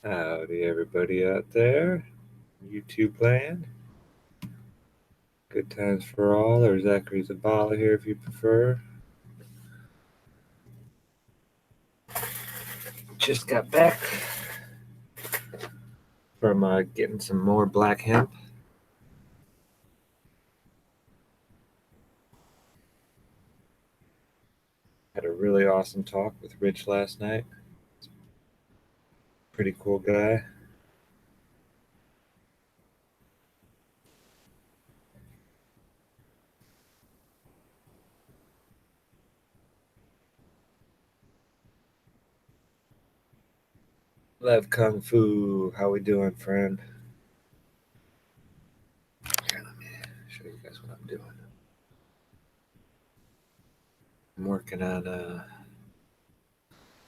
Howdy, everybody out there, YouTube land. Good times for all, or Zachary Zabala here if you prefer. Just got back from getting some more black hemp. Had a really awesome talk with Rich last night. Pretty cool guy. Love Kung Fu. How we doing, friend? Here, let me show you guys what I'm doing. I'm working on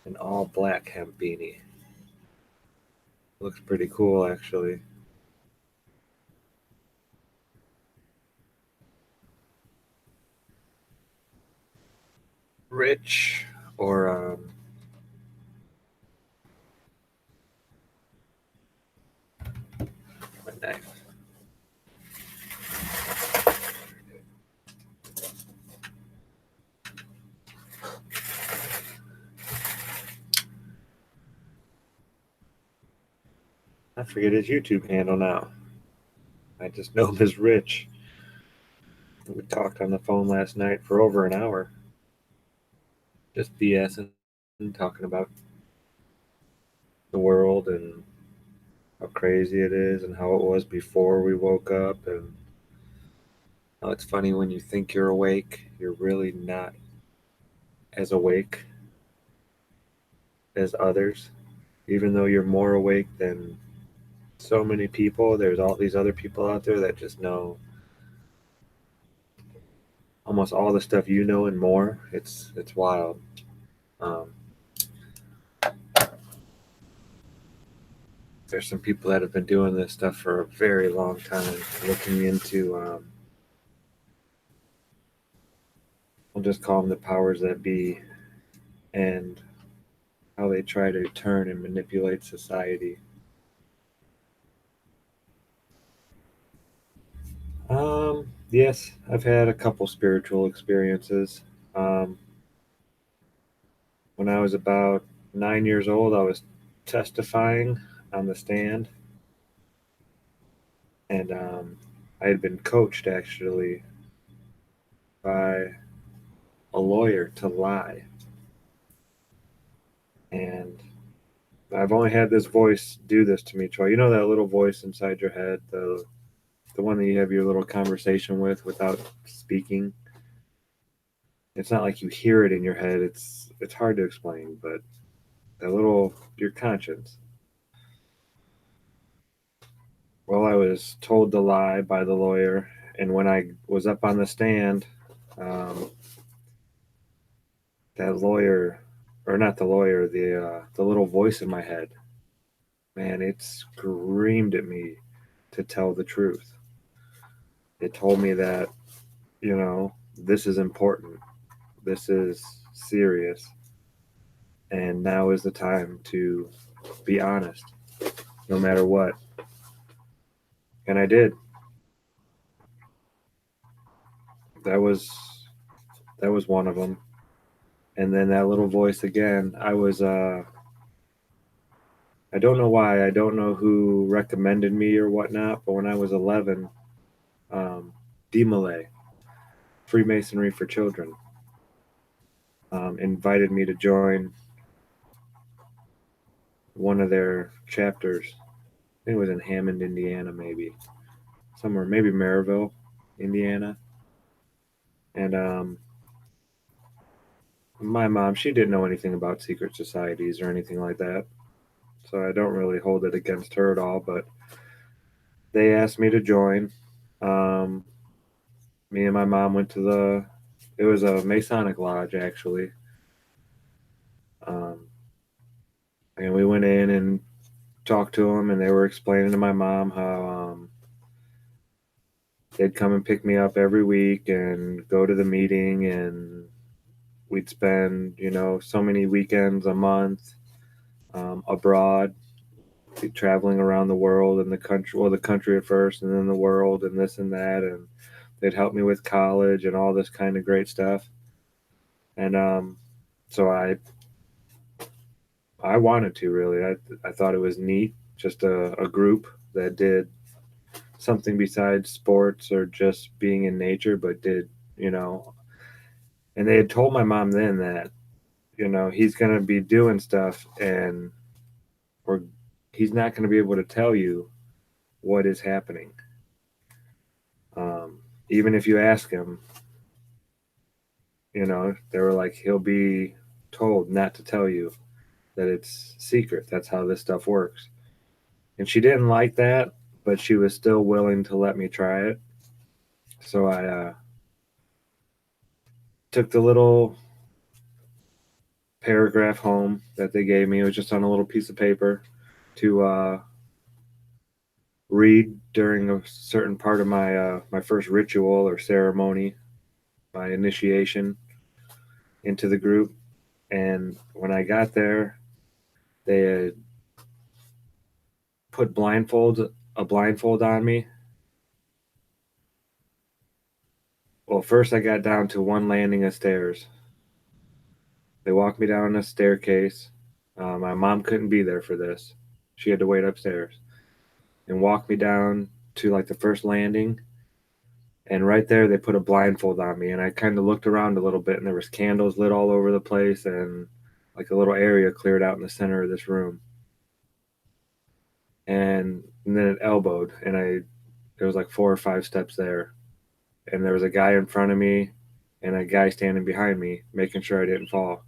an all black hemp beanie. Looks pretty cool, actually. Rich or my knife. I forget his YouTube handle now. I just know him as Rich. We talked on the phone last night for over an hour, just BSing, talking about the world and how crazy it is and how it was before we woke up, and how it's funny when you think you're awake, you're really not as awake as others. Even though you're more awake than so many people, there's all these other people out there that just know almost all the stuff you know and more. It's wild. Um, there's some people that have been doing this stuff for a very long time, looking into, we'll just call them the powers that be, and how they try to turn and manipulate society. Yes, I've had a couple spiritual experiences. Um, when I was about 9 years old, I was testifying on the stand, and I had been coached actually by a lawyer to lie. And I've only had this voice do this to me, Troy. You know that little voice inside your head, the one that you have your little conversation with without speaking. It's not like you hear it in your head. It's hard to explain, but that little your conscience. Well, I was told to lie by the lawyer, and when I was up on the stand, um, that lawyer, or not the lawyer, the little voice in my head, man, it screamed at me to tell the truth. It told me that, this is important, this is serious, and now is the time to be honest, no matter what. And I did. That was that was one of them. And then that little voice again. I don't know why. I don't know who recommended me or whatnot. But when I was 11, DeMolay, Freemasonry for Children, invited me to join one of their chapters. I think it was in Hammond, Indiana, maybe somewhere, maybe Maryville, Indiana. And my mom, she didn't know anything about secret societies or anything like that, so I don't really hold it against her at all. But they asked me to join. Um, Me and my mom went to it was a Masonic lodge actually. Um, and we went in and talked to them, and they were explaining to my mom how they'd come and pick me up every week and go to the meeting, and we'd spend, so many weekends a month abroad, traveling around the world and the country, well, the country at first, and then the world, and this and that, and they'd help me with college and all this kind of great stuff. And so I wanted to really. I thought it was neat, just a group that did something besides sports or just being in nature, but did, you know. And they had told my mom then that, he's going to be doing stuff, and or he's not going to be able to tell you what is happening. Even if you ask him, they were like, he'll be told not to tell you, that it's secret. That's how this stuff works. And she didn't like that, but she was still willing to let me try it. So I took the little paragraph home that they gave me. It was just on a little piece of paper to read during a certain part of my first ritual or ceremony, my initiation into the group. And when I got there, they had put a blindfold on me. Well, first I got down to one landing of stairs. They walked me down a staircase. My mom couldn't be there for this. She had to wait upstairs and walk me down to like the first landing. And right there, they put a blindfold on me. And I kind of looked around a little bit, and there was candles lit all over the place, and like a little area cleared out in the center of this room. And then it elbowed, and there was like 4 or 5 steps there. And there was a guy in front of me and a guy standing behind me, making sure I didn't fall.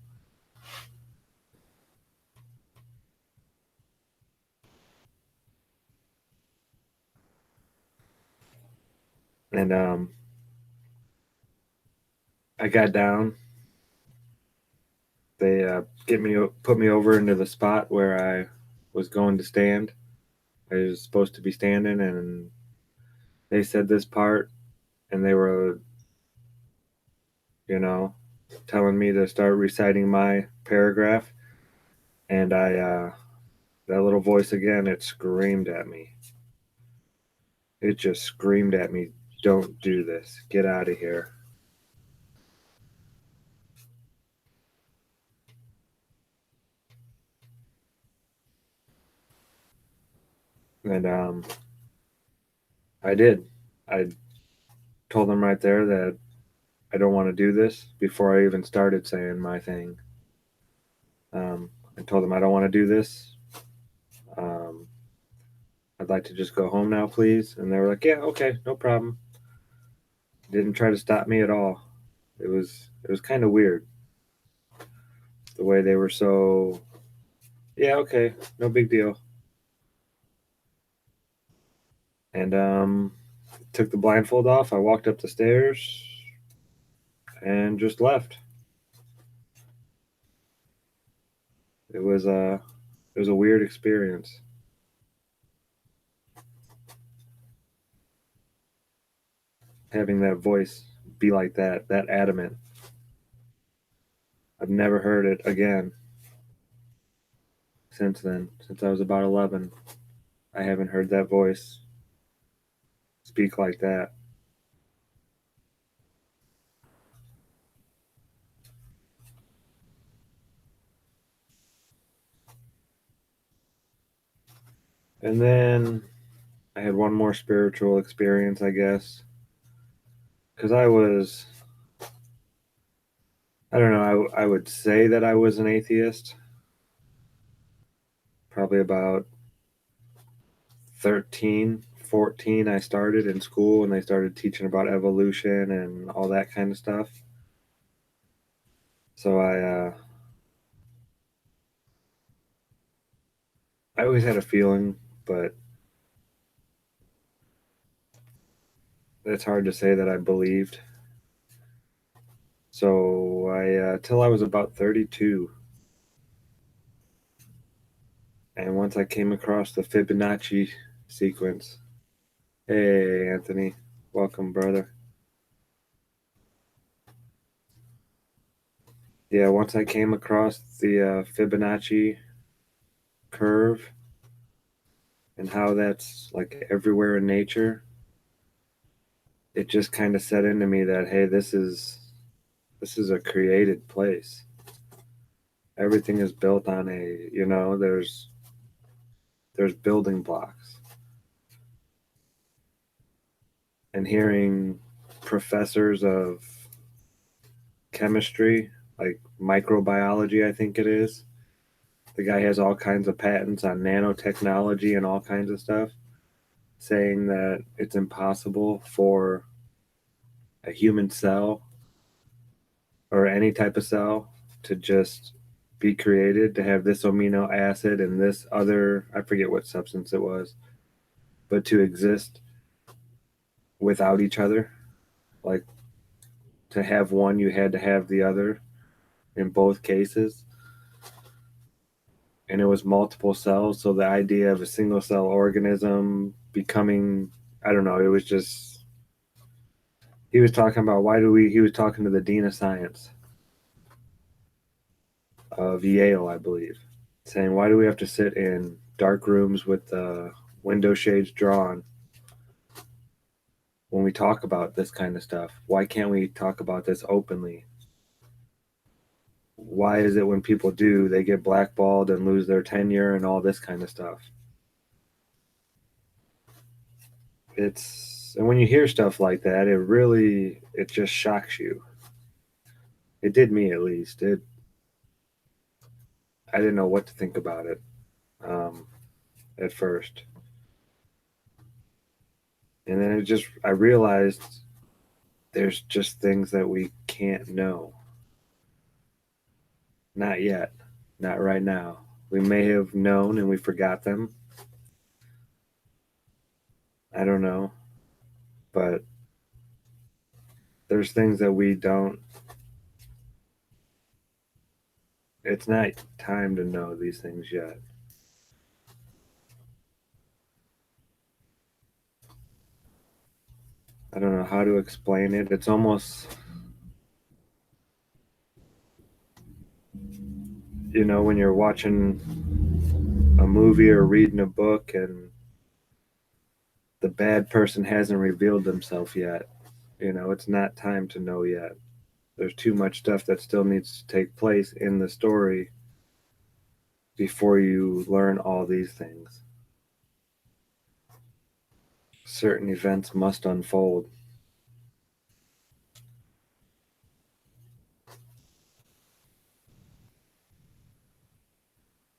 And I got down. They put me over into the spot where I was going to stand. I was supposed to be standing, and they said this part, and they were, you know, telling me to start reciting my paragraph. And that little voice again, it screamed at me. It just screamed at me, "Don't do this. Get out of here." And I did. I told them right there that I don't want to do this before I even started saying my thing. I told them I don't want to do this. Um, I'd like to just go home now, please. And they were like, "Yeah, okay, no problem." Didn't try to stop me at all. It was kind of weird the way they were so, yeah, okay, no big deal. And took the blindfold off. I walked up the stairs and just left. It was a weird experience having that voice be like that adamant. I've never heard it again since then. Since I was about 11, I haven't heard that voice speak like that. And then I had one more spiritual experience, I guess, because I don't know, I would say that I was an atheist. Probably about 13, 14, I started in school, and they started teaching about evolution and all that kind of stuff. So I always had a feeling, but it's hard to say that I believed. So till I was about 32, and once I came across the Fibonacci sequence. Hey, Anthony, welcome, brother. Yeah, once I came across the Fibonacci curve, and how that's like everywhere in nature, it just kind of set into me that, hey, this is a created place. Everything is built on there's building blocks. And hearing professors of chemistry, like microbiology, I think it is. The guy has all kinds of patents on nanotechnology and all kinds of stuff, saying that it's impossible for a human cell or any type of cell to just be created, to have this amino acid and this other, I forget what substance it was, but to exist without each other. Like, to have one, you had to have the other in both cases. And it was multiple cells. So the idea of a single cell organism becoming, I don't know, it was just, he was talking about he was talking to the dean of science of Yale, I believe, saying, why do we have to sit in dark rooms with the window shades drawn when we talk about this kind of stuff? Why can't we talk about this openly? Why is it when people do, they get blackballed and lose their tenure and all this kind of stuff? And when you hear stuff like that, it just shocks you. It did me, at least. I didn't know what to think about it um, at first. And then I realized there's just things that we can't know. Not yet. Not right now. We may have known and we forgot them. I don't know. But there's things that we don't. It's not time to know these things yet. I don't know how to explain it. It's almost, when you're watching a movie or reading a book and the bad person hasn't revealed themselves yet. It's not time to know yet. There's too much stuff that still needs to take place in the story before you learn all these things. Certain events must unfold.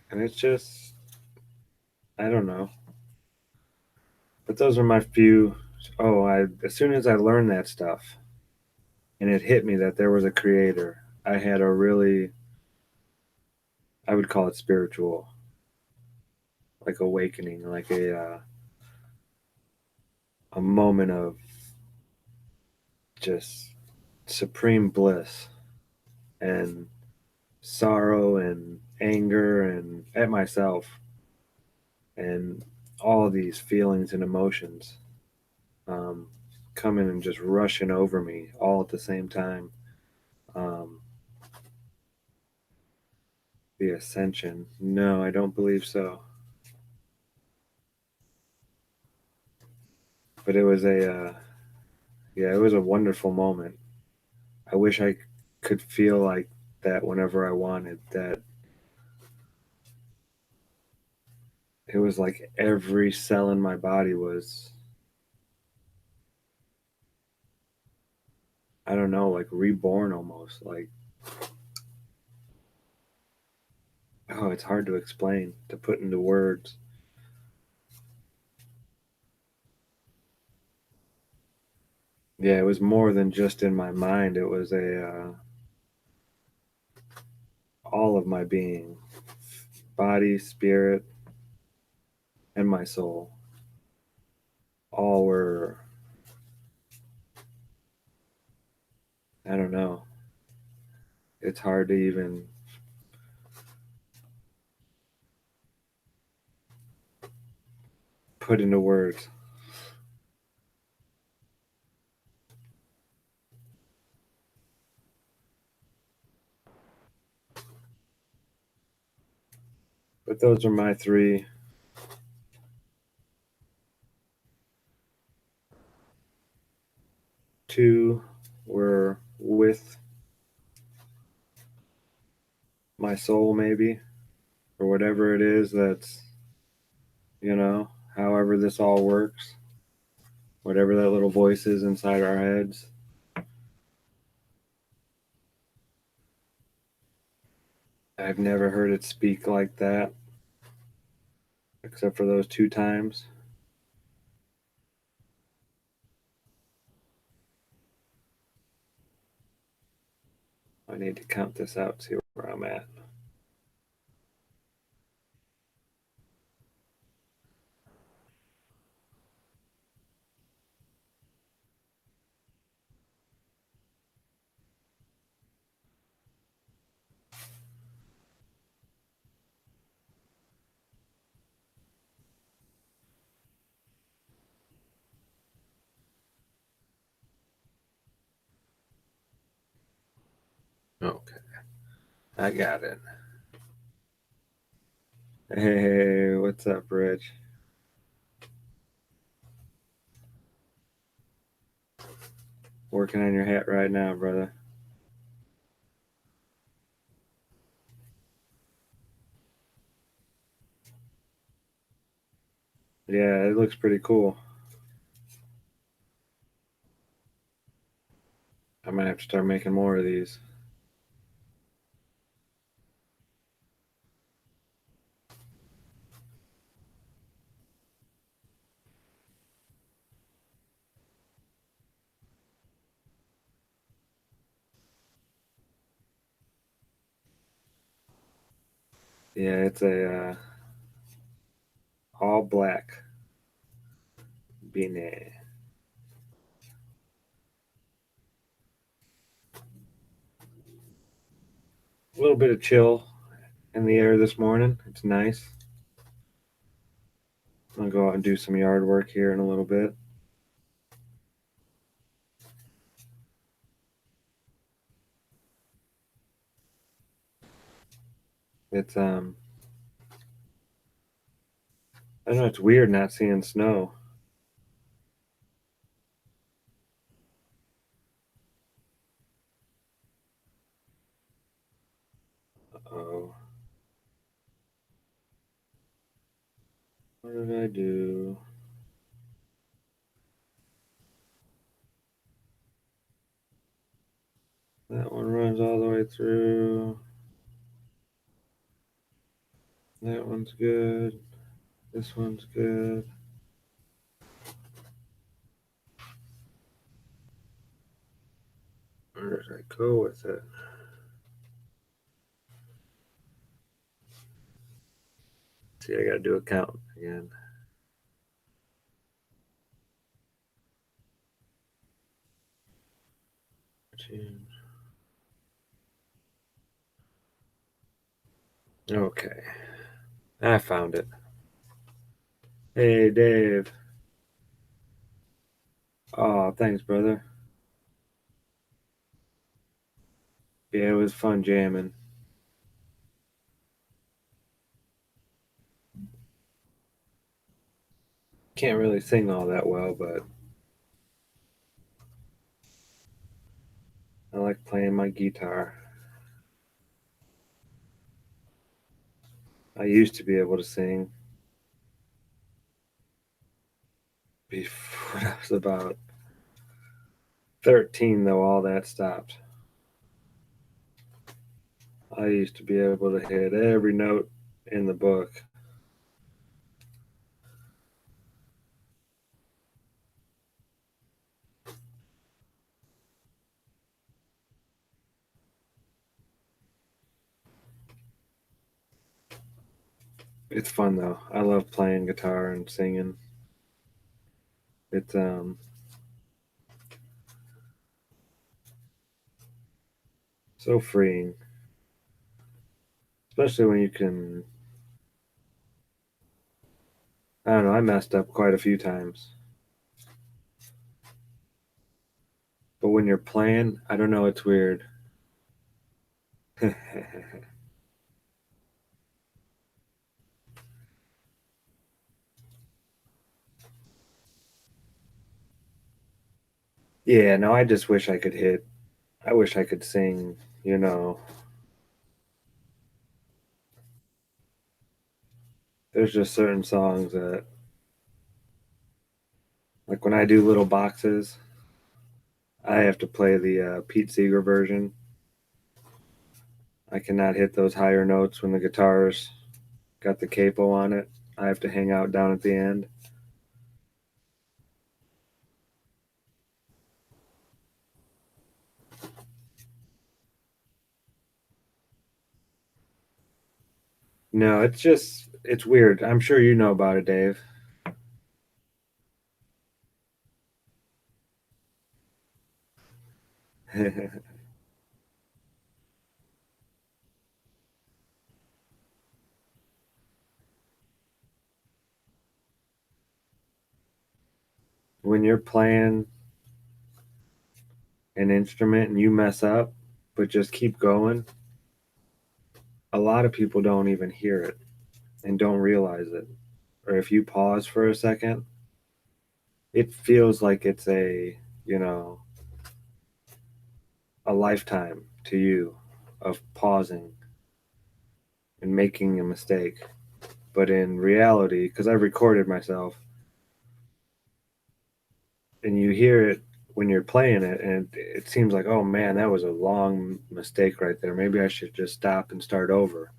And it's just, I don't know. But those are my few. As soon as I learned that stuff and it hit me that there was a creator, I had a really, I would call it spiritual, like awakening, like a moment of just supreme bliss and sorrow and anger and at myself and all of these feelings and emotions um, coming and just rushing over me all at the same time. Um, the ascension. No, I don't believe so. But it was a wonderful moment. I wish I could feel like that whenever I wanted. That it was like every cell in my body was, I don't know, like reborn almost. Like, oh, it's hard to explain, to put into words. Yeah, it was more than just in my mind. It was all of my being, body, spirit, and my soul. All were, I don't know. It's hard to even put into words. But those are my three with my soul, maybe, or whatever it is that's, however this all works, whatever that little voice is inside our heads. I've never heard it speak like that, except for those 2 times. I need to count this out, see where I'm at. Okay, I got it. Hey, what's up, Rich? Working on your hat right now, brother. Yeah, it looks pretty cool. I might have to start making more of these. Yeah, it's a all black beanie. A little bit of chill in the air this morning. It's nice. I'll go out and do some yard work here in a little bit. It's I don't know, it's weird not seeing snow. Oh, what did I do? That one runs all the way through. That one's good. This one's good. Where did I go with it? See, I gotta do a count again. Okay, I found it. Hey, Dave. Oh, thanks, brother. Yeah, it was fun jamming. Can't really sing all that well, but I like playing my guitar. I used to be able to sing before I was about 13, though all that stopped. I used to be able to hit every note in the book. It's fun though. I love playing guitar and singing. It's so freeing, especially when you can. I don't know. I messed up quite a few times, but when you're playing, I don't know. It's weird. Yeah. No, I just wish I could hit I wish I could sing, you know. There's just certain songs that, like when I do little boxes, I have to play the Pete Seeger version. I cannot hit those higher notes when the guitar's got the capo on it. I have to hang out down at the end. No, it's weird. I'm sure you know about it, Dave. When you're playing an instrument and you mess up, but just keep going, a lot of people don't even hear it and don't realize it. Or if you pause for a second, it feels like it's you know, a lifetime to you of pausing and making a mistake. But in reality, because I've recorded myself, and you hear it when you're playing it, and it seems like, oh man, that was a long mistake right there. Maybe I should just stop and start over.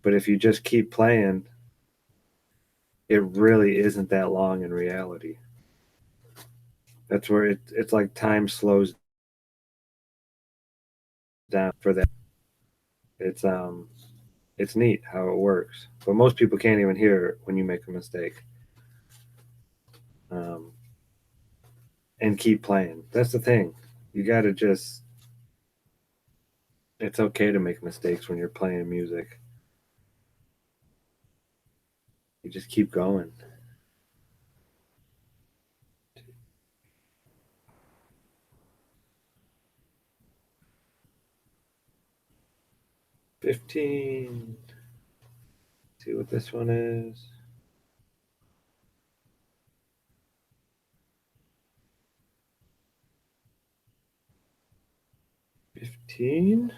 But if you just keep playing, it really isn't that long in reality. That's where it's like time slows down for that. It's um it's neat how it works. But most people can't even hear it when you make a mistake. Um, and keep playing. That's the thing. You got to just it's okay to make mistakes when you're playing music. You just keep going. 15. See what this one is. 15.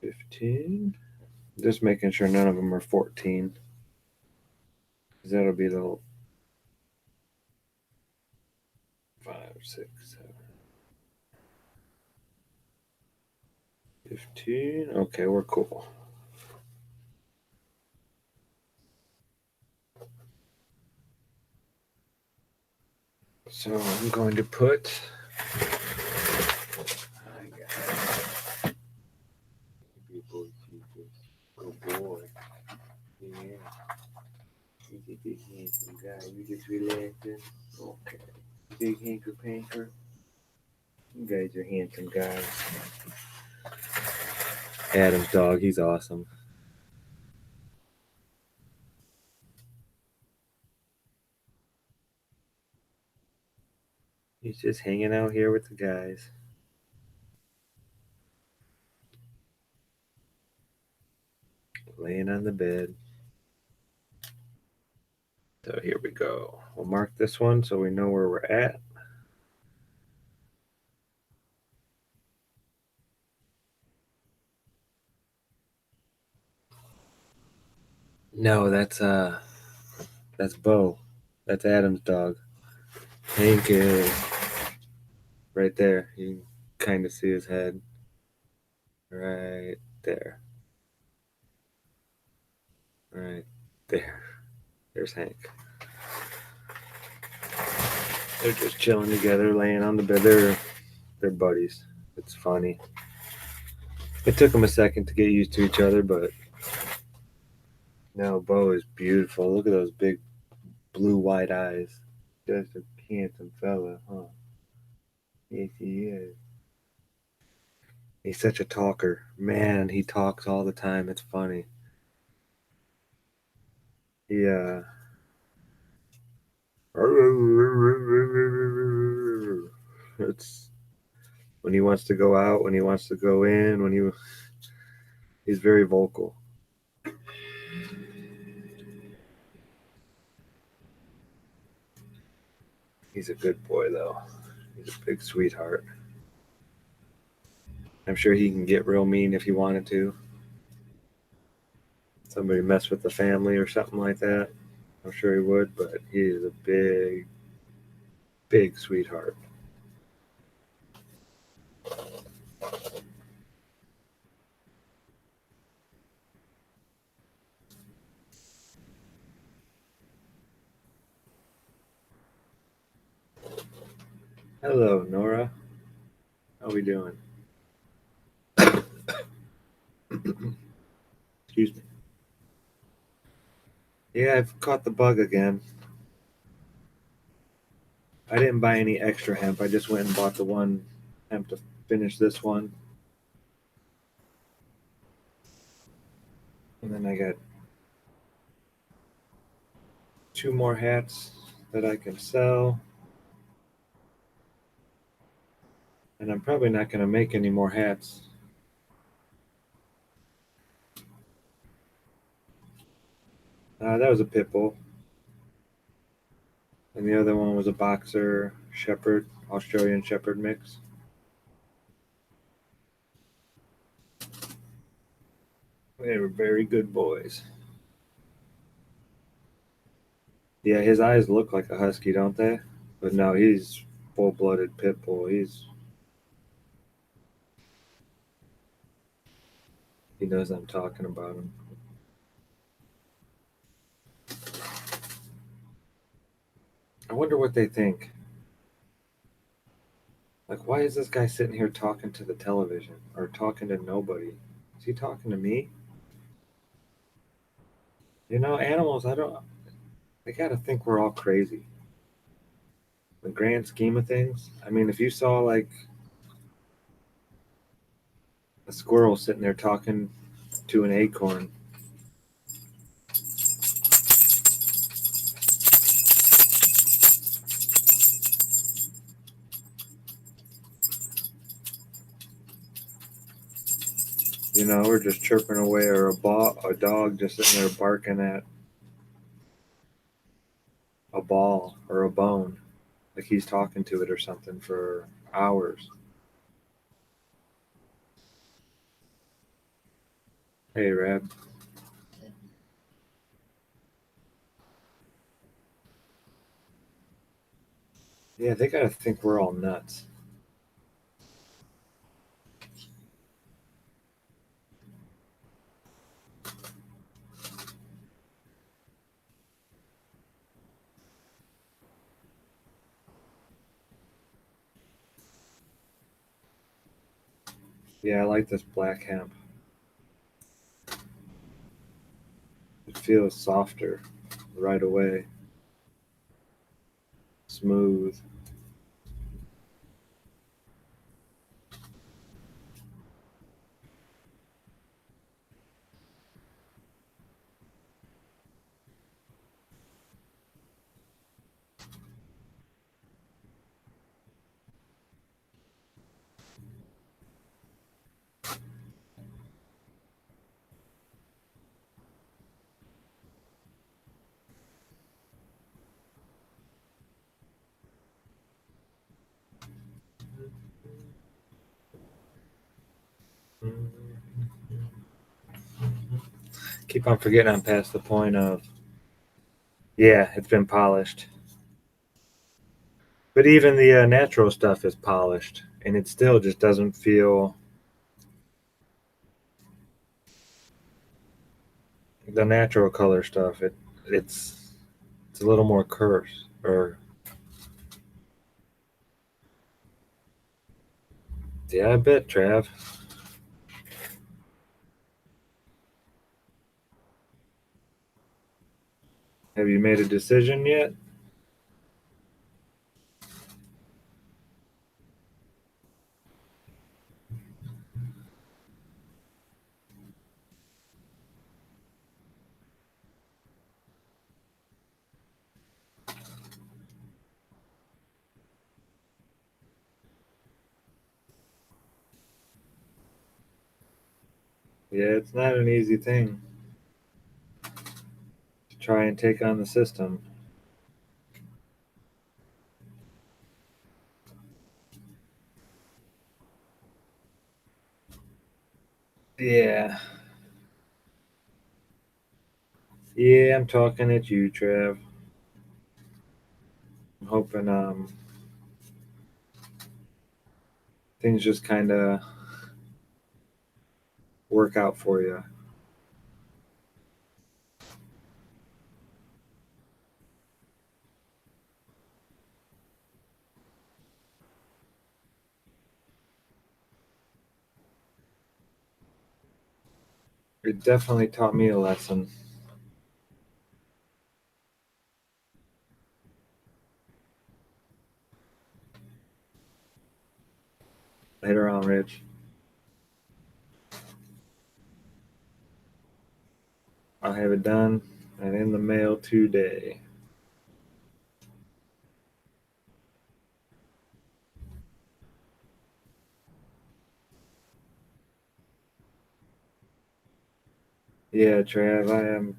15. Just making sure none of them are 14. Because that'll be the 5, 6, 7, 15. Okay, we're cool. So I'm going to put. I got oh boy. Yeah. You get this handsome guy. You just relaxing. Okay. Big hanker panker. You guys are handsome guys. Adam's dog, he's awesome. He's just hanging out here with the guys. Laying on the bed. So here we go. We'll mark this one so we know where we're at. No, that's Bo. That's Adam's dog. Hank is right there. You can kind of see his head right there. Right there. There's Hank. They're just chilling together, laying on the bed. They're buddies. It's funny. It took them a second to get used to each other, but now Bo is beautiful. Look at those big blue white eyes. Just a handsome fella, huh? Yes, he is. He's such a talker. Man, he talks all the time. It's funny. Yeah. It's when he wants to go out, when he wants to go in, he's very vocal. He's a good boy, though. He's a big sweetheart. I'm sure he can get real mean if he wanted to. Somebody mess with the family or something like that. I'm sure he would, but he is a big, big sweetheart. Hello, Nora. How we doing? Excuse me. Yeah, I've caught the bug again. I didn't buy any extra hemp. I just went and bought the one hemp to finish this one. And then I got 2 more hats that I can sell. And I'm probably not going to make any more hats. That was a pit bull. And the other one was a boxer shepherd, Australian shepherd mix. They were very good boys. Yeah, his eyes look like a husky, don't they? But no, he's full-blooded pit bull. He knows I'm talking about him. I wonder what they think. Like, why is this guy sitting here talking to the television or talking to nobody? Is he talking to me? You know, animals, they gotta think we're all crazy. The grand scheme of things. I mean, if you saw like a squirrel sitting there talking to an acorn, you know, or just chirping away, or a dog just sitting there barking at a ball or a bone, like he's talking to it or something for hours. Hey, Rab. Yeah, they gotta think we're all nuts. Yeah, I like this black hemp. It feels softer right away, smooth. Keep on forgetting I'm past the point of, yeah, it's been polished. But even the natural stuff is polished, and it still just doesn't feel the natural color stuff. It's a little more curse or yeah, I bet, Trav. Have you made a decision yet? Yeah, it's not an easy thing to try and take on the system. Yeah. Yeah, I'm talking at you, Trev. I'm hoping things just kind of work out for you. It definitely taught me a lesson. Later on, Rich. I'll have it done and in the mail today. Yeah, Trav, I am.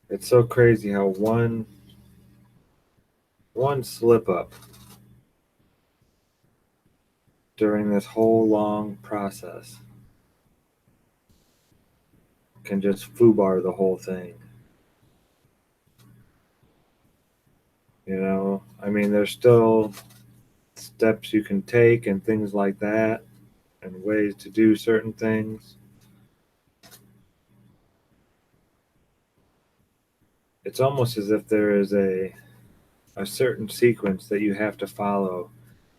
It's so crazy how one slip up during this whole long process can just foobar the whole thing. You know, I mean, there's still steps you can take and things like that, and ways to do certain things. It's almost as if there is a certain sequence that you have to follow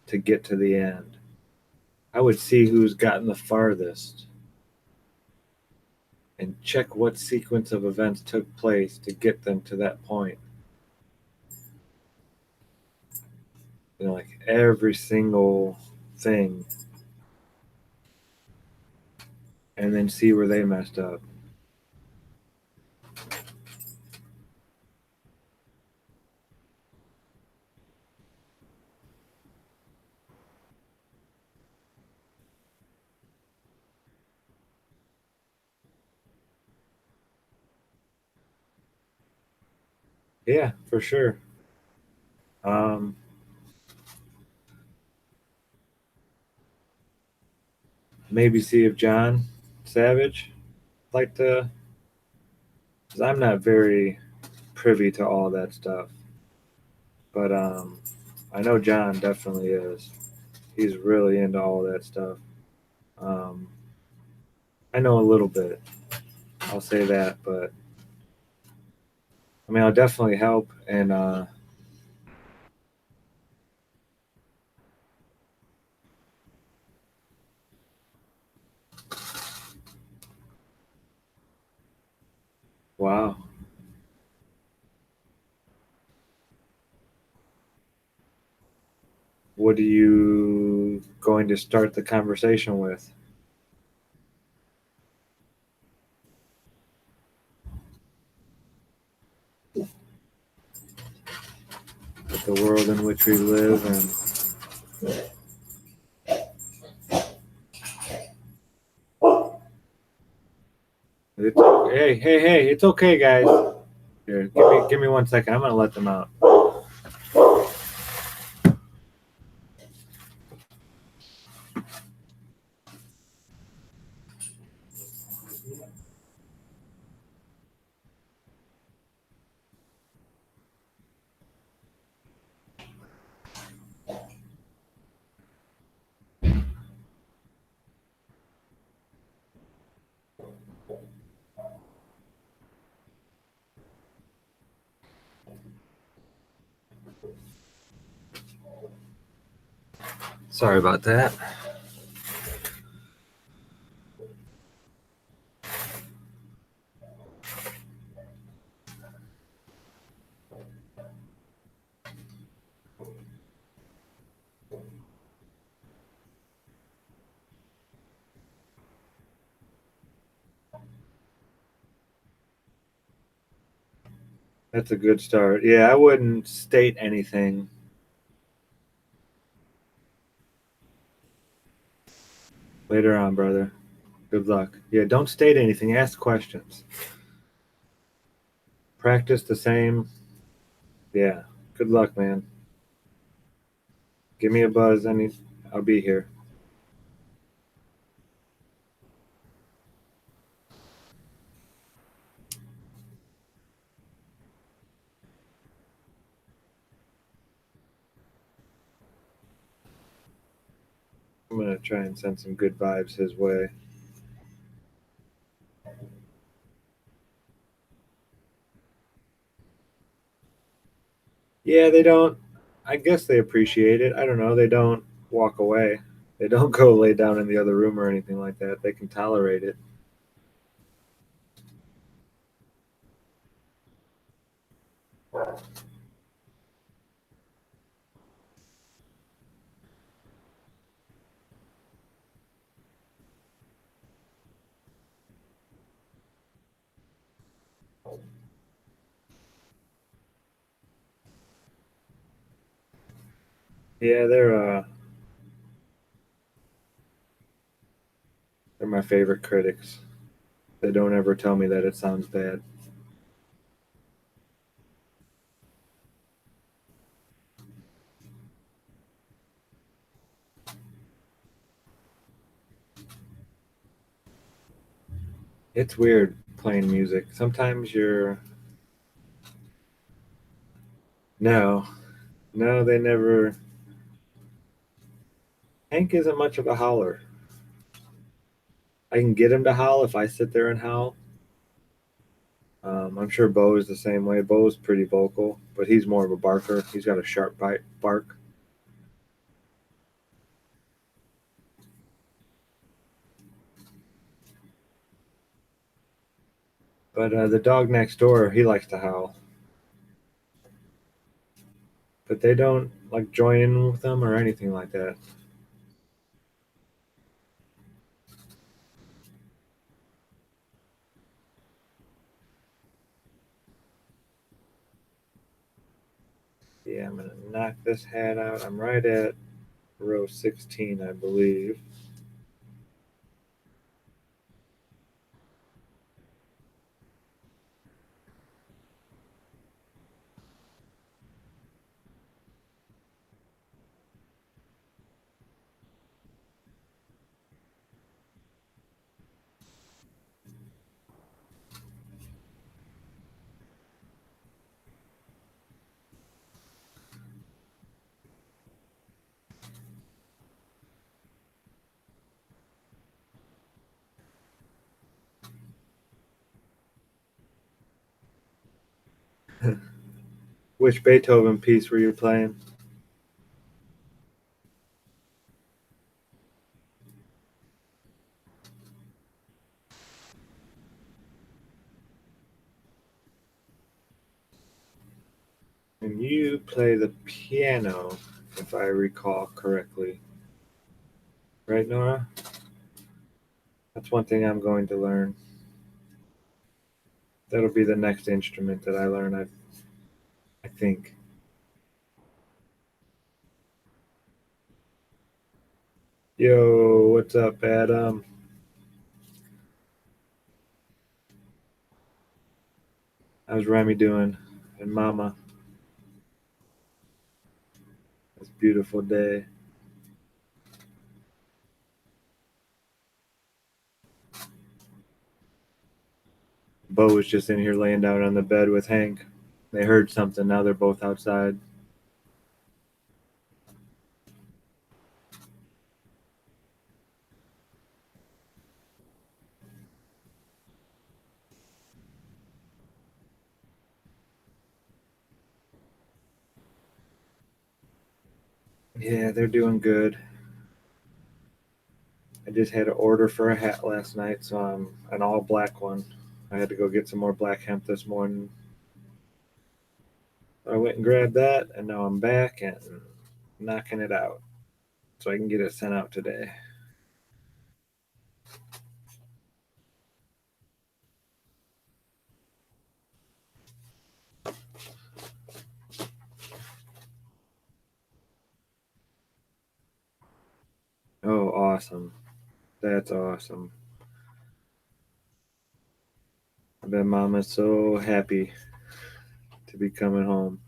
to get to the end. I would see who's gotten the farthest and check what sequence of events took place to get them to that point. You know, like every single thing, and then see where they messed up. Yeah, for sure. Um, Maybe see if John Savage like to, because I'm not very privy to all that stuff, but I know John definitely is. He's really into all that stuff. Um, I know a little bit. I'll say that, but I mean, I'll definitely help. And wow, what are you going to start the conversation with? With the world in which we live, and it's, hey, it's okay, guys. Here, give me 1 second. I'm gonna let them out. Sorry about that. That's a good start. Yeah, I wouldn't state anything. Later on, brother. Good luck. Yeah, don't state anything. Ask questions. Practice the same. Yeah. Good luck, man. Give me a buzz. I'll be here. I'm gonna try and send some good vibes his way. Yeah, they don't. I guess they appreciate it. I don't know. They don't walk away. They don't go lay down in the other room or anything like that. They can tolerate it. Yeah, they're my favorite critics. They don't ever tell me that it sounds bad. It's weird playing music. Sometimes you're no, no, they never. Hank isn't much of a howler. I can get him to howl if I sit there and howl. I'm sure Bo is the same way. Bo's pretty vocal, but he's more of a barker. He's got a sharp bite bark. But the dog next door, he likes to howl. But they don't like join in with them or anything like that. Yeah, I'm gonna knock this hat out. I'm right at row 16, I believe. Which Beethoven piece were you playing? And you play the piano, if I recall correctly. Right, Nora? That's one thing I'm going to learn. That'll be the next instrument that I learn, I think. Yo, what's up, Adam? How's Remy doing? And Mama? It's a beautiful day. Bo was just in here laying down on the bed with Hank. They heard something. Now they're both outside. Yeah, they're doing good. I just had an order for a hat last night, so I'm an all black one. I had to go get some more black hemp this morning. I went and grabbed that, and now I'm back and knocking it out so I can get it sent out today. Oh, awesome. That's awesome. I bet Mama's so happy to be coming home.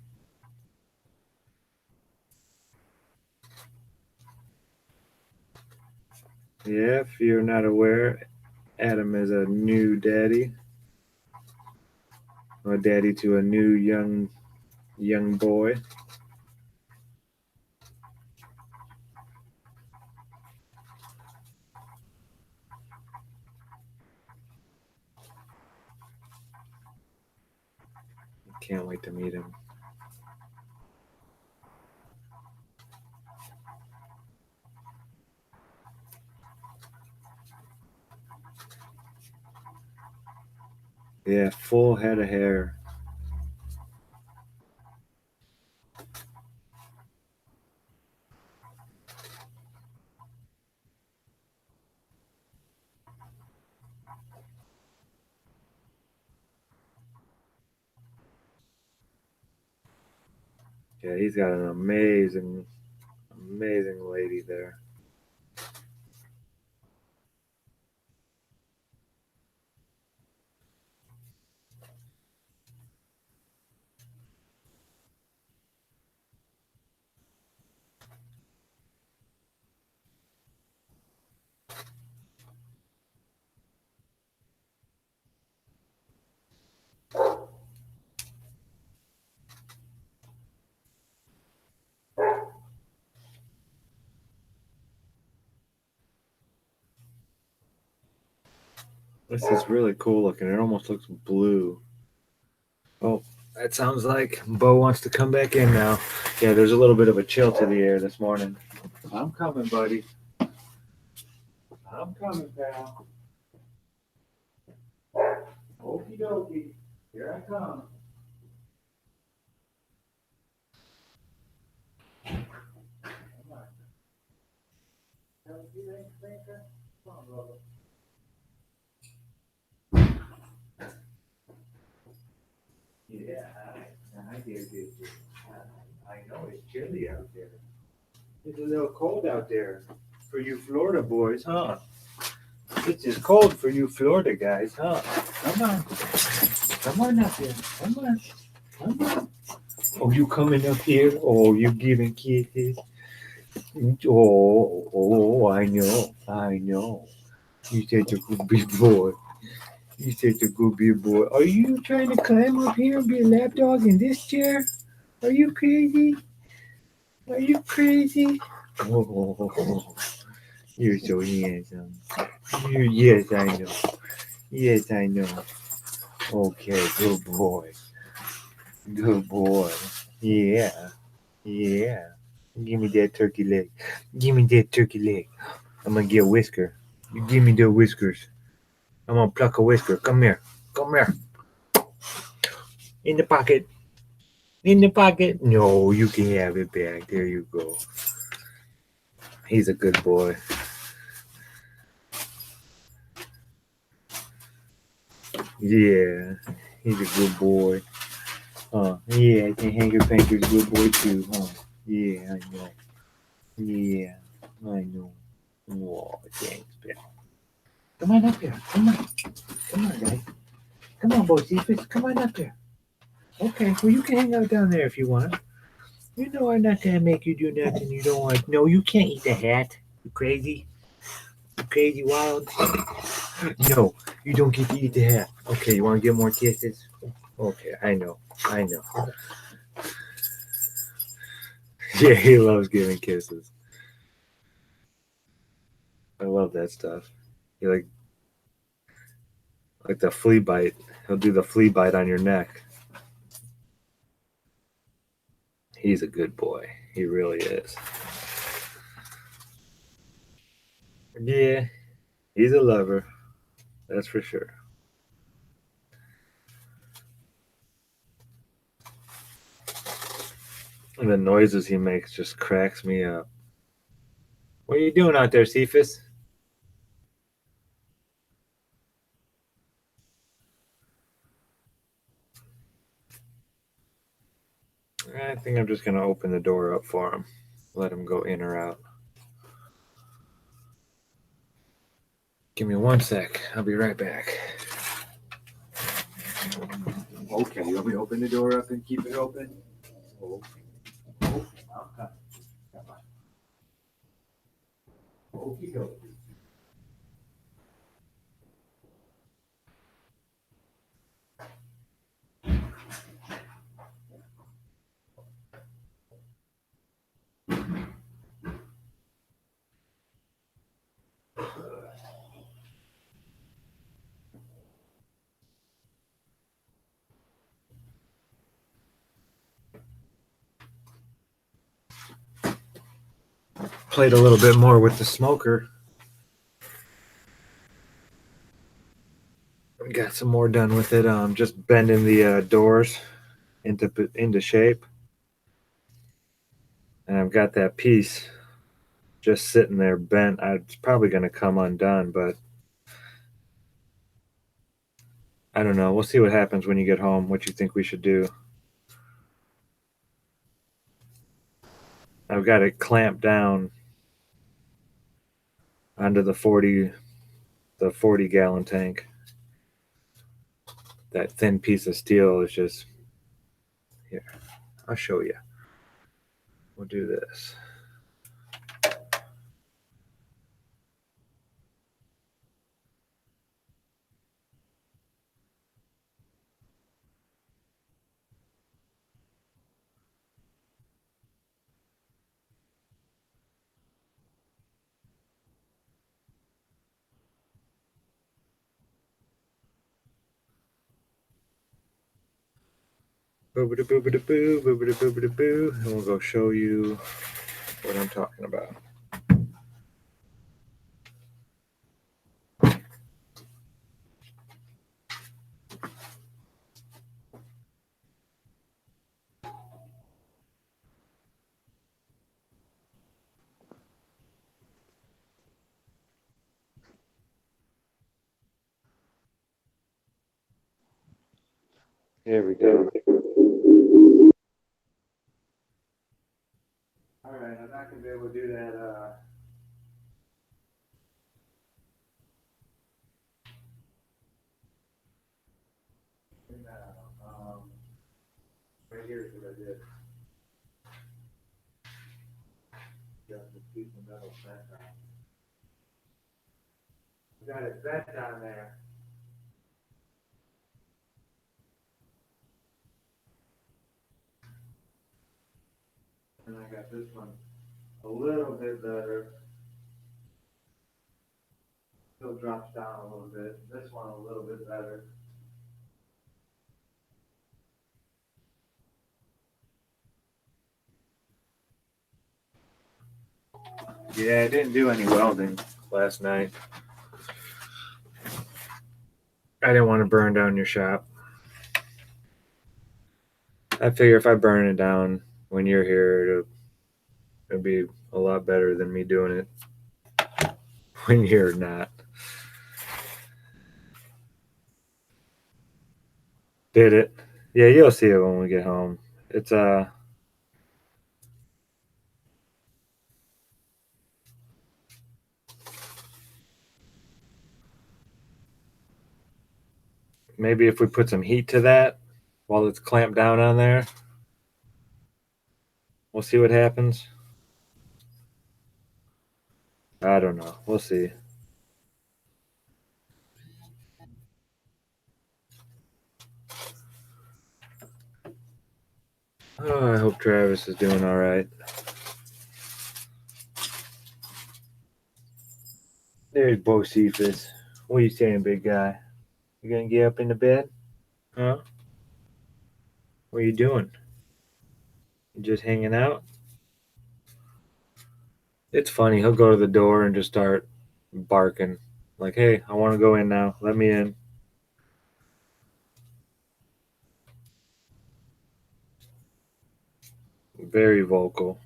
Yeah, if you're not aware, Adam is a new daddy. A daddy to a new young boy. Can't wait to meet him. Yeah, full head of hair. Yeah, he's got an amazing lady there. This is really cool looking. It almost looks blue. Oh, that sounds like Bo wants to come back in now. Yeah, there's a little bit of a chill to the air this morning. I'm coming, buddy. I'm coming, pal. Okie dokie. Here I come. Come on. Come on, brother. Yeah, I did. I know it's chilly out there. It's a little cold out there for you Florida boys, huh? It's just cold for you Florida guys, huh? Come on. Come on up here. Come on. Come on. Oh, you coming up here? Oh, you giving kisses? I know. I know. You such a good big boy. You such a good big boy. Are you trying to climb up here and be a lap dog in this chair? Are you crazy? Are you crazy? Oh, you're so handsome. Yes, I know. Yes, I know. Okay, good boy. Good boy. Yeah. Yeah. Give me that turkey leg. Give me that turkey leg. I'm gonna get a whisker. You give me the whiskers. I'm gonna pluck a whisker. Come here. Come here. In the pocket. In the pocket. No, you can have it back. There you go. He's a good boy. Yeah. He's a good boy. Yeah, I think Hanker Panker's a good boy too, huh? Yeah, I know. Yeah, I know. Oh, thanks, pal. Come on up here. Come on. Come on, guys. Come on, Bo Cephas. Come on up here. Okay, well, you can hang out down there if you want. You know I'm not gonna make you do nothing you don't want. No, you can't eat the hat. You crazy? You crazy wild? No, you don't get to eat the hat. Okay, you want to get more kisses? Okay, I know. I know. Yeah, he loves giving kisses. I love that stuff. He like the flea bite. He'll do the flea bite on your neck. He's a good boy. He really is. Yeah, he's a lover. That's for sure. And the noises he makes just cracks me up. What are you doing out there, Cephas? I think I'm just gonna open the door up for him. Let him go in or out. Give me 1 sec. I'll be right back. Okay, you want me to open the door up and keep it open? Oh, I'll come. Come on. Okie dokie. played a little bit more with the smoker. Got some more done with it. Just bending the doors into shape, and I've got that piece just sitting there bent. It's probably going to come undone, but I don't know. We'll see what happens when you get home. What you think we should do? I've got it clamped down onto the 40 gallon tank. That thin piece of steel is just here. I'll show you. We'll do this. Boobity boobity boo, boobity boobity boo, and we'll go show you what I'm talking about. Here we go. All right, I'm not gonna be able to do that. Right here is what I did. Got this piece of metal bent on. Got it bent on there. And I got this one a little bit better. Still drops down a little bit. This one a little bit better. Yeah, I didn't do any welding last night. I didn't want to burn down your shop. I figure if I burn it down when you're here, it'll be a lot better than me doing it when you're not. Did it? Yeah, you'll see it when we get home. It's maybe if we put some heat to that while it's clamped down on there, we'll see what happens. I don't know. We'll see. Oh, I hope Travis is doing all right. There's Bocephus. What are you saying, big guy? You gonna get up in the bed? Huh? What are you doing? You just hanging out? It's funny. He'll go to the door and just start barking. Like, hey, I want to go in now. Let me in. Very vocal.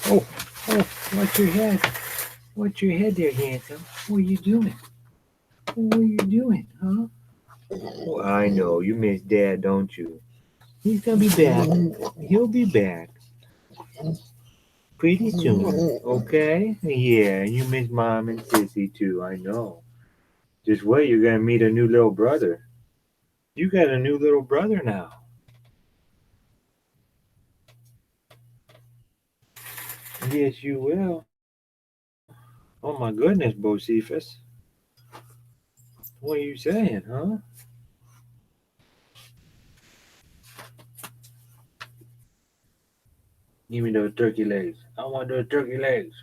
Oh, what's your head? What's your head there, handsome? What are you doing? What are you doing, huh? Oh, I know. You miss Dad, don't you? He's gonna be back. He'll be back pretty soon. Okay? Yeah, you miss Mom and Sissy too. I know. Just wait. You're gonna meet a new little brother. You got a new little brother now. Yes, you will. Oh my goodness, Bocephus. What are you saying, huh? Give me those turkey legs. I want those turkey legs.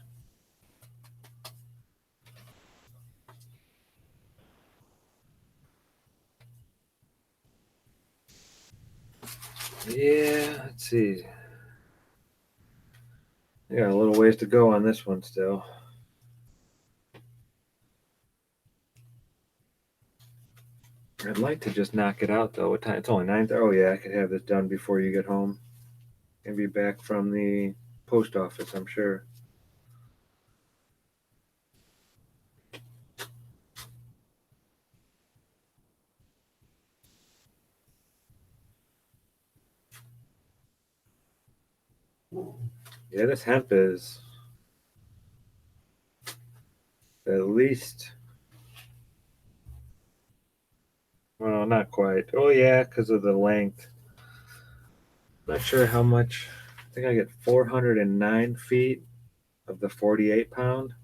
Yeah, let's see. I got a little ways to go on this one still. I'd like to just knock it out though. What time? It's only 9. Oh yeah, I could have this done before you get home. And be back from the post office, I'm sure. Yeah, this hemp is at least, well, not quite. Oh yeah, because of the length. Not sure how much. I think I get 409 feet of the 48 pound.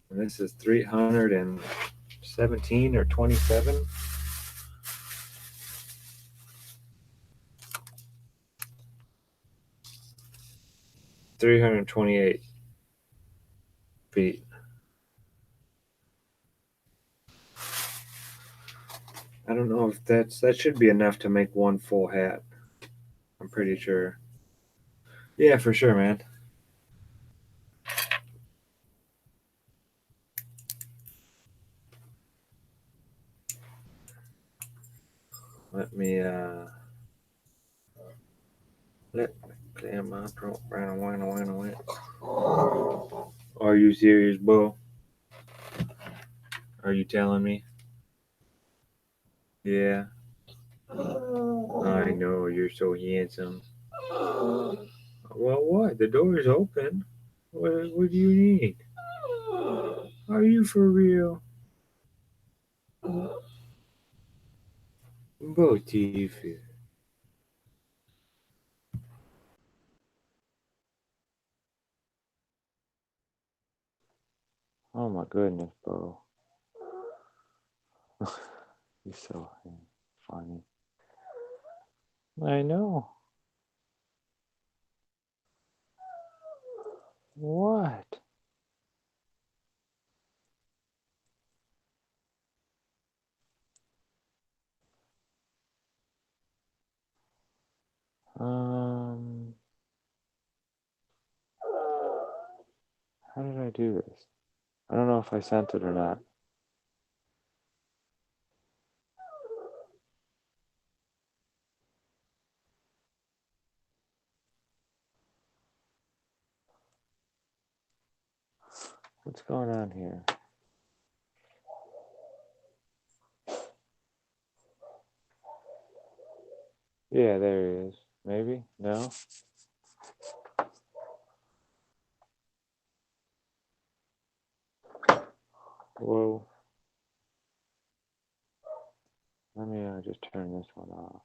And this is 317 or 27. 328 feet. I don't know if that should be enough to make one full hat. I'm pretty sure. Yeah, for sure, man. Let me let me clear my throat. Are you serious, Bo? Are you telling me? Yeah. I know you're so handsome. Well, what? The door is open. What do you need? Are you for real? Bo TV. Oh my goodness, Bo. You're so funny. I know. What? How did I do this? I don't know if I sent it or not. What's going on here? Yeah, there he is. Maybe? No? Whoa. Let me just turn this one off.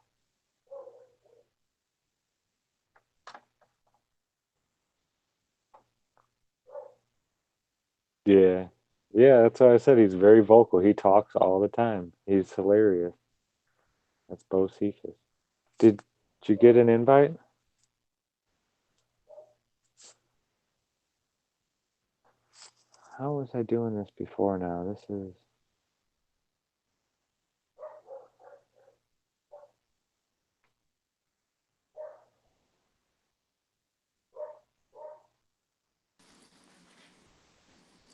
Yeah. Yeah, that's why I said he's very vocal. He talks all the time. He's hilarious. That's Bo Cephas. Did you get an invite? How was I doing this before now? This is...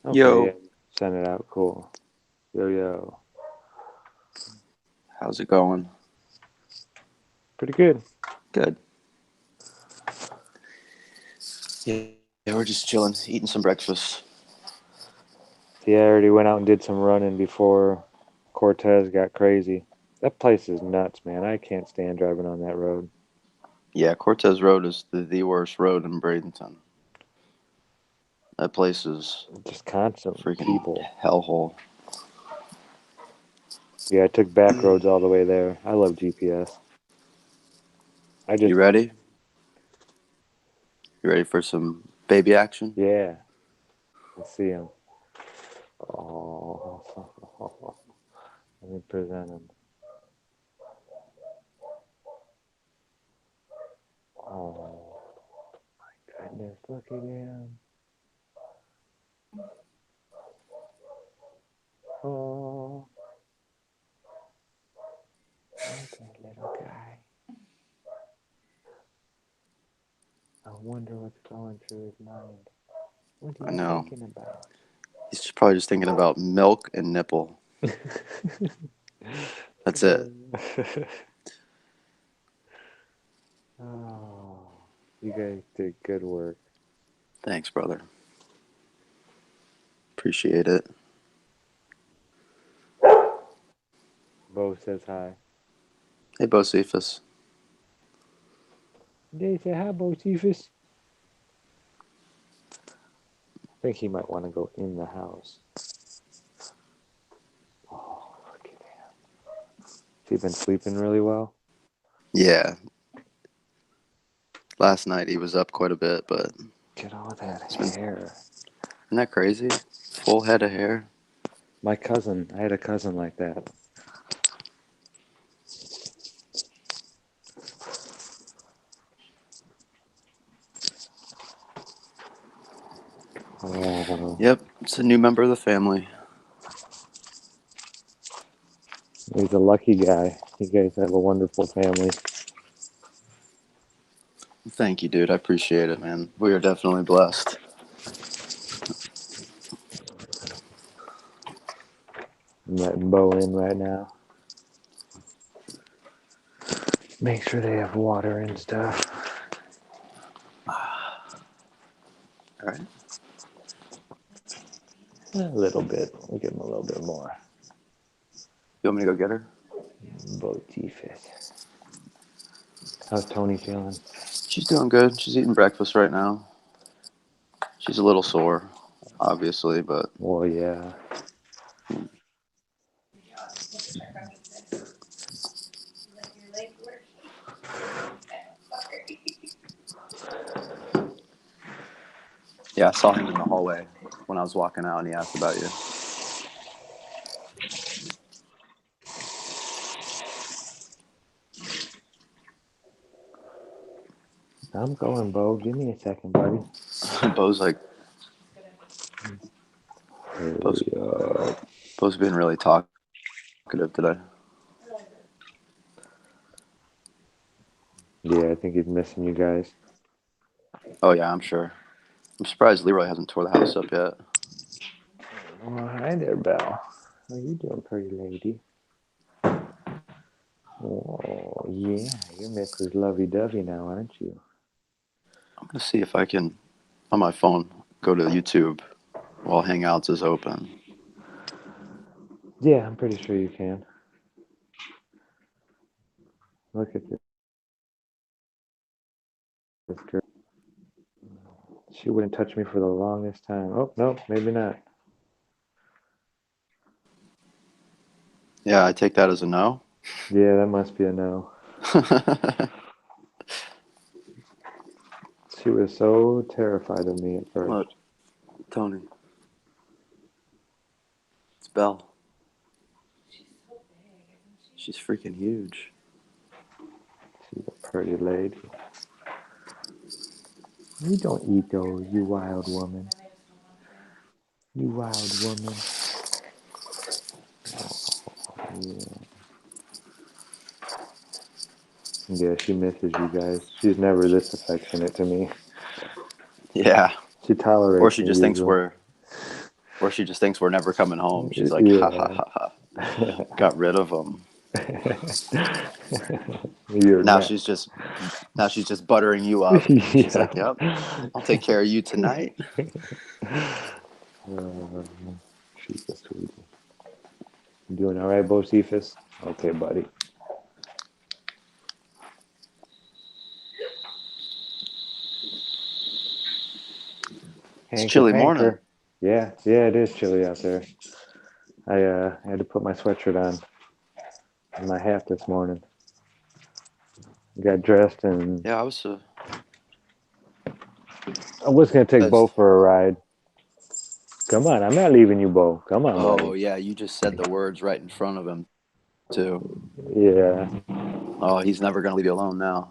Okay, Yo. yeah. Send it out. Cool. Yo. How's it going? Pretty good. Good. Yeah, we're just chilling, eating some breakfast. Yeah, I already went out and did some running before Cortez got crazy. That place is nuts, man. I can't stand driving on that road. Yeah, Cortez Road is the worst road in Bradenton. That place is Just constant freaking people. hellhole. Yeah, I took back roads all the way there. I love GPS. You ready? You ready for some baby action? Yeah. Let's see him. Oh, let me present him. Oh, my goodness, look at him. Oh, okay, little guy. wonder what's going through his mind. What I are you know. thinking about? He's probably just thinking about milk and nipple. That's it. Oh, you guys did good work. Thanks, brother. Appreciate it. Bo says hi. Hey, Bocephus. They say hi, Bocephus. I think he might want to go in the house. Oh, look at him. Has he been sleeping really well? Yeah. Last night he was up quite a bit, but Get all that been, hair. isn't that crazy? Full head of hair. I had a cousin like that. Oh, Yep, it's a new member of the family. he's a lucky guy. You guys have a wonderful family. Thank you, dude. I appreciate it, man. We are definitely blessed. I'm letting Bo in right now. Make sure they have water and stuff. All right. A little bit. We'll give him a little bit more. You want me to go get her? Bocephus. How's Tony feeling? She's doing good. She's eating breakfast right now. She's a little sore, obviously, but Well, yeah. yeah, I saw him in the hallway when I was walking out, and he asked about you. I'm going, Bo. Give me a second, buddy. Bo's like, Bo's, Hurry up. Bo's being really talkative today. Yeah, I think he's missing you guys. Oh yeah, I'm sure. I'm surprised Leroy hasn't tore the house up yet. Oh, hi there, Belle. How you doing, pretty lady? Oh, yeah. You're Mrs. Lovey-Dovey now, aren't you? I'm gonna see if I can, on my phone, go to YouTube while Hangouts is open. Yeah, I'm pretty sure you can. Look at this girl. She wouldn't touch me for the longest time. Oh, no, maybe not. Yeah, I take that as a no. Yeah, that must be a no. She was so terrified of me at first. Look, Tony. It's Belle. She's freaking huge. She's a pretty lady. You don't eat those, you wild woman. You wild woman. Oh, yeah. Yeah, she misses you guys. She's never this affectionate to me. Yeah. She tolerates Or she me just thinks usually. we're never coming home. She's like, ha ha Yeah. ha ha. Got rid of them. You're Now not. she's just buttering you up. She's Yeah. like, yep, I'll take care of you tonight. She's a sweetie. You doing all right, Bocephus? Okay, buddy. It's Hanker chilly morning. panker. Yeah, it is chilly out there. I had to put my sweatshirt on and my hat this morning. Got dressed and Yeah, I was gonna take Bo for a ride. Come on, I'm not leaving you, Bo. Come on, Oh buddy. yeah, you just said the words right in front of him, too. Yeah. Oh, he's never gonna leave you alone now.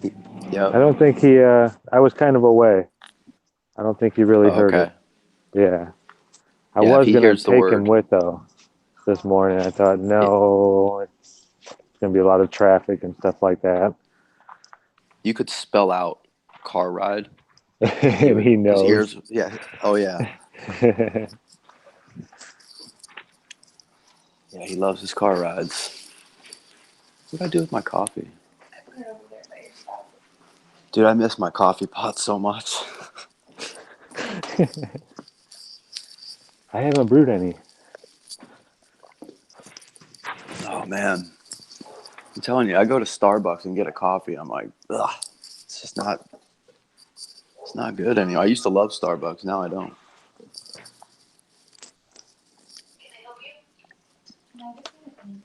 Yep. I don't think he. I was kind of away. I don't think he really Oh, heard okay. it. Yeah. I Yeah, if was he gonna hears the take him word, with though this morning. I thought no, it's gonna be a lot of traffic and stuff like that. you could spell out car ride. And he His knows. ears, yeah. Oh, yeah. Yeah, he loves his car rides. What did I do with my coffee? I put it over there by yourself. Dude, I miss my coffee pot so much. I haven't brewed any. Oh, man. I'm telling you, I go to Starbucks and get a coffee. I'm like, ugh, it's just not, it's not good anymore. I used to love Starbucks. Now I don't. Can I help you? No, this is a clean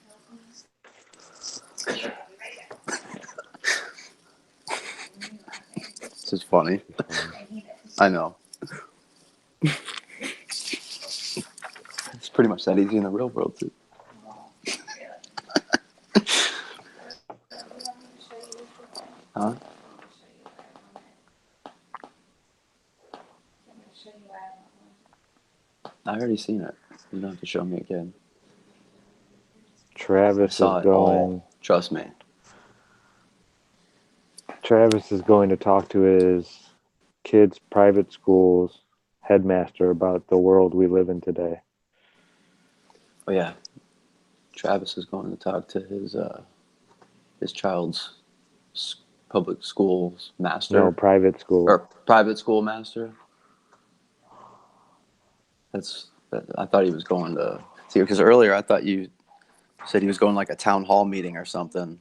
coffee. This is funny. I know. It's pretty much that easy in the real world, too. Huh? I already seen it. You don't have to show me again. I Travis saw is it all. going. Trust me. Travis is going to talk to his kids' private school's headmaster about the world we live in today. Oh, yeah. Travis is going to talk to his child's public school's master. No, private school. Or private school master. I thought he was going to see, because earlier I thought you said he was going like a town hall meeting or something.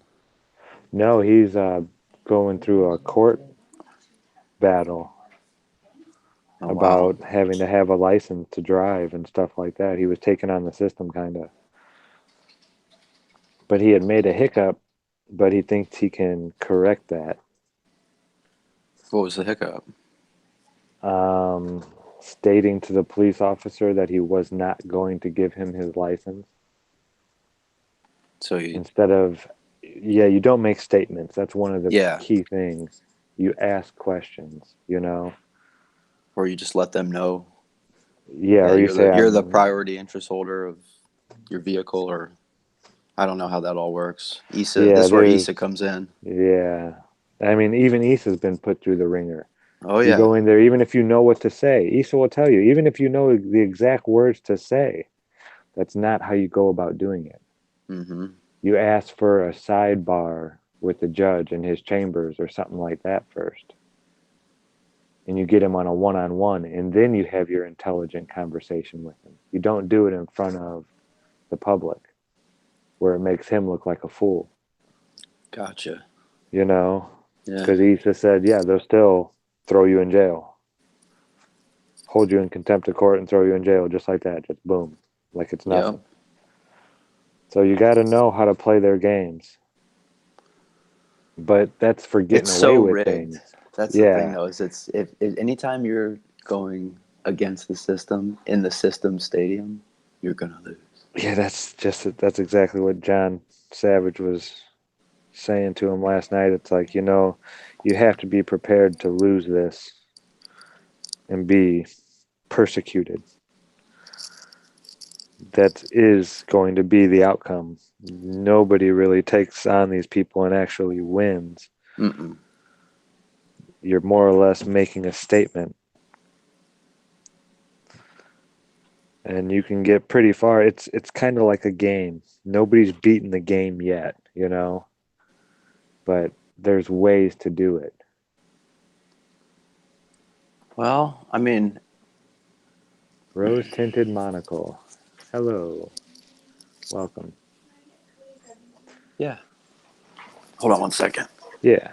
No, he's going through a court battle about having to have a license to drive and stuff like that. He was taking on the system, kind of. But he had made a hiccup, but he thinks he can correct that. What was the hiccup? Stating to the police officer that he was not going to give him his license. So instead of, you don't make statements. That's one of the key things. You ask questions, Or you just let them know. Yeah, or you're the priority interest holder of your vehicle, or I don't know how that all works. Issa, this is where Issa comes in. Yeah. I mean, even Issa's been put through the ringer. Oh, yeah. You go in there, even if you know what to say. Issa will tell you, even if you know the exact words to say, that's not how you go about doing it. Mm-hmm. You ask for a sidebar with the judge in his chambers or something like that first. And you get him on a one-on-one, and then you have your intelligent conversation with him. You don't do it in front of the public where it makes him look like a fool. Gotcha. Because Issa said, they'll still throw you in jail. Hold you in contempt of court and throw you in jail just like that. Just boom. Like it's nothing. Yep. So you got to know how to play their games. But that's for getting away with rigged. Things. That's the thing, though, is if anytime you're going against the system in the system stadium, you're going to lose. Yeah, that's exactly what John Savage was saying to him last night. It's like, you have to be prepared to lose this and be persecuted. That is going to be the outcome. Nobody really takes on these people and actually wins. Mm-mm. You're more or less making a statement. And you can get pretty far. It's kind of like a game. Nobody's beaten the game yet, But there's ways to do it. Well, I mean... Rose-tinted monocle. Hello. Welcome. Yeah. Hold on one second. Yeah.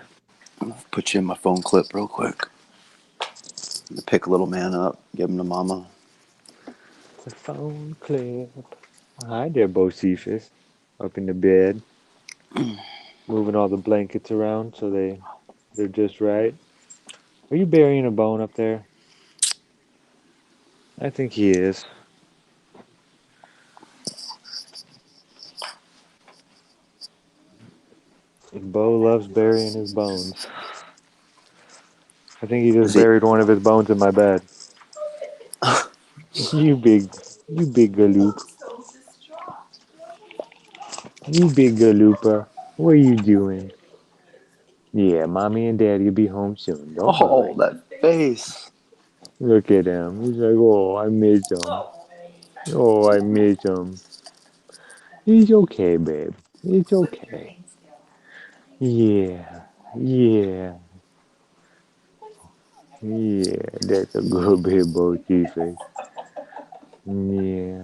I'm going to put you in my phone clip real quick. I'm going to pick little man up, give him to mama. The phone clip. Hi there, Bocephus. Up in the bed. Moving all the blankets around so they're just right. Are you burying a bone up there? I think he is. Bo loves burying his bones. I think he just buried one of his bones in my bed. You big galoop. You big galooper. What are you doing? Yeah, mommy and daddy will be home soon. Don't Oh, worry. that face. Look at him. He's like, oh, I miss him. Oh, I miss him. He's okay, babe. It's okay. Yeah. Yeah. Yeah. That's a good big boy face. Yeah.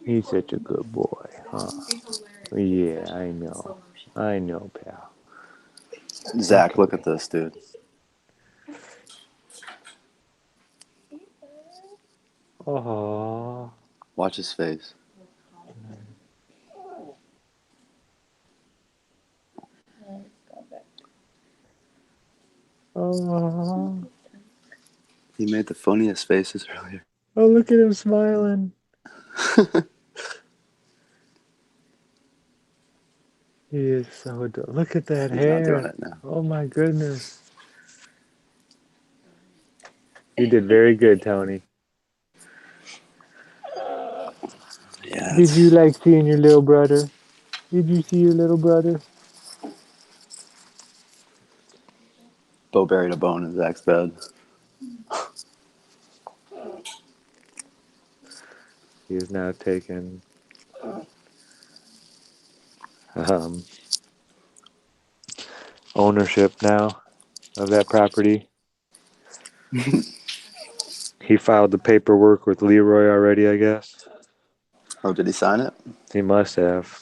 He's such a good boy, huh? Yeah, I know. I know, pal. Zach, look Okay. at this, dude. Oh. Watch his face. Oh. He made the funniest faces earlier. Oh, look at him smiling. He is so adorable. Look at that He's not doing hair. it now. Oh my goodness. You did very good, Tony. Yeah, Did you like seeing your little brother? Did you see your little brother? Bo buried a bone in Zach's bed. He is now taken um, ownership now of that property. He filed the paperwork with Leroy already, I guess. Oh, did he sign it? He must have.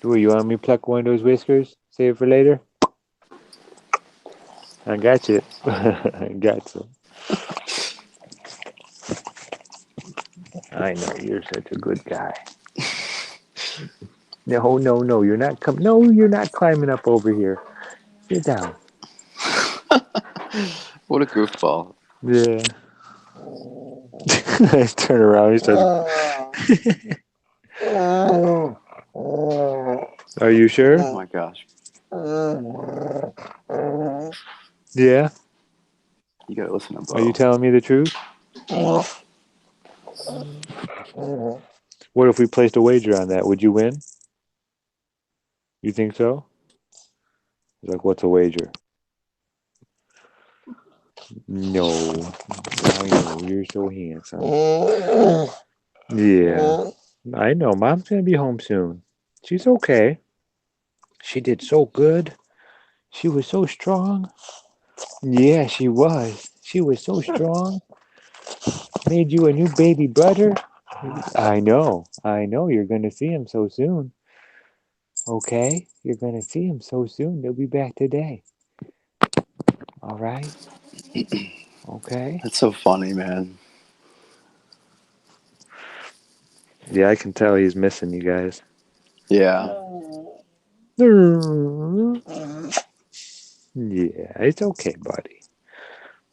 Do you want me to pluck one of those whiskers? Save it for later? I got you. I got you. I know you're such a good guy. No, no, no. You're not coming. No, you're not climbing up over here. Sit down. What a goofball. Yeah. I turn around. He starts. Are you sure? Oh my gosh. Yeah. You gotta listen to Are you Bo. telling me the truth? What if we placed a wager on that? Would you win? You think so? He's like, what's a wager? No. I know. You're so handsome. Yeah. I know. Mom's going to be home soon. She's okay. She did so good. She was so strong. Yeah, she was. She was so strong. Made you a new baby brother. I know. I know. You're going to see him so soon. Okay? You're going to see him so soon. They'll be back today. All right? Okay? That's so funny, man. Yeah, I can tell he's missing you guys. Yeah. Yeah, it's okay, buddy.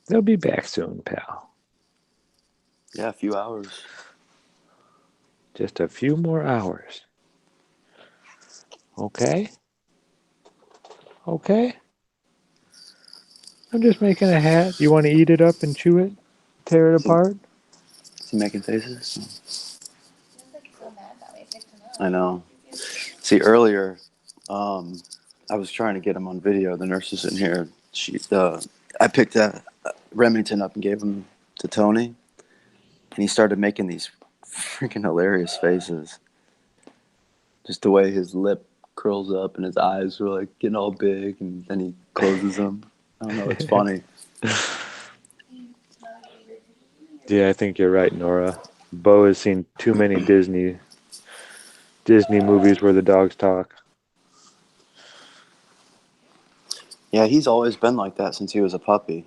They'll be back soon, pal. Yeah, a few hours. Just a few more hours. Okay? Okay? I'm just making a hat. You want to eat it up and chew it? Tear it apart? Is he making faces? Looks like he's so mad that way. Good to know. I know. See, earlier, I was trying to get him on video. The nurse was in here. I picked Remington up and gave him to Tony, and he started making these freaking hilarious faces. Just the way his lip curls up and his eyes were like getting all big, and then he closes them. I don't know. It's funny. Yeah, I think you're right, Nora. Bo has seen too many Disney movies where the dogs talk. Yeah, he's always been like that since he was a puppy.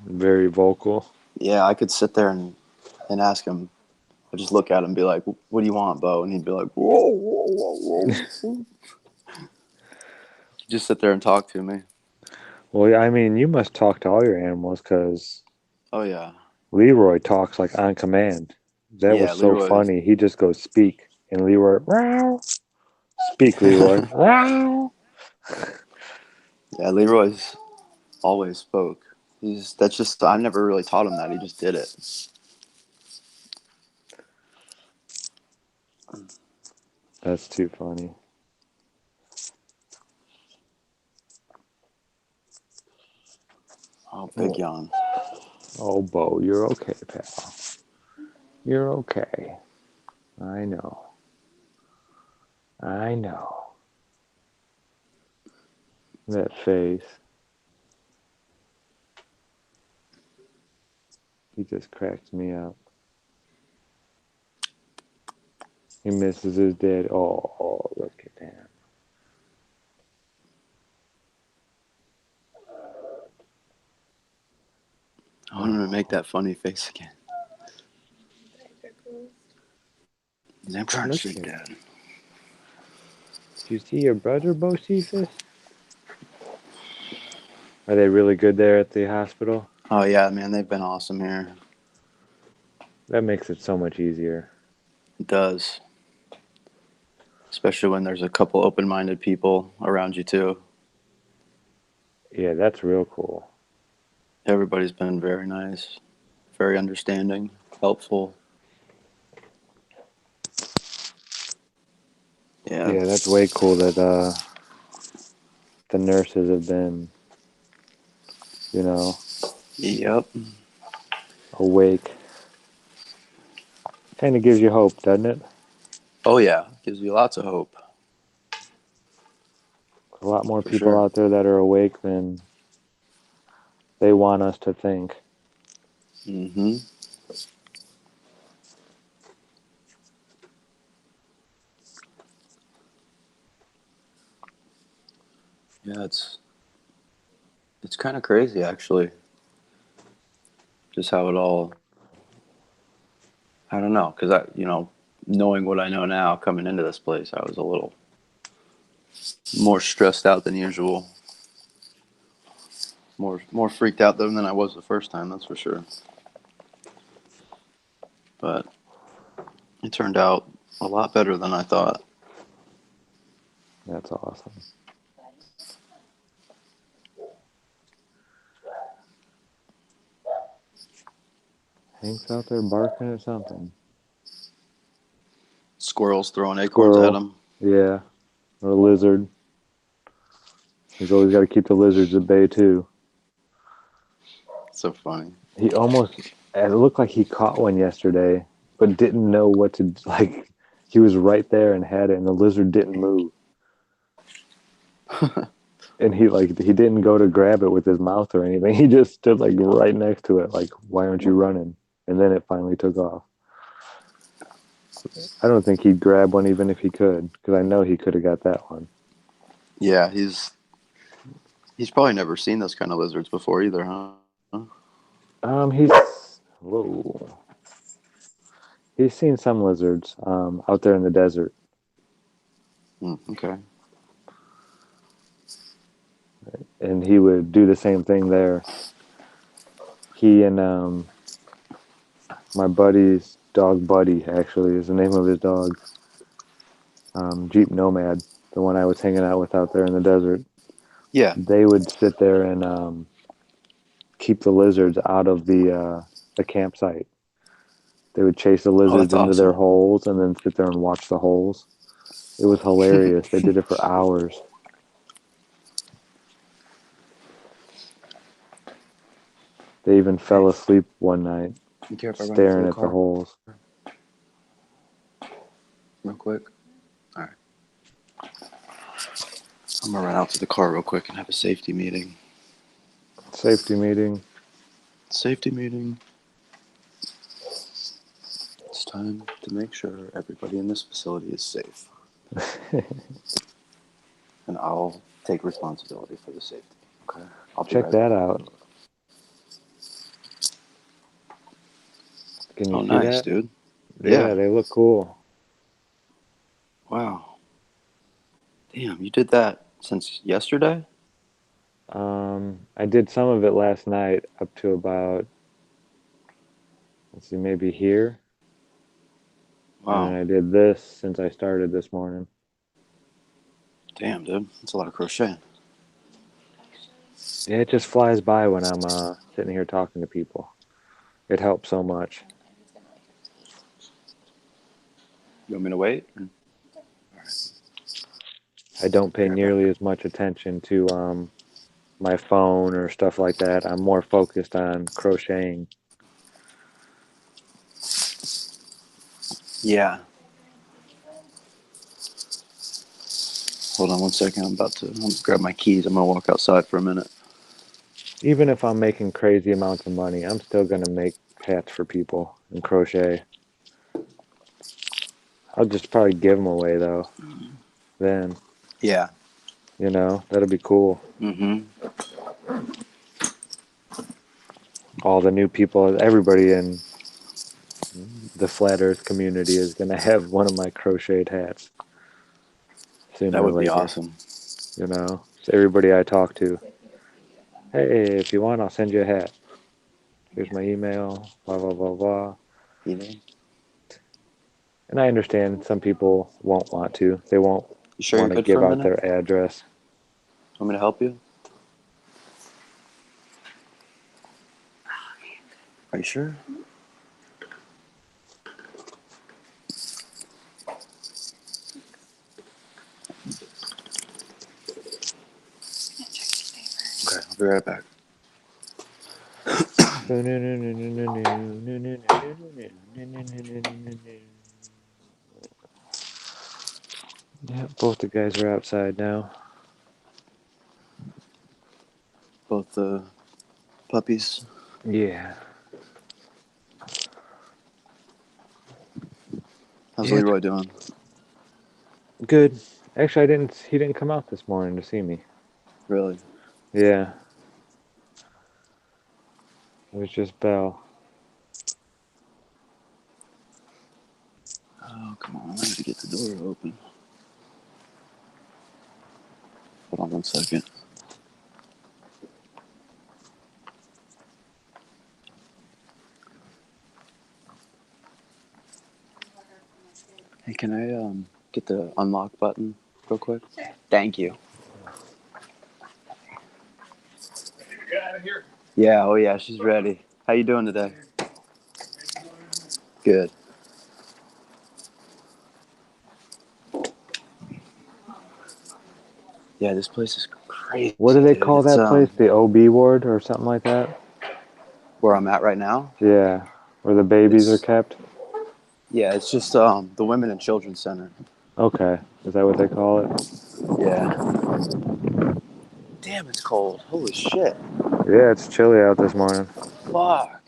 Very vocal. Yeah, I could sit there and ask him. I'd just look at him and be like, "What do you want, Bo?" And he'd be like, "Whoa, whoa, whoa, whoa." He'd just sit there and talk to me. Well, I mean, you must talk to all your animals because Oh yeah, Leroy talks like on command. That was yeah. so Leroy. funny. He just goes speak, and Leroy, wow. Speak, Leroy. Wow. Yeah, Leroy's always spoke. That's just I never really taught him that. He just did it. That's too funny. Oh, big yawn. Oh, Bo, you're okay, pal. You're okay. I know. I know. That face. He just cracks me up. He misses his dad. Oh, look at that. I want him to make that funny face again. I'm trying to sleep, Dad. Did you see your brother, Bo Cephas? Are they really good there at the hospital? Oh, yeah, man, they've been awesome here. That makes it so much easier. It does. Especially when there's a couple open-minded people around you, too. Yeah, that's real cool. Everybody's been very nice, very understanding, helpful. Yeah, that's way cool that the nurses have been, Yep. awake. Kind of gives you hope, doesn't it? Oh, yeah. Gives you lots of hope. A lot more For people sure. out there that are awake than they want us to think. Mm-hmm. Yeah, it's kind of crazy, actually. Just how it all, I don't know, because knowing what I know now coming into this place, I was a little more stressed out than usual. More freaked out than I was the first time, that's for sure. But it turned out a lot better than I thought. That's awesome. Hank's out there barking at something. Squirrels throwing acorns at him. Yeah. Or a lizard. He's always got to keep the lizards at bay, too. So funny. It looked like he caught one yesterday, but didn't know what to, he was right there and had it, and the lizard didn't move. And he didn't go to grab it with his mouth or anything. He just stood right next to it, why aren't you running? And then it finally took off. I don't think he'd grab one even if he could, because I know he could have got that one. Yeah, he's probably never seen those kind of lizards before either, huh? Whoa. He's seen some lizards out there in the desert. Okay. And he would do the same thing there. He and my buddy's dog, Buddy, actually, is the name of his dog. Jeep Nomad, the one I was hanging out with out there in the desert. Yeah. They would sit there and keep the lizards out of the campsite. They would chase the lizards that's into their awesome. holes and then sit there and watch the holes. It was hilarious. They did it for hours. They even fell asleep one night staring at the holes. Real quick. All right. I'm going to run out to the car real quick and have a safety meeting. Safety meeting. Safety meeting. It's time to make sure everybody in this facility is safe. And I'll take responsibility for the safety. Okay. I'll Check that out. Can you see nice, that? dude. Yeah, they look cool. Wow. Damn, you did that since yesterday? I did some of it last night up to about, let's see, maybe here. Wow. And I did this since I started this morning. Damn, dude. That's a lot of crocheting. Yeah, it just flies by when I'm sitting here talking to people. It helps so much. You want me to wait? I don't pay nearly as much attention to my phone or stuff like that. I'm more focused on crocheting. Yeah. Hold on 1 second. I'm gonna grab my keys. I'm gonna walk outside for a minute. Even if I'm making crazy amounts of money, I'm still gonna make hats for people and crochet. I'll just probably give them away though. Then, Yeah. that'll be cool. Mm-hmm. All the new people, everybody in the flat earth community is gonna have one of my crocheted hats sooner That or would be later. awesome. So everybody I talk to, hey, if you want, I'll send you a hat. Here's my email, blah, blah, blah, blah. You know? And I understand some people won't want to. They won't You sure you're want to good for give a out minute? their address. Want me to help you? Are you sure? Okay, I'll be right back. Yeah, both the guys are outside now. Both the puppies. Yeah. How's Yeah, Leroy doing? good. Actually, he didn't come out this morning to see me. Really? Yeah. It was just Belle. Oh, come on. I need to get the door open. Hold on 1 second. Hey, can I get the unlock button real quick? Sure. Thank you. Get out of here. Yeah, oh yeah, she's ready. How you doing today? Good. Yeah, this place is crazy, What do they dude. call It's that place? The OB ward or something like that? where I'm at right now. Yeah. Where the babies are It's kept? it's just the Women and Children's Center. Okay. Is that what they call it? Yeah. Damn, it's cold. Holy shit. Yeah, it's chilly out this morning. Fuck.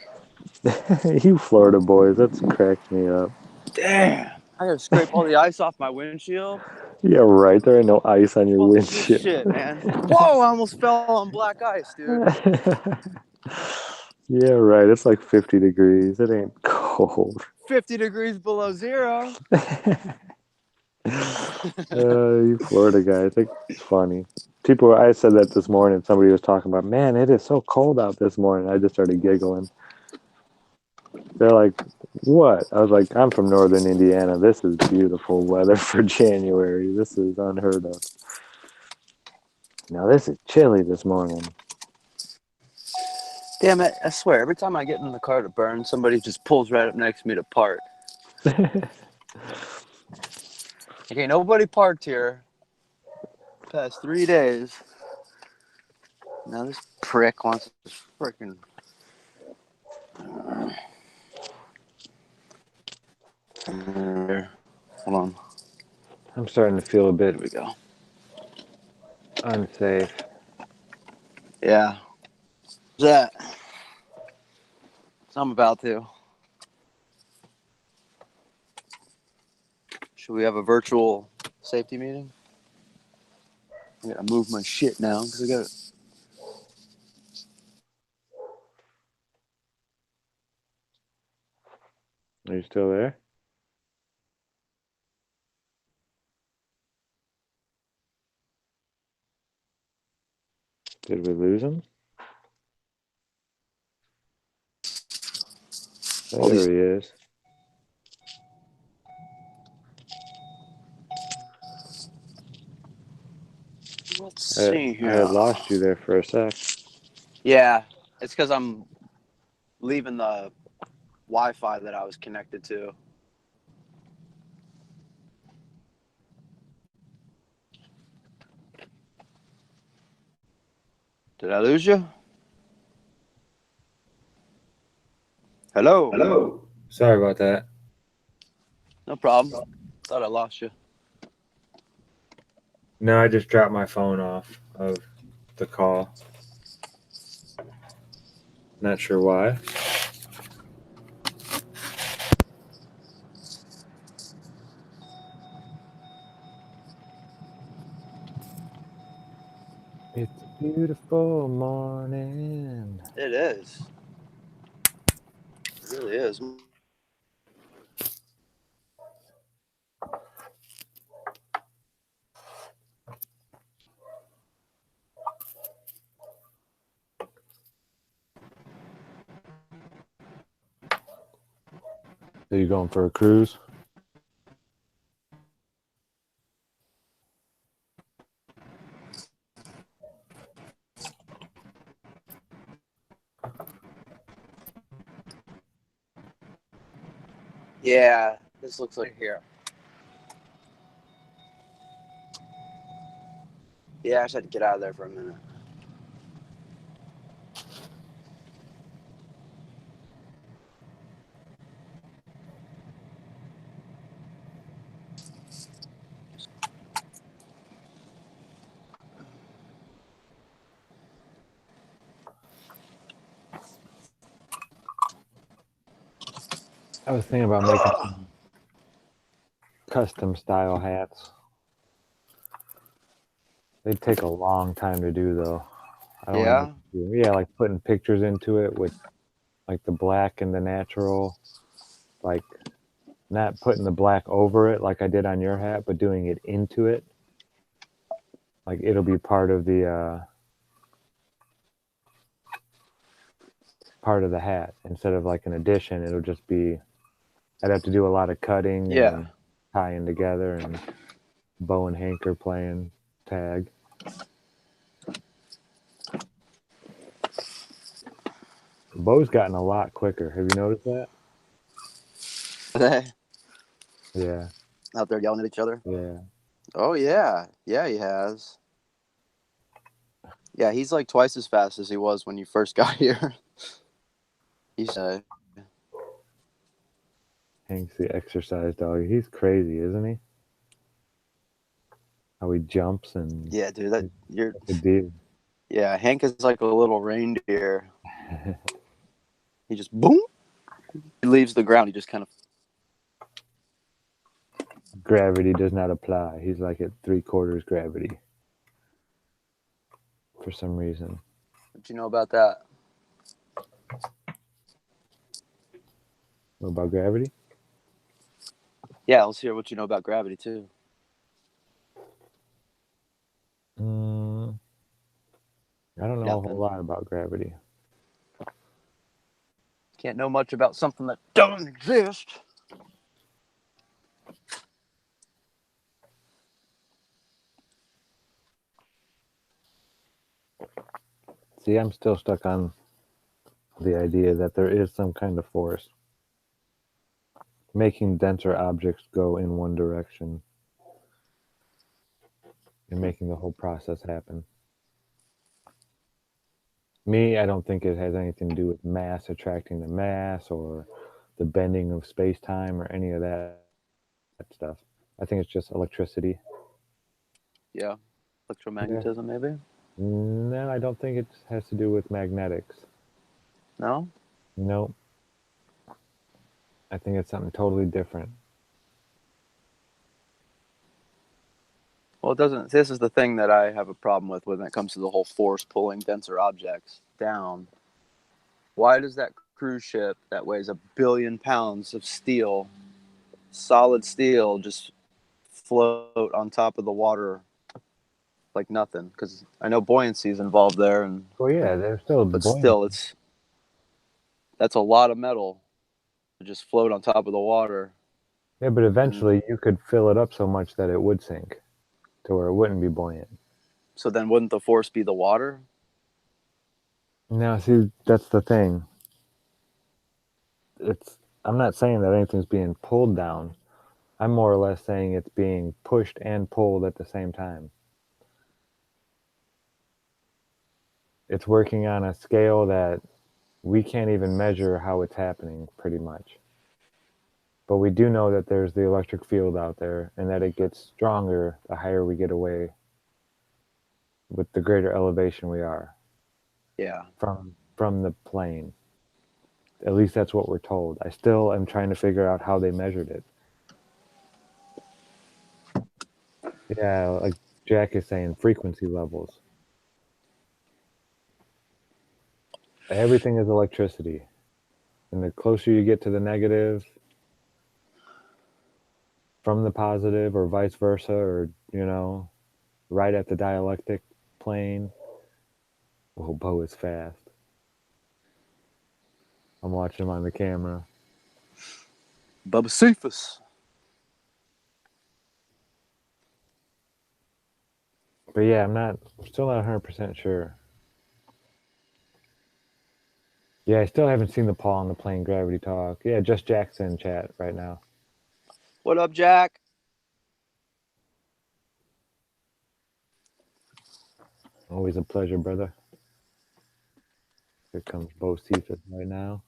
You Florida boys, that's cracked me up. Damn. I gotta scrape all the ice off my windshield. Yeah, right. There ain't no ice on your Fuck this windshield. shit, man. Whoa, I almost fell on black ice, dude. Yeah, right. It's like 50 degrees. It ain't cold. 50 degrees below zero. You Florida guys, it's funny. I said that this morning. Somebody was talking about, man, it is so cold out this morning. I just started giggling. They're like, what? I was like, I'm from northern Indiana. This is beautiful weather for January. This is unheard of. Now, this is chilly this morning. Damn it, I swear, every time I get in the car to burn, somebody just pulls right up next to me to park. Okay, nobody parked here past 3 days. Now this prick wants to freaking... Hold on. I'm starting to feel a There bit we go. unsafe. Yeah. That. So I'm about to. Should we have a virtual safety meeting? I gotta move my shit now because I got. Are you still there? Did we lose him? All these. There he is. Let's I, see I here. had lost you there for a sec. Yeah, it's because I'm leaving the Wi-Fi that I was connected to. Did I lose you? Hello. Hello. Sorry about that. No problem. Thought I lost you. No, I just dropped my phone off of the call. Not sure why. It's a beautiful morning. It is. It really is. So you going for a cruise? Yeah, this looks like here. Yeah, I just had to get out of there for a minute. I was thinking about making some custom style hats. They'd take a long time to do though. I don't Yeah? know. Yeah, like putting pictures into it with like the black and the natural, like not putting the black over it like I did on your hat, but doing it into it. Like it'll be part of the hat instead of like an addition. It'll just be. I'd have to do a lot of cutting Yeah. and tying together and bow and hanker playing tag. The bow's gotten a lot quicker. Have you noticed that? They Yeah, out there yelling at each other. yeah. Oh yeah. Yeah, he has. Yeah, he's like twice as fast as he was when you first got here. He's Hank's the exercise dog. He's crazy, isn't he? How he jumps and yeah, dude, that you're like a deer. yeah, Hank is like a little reindeer. He just boom. He leaves the ground. He just kind of Gravity does not apply. He's like at 3/4 gravity for some reason. What you know about that? What about gravity? Yeah, let's hear what you know about gravity too. I don't know a whole Nothing. lot about gravity. Can't know much about something that doesn't exist. See, I'm still stuck on the idea that there is some kind of force making denser objects go in one direction and making the whole process happen. Me, I don't think it has anything to do with mass attracting the mass or the bending of space-time or any of that stuff. I think it's just electricity. Yeah, electromagnetism maybe. No, I don't think it has to do with magnetics. No. No, I think it's something totally different. Well, it doesn't. This is the thing that I have a problem with when it comes to the whole force pulling denser objects down. Why does that cruise ship that weighs 1 billion pounds of steel, solid steel, just float on top of the water like nothing? Because I know buoyancy is involved there, and Well, yeah, there's still but buoyancy. still, that's a lot of metal to just float on top of the water. Yeah, but eventually you could fill it up so much that it would sink to where it wouldn't be buoyant. So then, wouldn't the force be the water? Now, see, that's the thing. I'm not saying that anything's being pulled down. I'm more or less saying it's being pushed and pulled at the same time. it's working on a scale that we can't even measure how it's happening, pretty much. But we do know that there's the electric field out there, and that it gets stronger the higher we get away with the greater elevation we are Yeah. from the plane. At least that's what we're told. I still am trying to figure out how they measured it. Yeah, like Jack is saying, frequency levels. Everything is electricity. And the closer you get to the negative from the positive, or vice versa, or, right at the dialectic plane. Oh, Bo is fast. I'm watching him on the camera. Bubba Cephas. But yeah, I'm still not 100% sure. Yeah, I still haven't seen the Paul on the plane gravity talk. Yeah, just Jackson chat right now. What up, Jack? Always a pleasure, brother. Here comes Bo Cephas right now.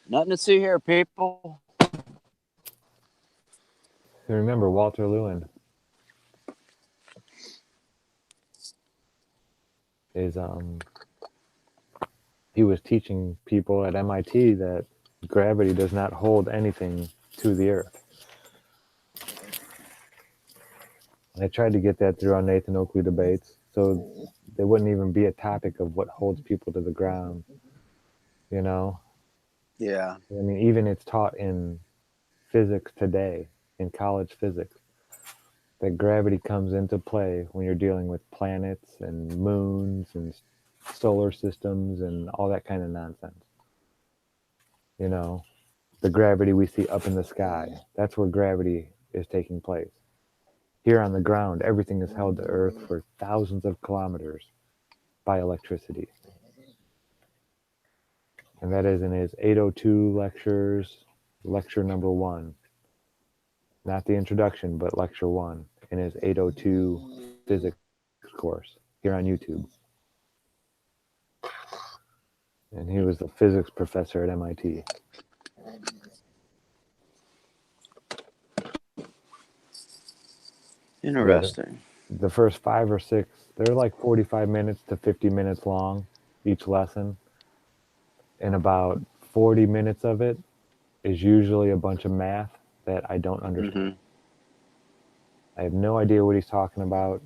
Nothing to see here, people. And remember Walter Lewin is he was teaching people at MIT that gravity does not hold anything to the earth. I tried to get that through on Nathan Oakley debates, so there wouldn't even be a topic of what holds people to the ground. Yeah. I mean, even it's taught in physics today, in college physics, that gravity comes into play when you're dealing with planets and moons and solar systems and all that kind of nonsense. The gravity we see up in the sky, that's where gravity is taking place. Here on the ground, everything is held to Earth for thousands of kilometers by electricity. And that is in his 802 lectures, lecture number 1. Not the introduction, but lecture 1 in his 802 physics course here on YouTube. And he was the physics professor at MIT. Interesting. The first 5 or 6, they're like 45 minutes to 50 minutes long, each lesson. And about 40 minutes of it is usually a bunch of math that I don't understand. Mm-hmm. I have no idea what he's talking about.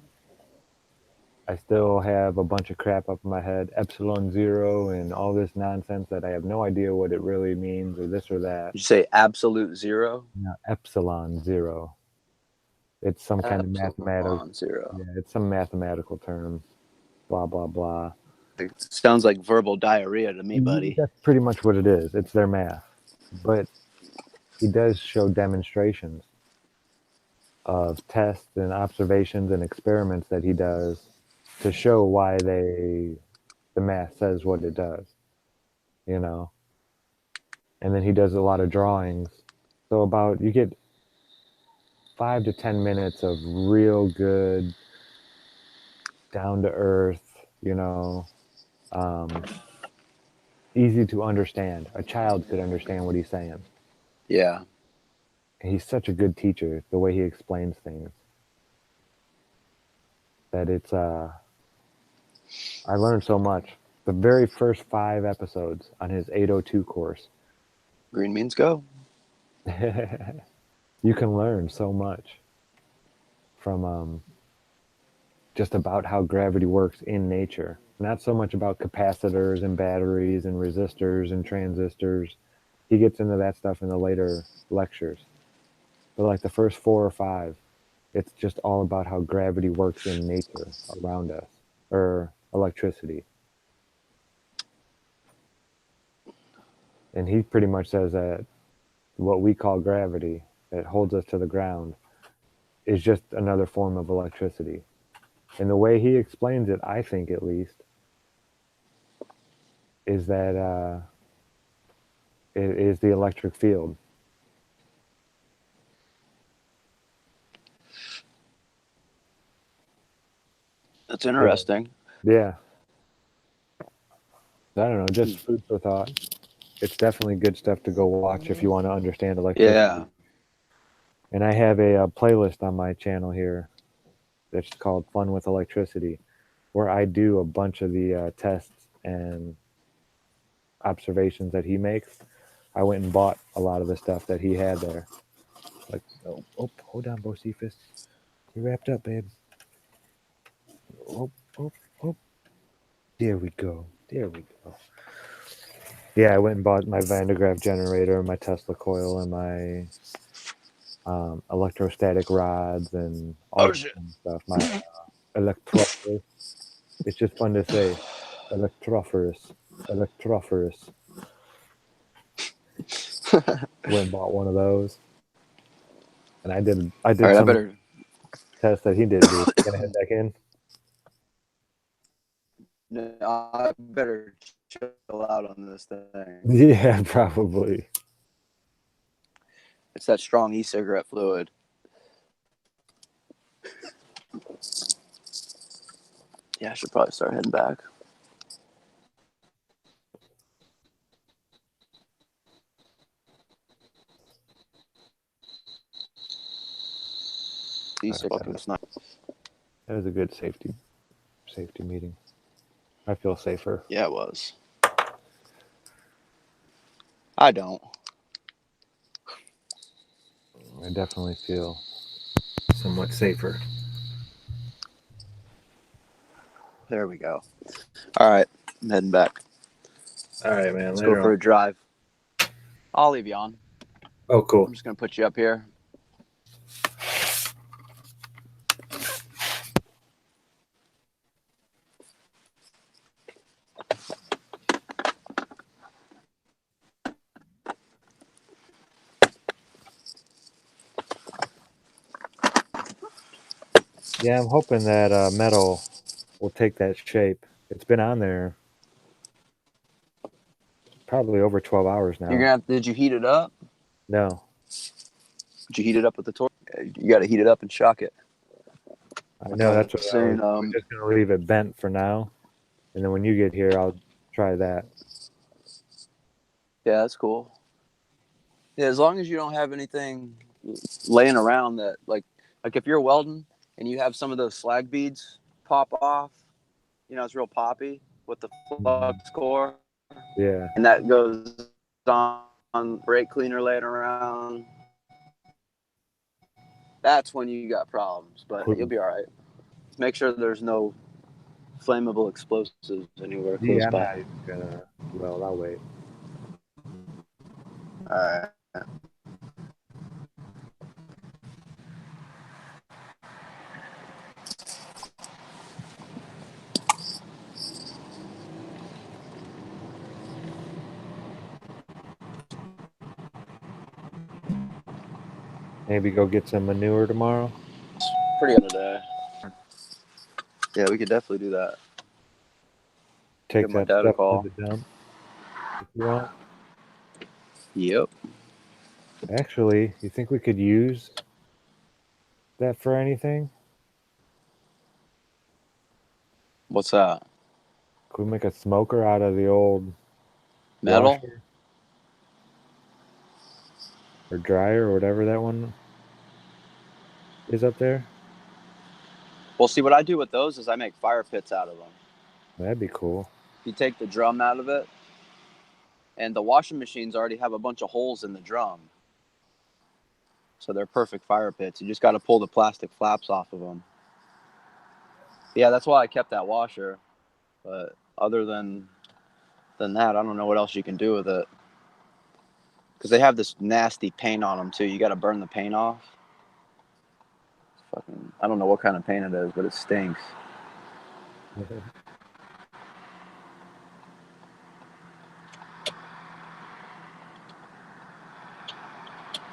I still have a bunch of crap up in my head, epsilon zero and all this nonsense that I have no idea what it really means, or this or that. Did you say absolute zero? No, epsilon zero. It's some kind of mathematical. Zero. Yeah, it's some mathematical term. Blah blah blah. It sounds like verbal diarrhea to me, buddy. That's pretty much what it is. It's their math, but he does show demonstrations of tests and observations and experiments that he does to show why the math says what it does, and then he does a lot of drawings. So you get 5 to 10 minutes of real good, down to earth, easy to understand. A child could understand what he's saying. Yeah. He's such a good teacher, the way he explains things, that it's I learned so much. The very first 5 episodes on his 802 course, Green means go. you can learn so much from just about how gravity works in nature. Not so much about capacitors and batteries and resistors and transistors. He gets into that stuff in the later lectures. But like the first 4 or 5, it's just all about how gravity works in nature around us, or electricity. And he pretty much says that what we call gravity, that holds us to the ground, is just another form of electricity. And the way he explains it, I think at least, is that it is the electric field. That's interesting. Yeah. I don't know, just food for thought. It's definitely good stuff to go watch if you want to understand electricity. Yeah. And I have a playlist on my channel here that's called Fun with Electricity, where I do a bunch of the tests and observations that he makes. I went and bought a lot of the stuff that he had there. Like, oh, hold on, Bocephus. You wrapped up, babe. Oh, oh, oh. There we go. There we go. Yeah, I went and bought my Van de Graaff generator, my Tesla coil, and my electrostatic rods and all that kind of stuff. My electrophorus. It's just fun to say. Electrophorus. Electrophorus. Went and bought one of those. And I did All right, some tests that he did. Dude. Gonna head back in? I better chill out on this thing. Yeah, probably. It's that strong e-cigarette fluid. Yeah, I should probably start heading back. E-cigarette. That was a good safety meeting. I feel safer. Yeah, it was. I don't. I definitely feel somewhat safer. There we go. All right, I'm heading back. All right, man. Let's Later go for on. a drive. I'll leave you on. Oh, cool. I'm just going to put you up here. Yeah, I'm hoping that metal will take that shape. It's been on there probably over 12 hours now. You're gonna have. Did you heat it up? No. Did you heat it up with the torch? You got to heat it up and shock it. I know, that's what Saying, I'm just going to leave it bent for now. And then when you get here, I'll try that. Yeah, that's cool. Yeah, as long as you don't have anything laying around that, like if you're welding and you have some of those slag beads pop off, it's real poppy with the flux core, Yeah. and that goes on brake cleaner laying around. That's when you got problems, but you'll be all right. Make sure there's no flammable explosives anywhere close I'm by. not even going to. Well, I'll wait. All right. Maybe go get some manure tomorrow. Pretty good today. Yeah, we could definitely do that. Take Give my that dad a stuff call. to the dump if you want. Yep. Actually, you think we could use that for anything? What's that? Could we make a smoker out of the old Metal? washer? Or dryer or whatever that one is up there? Well, see, what I do with those is I make fire pits out of them. That'd be cool. You take the drum out of it, and the washing machines already have a bunch of holes in the drum. So they're perfect fire pits. You just got to pull the plastic flaps off of them. Yeah, that's why I kept that washer. But other than that, I don't know what else you can do with it. Because they have this nasty paint on them, too. You got to burn the paint off. Fucking, I don't know what kind of paint it is, but it stinks. Yeah,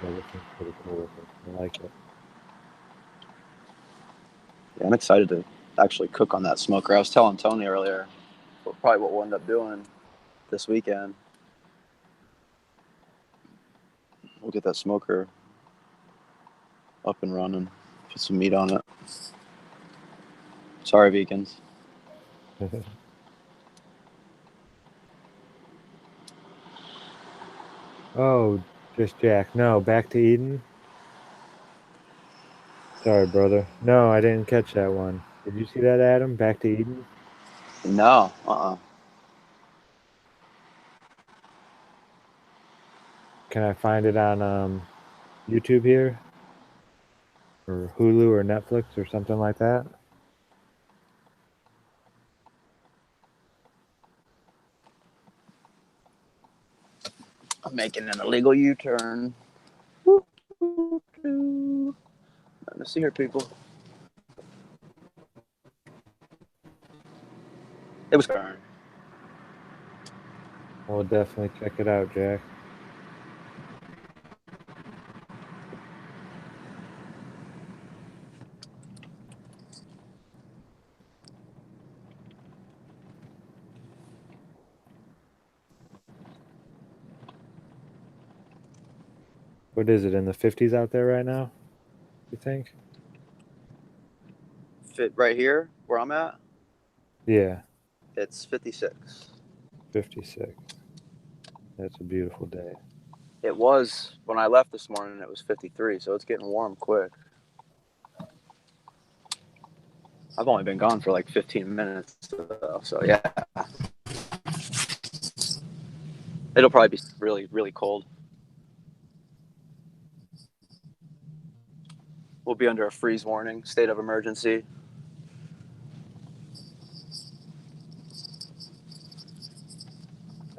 this thing's pretty cool looking. I like it. Yeah, I'm excited to actually cook on that smoker. I was telling Tony earlier, probably what we'll end up doing this weekend. We'll get that smoker up and running. Put some meat on it. Sorry, vegans. Oh, just Jack. No, back to Eden. Sorry, brother. No, I didn't catch that one. Did you see that, Adam? Back to Eden? No, Can I find it on YouTube here? Or Hulu or Netflix or something like that? I'm making an illegal U-turn. Nothing to see here, people. It was fun. We'll definitely check it out, Jack. What is it, in the 50s out there right now, you think? Fit right here where I'm at. Yeah, It's 56. 56. That's a beautiful day. It was when I left this morning. It was 53, so it's getting warm quick. I've only been gone for like 15 minutes, though, so yeah. It'll probably be really, really cold. We'll be under a freeze warning, state of emergency.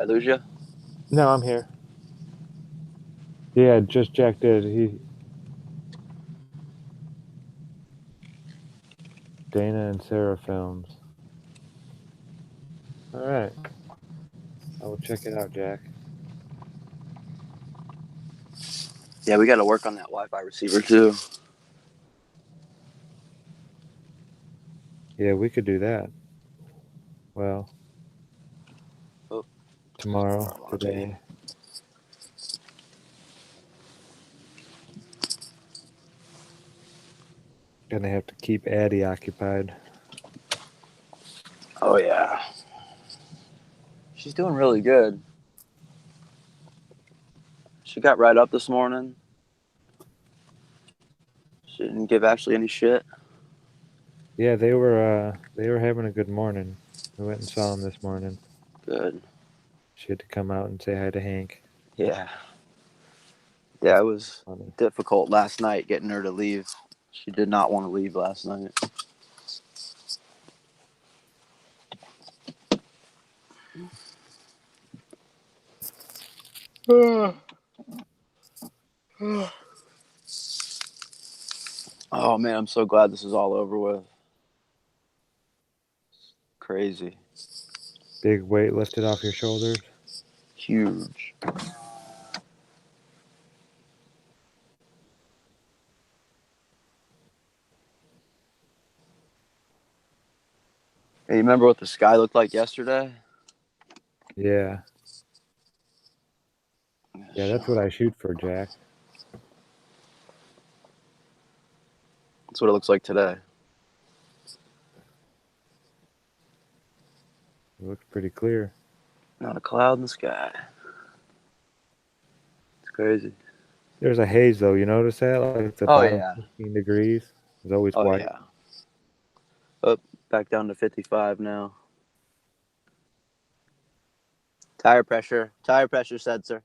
I lose you? No, I'm here. Yeah, just Jack did. Dana and Sarah Films. All right. I will check it out, Jack. Yeah, we got to work on that Wi-Fi receiver too. Yeah, we could do that. Well, tomorrow, today. Gonna have to keep Addie occupied. Oh yeah, she's doing really good. She got right up this morning. She didn't give Ashley any shit. Yeah, they were having a good morning. We went and saw them this morning. Good. She had to come out and say hi to Hank. Yeah. Yeah, it was Funny. difficult last night getting her to leave. She did not want to leave last night. Oh man, I'm so glad this is all over with. Crazy. Big weight lifted off your shoulders. Huge. Hey, you remember what the sky looked like yesterday? Yeah. Yeah, that's what I shoot for, Jack. That's what it looks like today. It looks pretty clear. Not a cloud in the sky. It's crazy. There's a haze, though. You notice that? Like the Oh, bottom yeah. 15 degrees is always Oh, white. yeah. Up, back down to 55 now. Tire pressure sensor.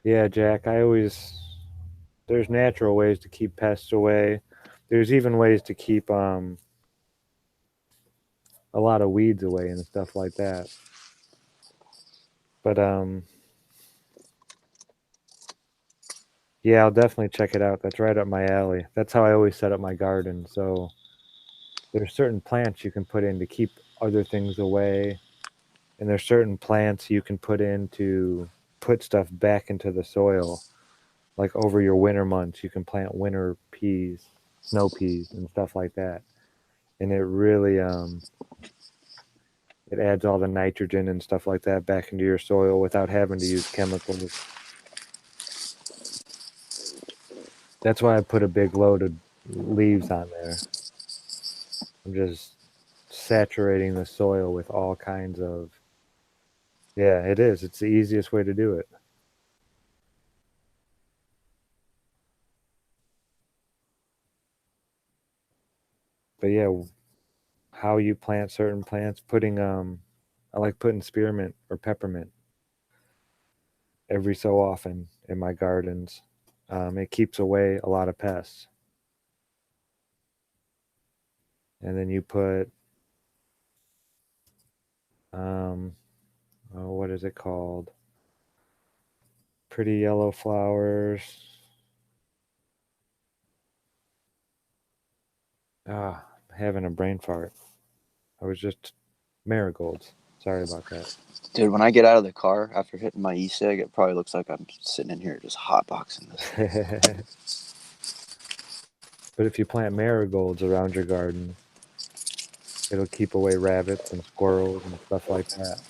Yeah, Jack, there's natural ways to keep pests away. There's even ways to keep a lot of weeds away and stuff like that. But yeah, I'll definitely check it out. That's right up my alley. That's how I always set up my garden. So there's certain plants you can put in to keep other things away, and there's certain plants you can put in to put stuff back into the soil. Like over your winter months, you can plant winter peas, snow peas, and stuff like that. And it really It adds all the nitrogen and stuff like that back into your soil without having to use chemicals. That's why I put a big load of leaves on there. I'm just saturating the soil with all kinds of... Yeah, it is. It's the easiest way to do it. But yeah, how you plant certain plants, I like putting spearmint or peppermint every so often in my gardens. It keeps away a lot of pests. And then you put, what is it called? Pretty yellow flowers. Having a brain fart. I was just marigolds. Sorry about that. Dude, when I get out of the car after hitting my e-cig, it probably looks like I'm sitting in here just hotboxing this. But if you plant marigolds around your garden, it'll keep away rabbits and squirrels and stuff like that.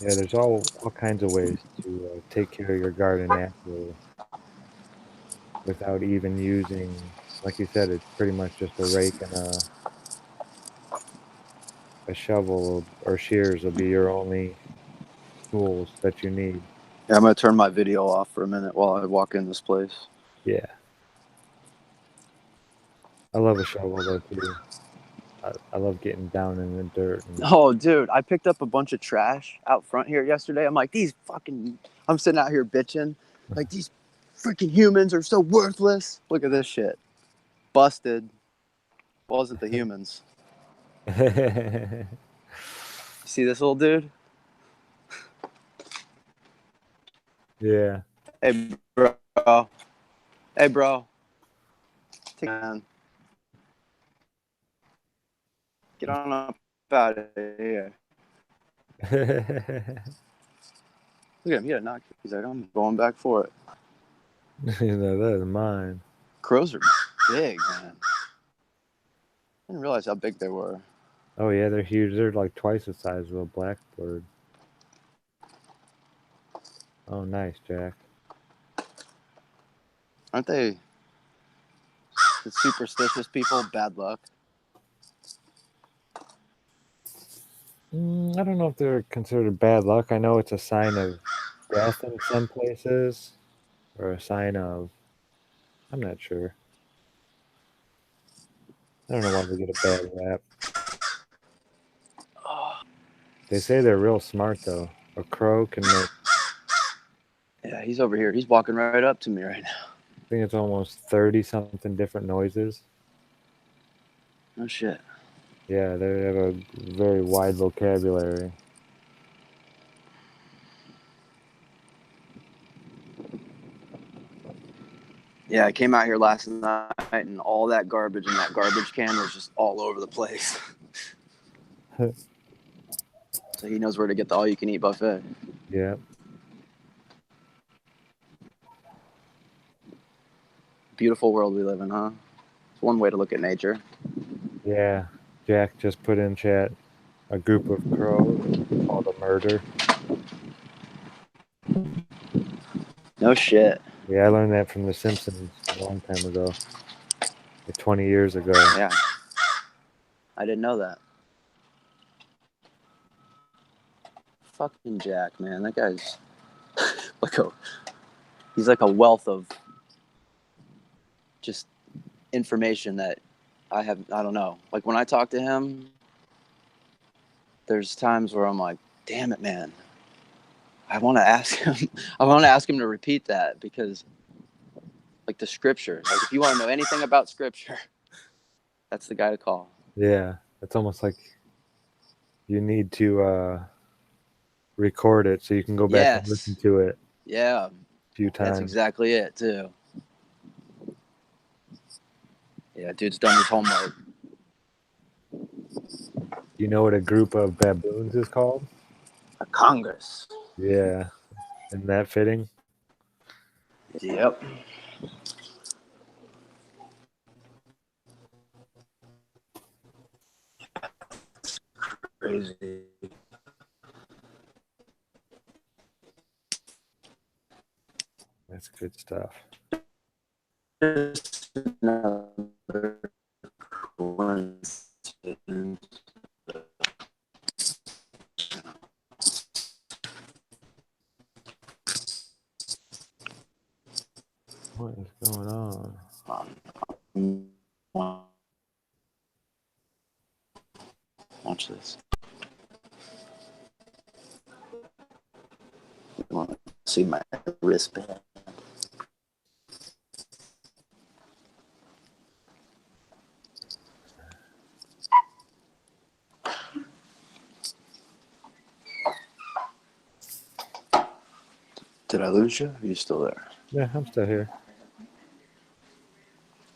Yeah, there's all kinds of ways to take care of your garden naturally without even using, like you said, it's pretty much just a rake and a shovel or shears will be your only tools that you need. Yeah, I'm going to turn my video off for a minute while I walk in this place. Yeah. I love a shovel though too. I love getting down in the dirt. Oh, dude, I picked up a bunch of trash out front here yesterday. I'm like, I'm sitting out here bitching. Like, these freaking humans are so worthless. Look at this shit. Busted. Wasn't the humans. See this little dude? Yeah. Hey, bro. Hey, bro. Take on. Get on up out of here. Look at him. He had a knock. He's like, I'm going back for it. You know, that is mine. Crows are big, man. I didn't realize how big they were. Oh yeah, they're huge. They're like twice the size of a blackbird. Oh, nice, Jack. Aren't they the superstitious people? Bad luck. I don't know if they're considered bad luck. I know it's a sign of death in some places, or a sign of... I'm not sure. I don't know why they get a bad rap. They say they're real smart, though. A crow can make... Yeah, he's over here. He's walking right up to me right now. I think it's almost 30-something different noises. Oh, shit. Yeah, they have a very wide vocabulary. Yeah, I came out here last night and all that garbage in that garbage can was just all over the place. So he knows where to get the all-you-can-eat buffet. Yeah. Beautiful world we live in, huh? It's one way to look at nature. Yeah. Jack just put in chat a group of crows called a murder. No shit. Yeah, I learned that from The Simpsons a long time ago. Like 20 years ago. Yeah. I didn't know that. Fucking Jack, man. That guy's he's like a wealth of just information that I don't know. Like when I talk to him, there's times where I'm like, damn it, man. I want to ask him to repeat that because like the scripture, like if you want to know anything about scripture, that's the guy to call. Yeah. It's almost like you need to record it so you can go back and listen to it. Yeah. A few times. That's exactly it, too. Yeah, dude's done his homework. You know what a group of baboons is called? A Congress. Yeah. Isn't that fitting? Yep. Crazy. That's good stuff. Just another coincidence. What is going on? Watch this. You want to see my wristband? Did I lose you? Are you still there? Yeah, I'm still here.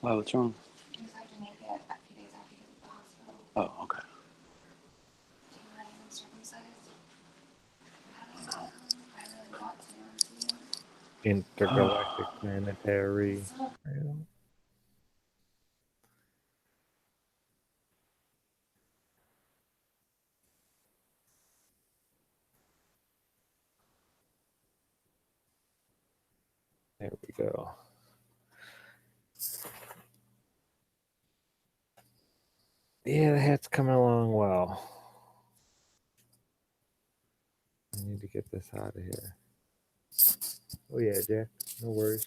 Wow, what's wrong? You just have to make it a few days after you get to the hospital. Oh, okay. Do you want anyone circumcised? I don't know. I really want to, honestly. Intergalactic planetary. There we go. Yeah, the hat's coming along well. I need to get this out of here. Oh yeah, Jack. No worries.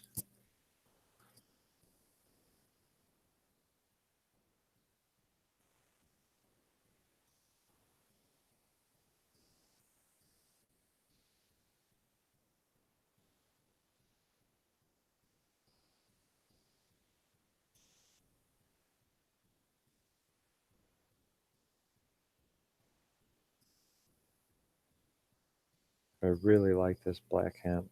I really like this black hemp.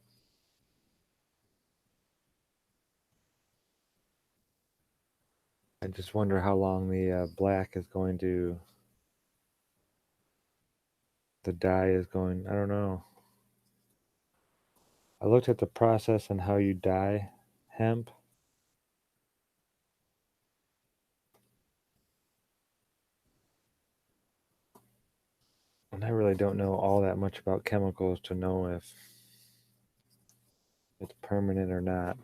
I just wonder how long the black is going to, the dye is going, I don't know. I looked at the process and how you dye hemp. And I really don't know all that much about chemicals to know if it's permanent or not.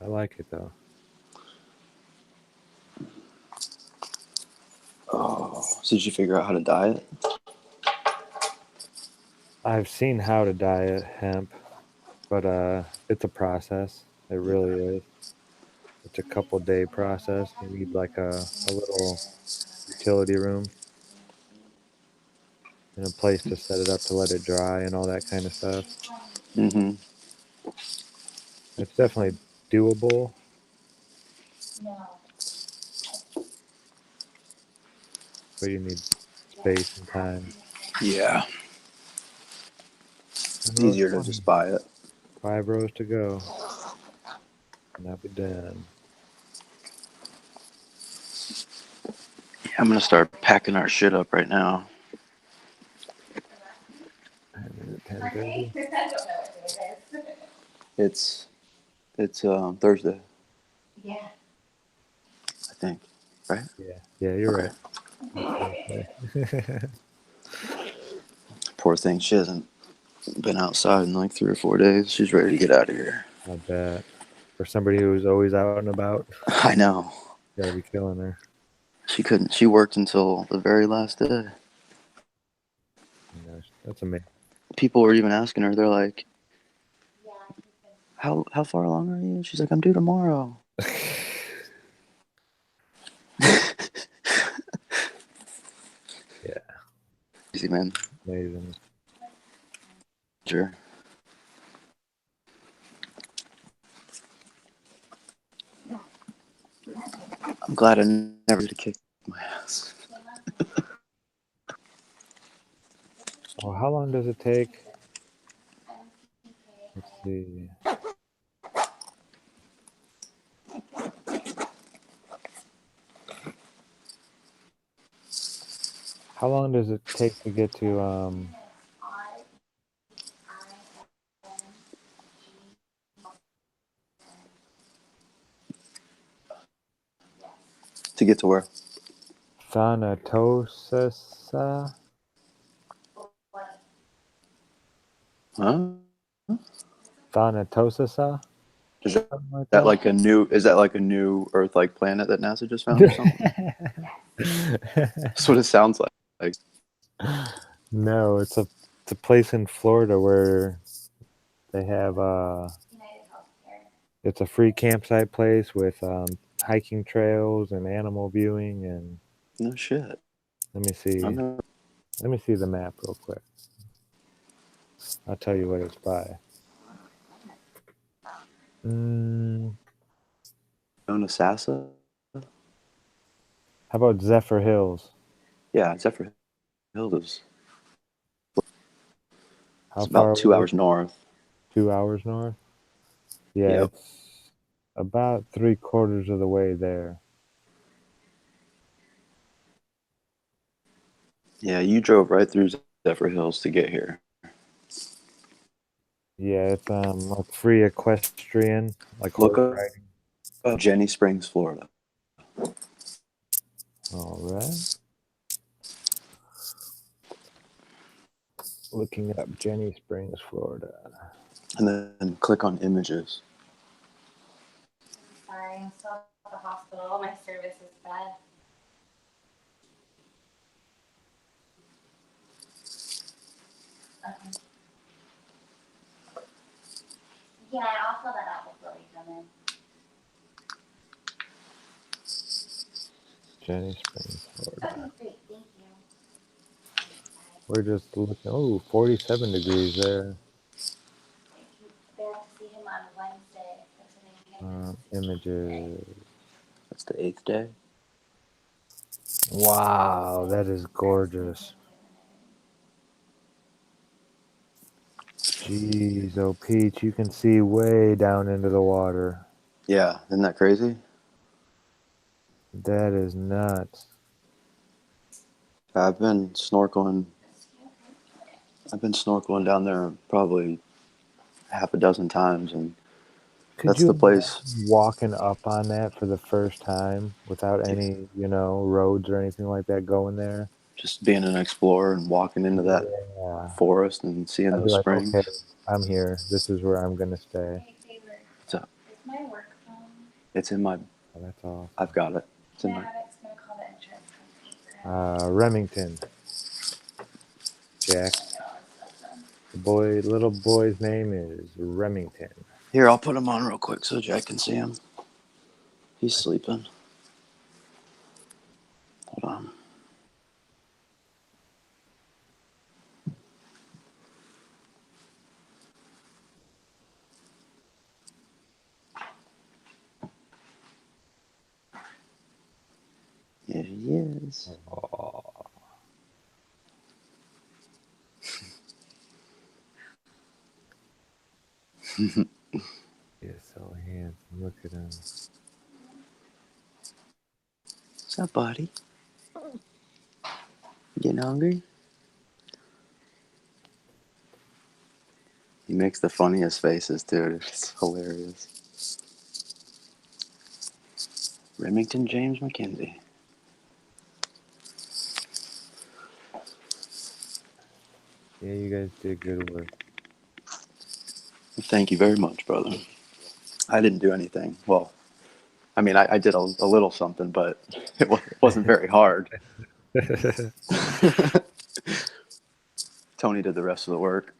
I like it though. Oh, so did you figure out how to dye it? I've seen how to dye it, hemp, but it's a process. It really is. It's a couple day process. You need like a little utility room and a place to set it up to let it dry and all that kind of stuff. Mm-hmm. It's definitely doable. But you need space and time. Yeah. And It's row easier to 20. just buy it. 5 rows to go. And I'll be done. I'm gonna start packing our shit up right now. And at 10:30. I don't know what day it is. It's Thursday, Yeah. I think. Right? Yeah, you're Okay. right. It's Thursday. Poor thing, she hasn't been outside in like 3 or 4 days. She's ready to get out of here. I bet. For somebody who's always out and about, I know. gotta be killing her. She couldn't. She worked until the very last day. Oh gosh, that's amazing. People were even asking her. They're like, "How far along are you?" She's like, "I'm due tomorrow." Yeah, Easy, man. amazing. Sure. I'm glad I never did kick my ass. Oh, how long does it take? Let's see. How long does it take to get to get to where? Thanatos. What? Huh? Thanatos. Is Something like that that. like a new? Is that like a new Earth-like planet that NASA just found or something? That's what it sounds like. No, it's a place in Florida where they have United Healthcare. it's a free campsite place with hiking trails and animal viewing and No shit. let me see I know. the map real quick. I'll tell you what it's by. Sassa? How about Zephyr Hills? Yeah, Zephyr Hills is. How It's far about 2 away? hours north. 2 hours north. Yeah, Yep. it's about 3/4 of the way there. Yeah, you drove right through Zephyr Hills to get here. Yeah, it's like free equestrian, like Look horse up riding. Jenny Springs, Florida. All right. Looking up Jenny Springs, Florida. And then click on images. I'm sorry, I'm still at the hospital. My service is bad. Okay. Yeah, I'll fill that out before we come in. Jenny Springs, Florida. Okay, great. Thank you. We're just looking. Oh, 47 degrees there. They have to see him on Wednesday. That's when they get him to Images. That's the 8th day. Wow, that is gorgeous. Jeez, oh Peach, you can see way down into the water. Yeah, isn't that crazy? That is nuts. I've been snorkeling. I've been snorkeling down there probably half a dozen times, and Could that's you the place. walking up on that for the first time without any, roads or anything like that going there? Just being an explorer and walking into that Yeah. forest and seeing I'd be those like, springs. okay, I'm here. This is where I'm gonna stay. Hey, favor. What's up? Is my work phone? It's in my. Oh, that's awesome. I've got it. It's in Can I my. have it? It's gonna call the insurance company for him. Remington. Jack. The little boy's name is Remington. Here, I'll put him on real quick so Jack can see him. He's sleeping. Hold on. Here he is. Oh. He is so handsome. Look at him. What's up, buddy? Getting hungry? He makes the funniest faces, dude. It's hilarious. Remington James McKenzie. Yeah, you guys did good work. Thank you very much, brother. I didn't do anything. Well, I mean, I did a little something, but it wasn't very hard. Tony did the rest of the work.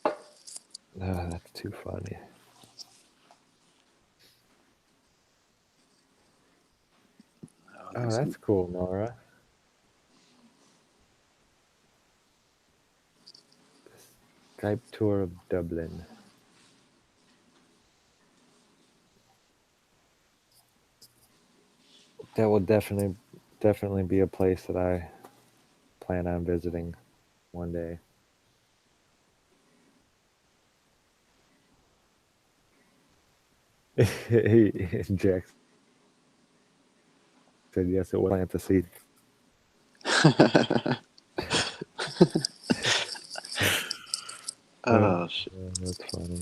Oh, that's too funny. Oh, that's cool, Nora. Skype tour of Dublin. That will definitely be a place that I plan on visiting one day. Jack said yes, it will plant the seed. Oh, shit. Yeah, that's funny.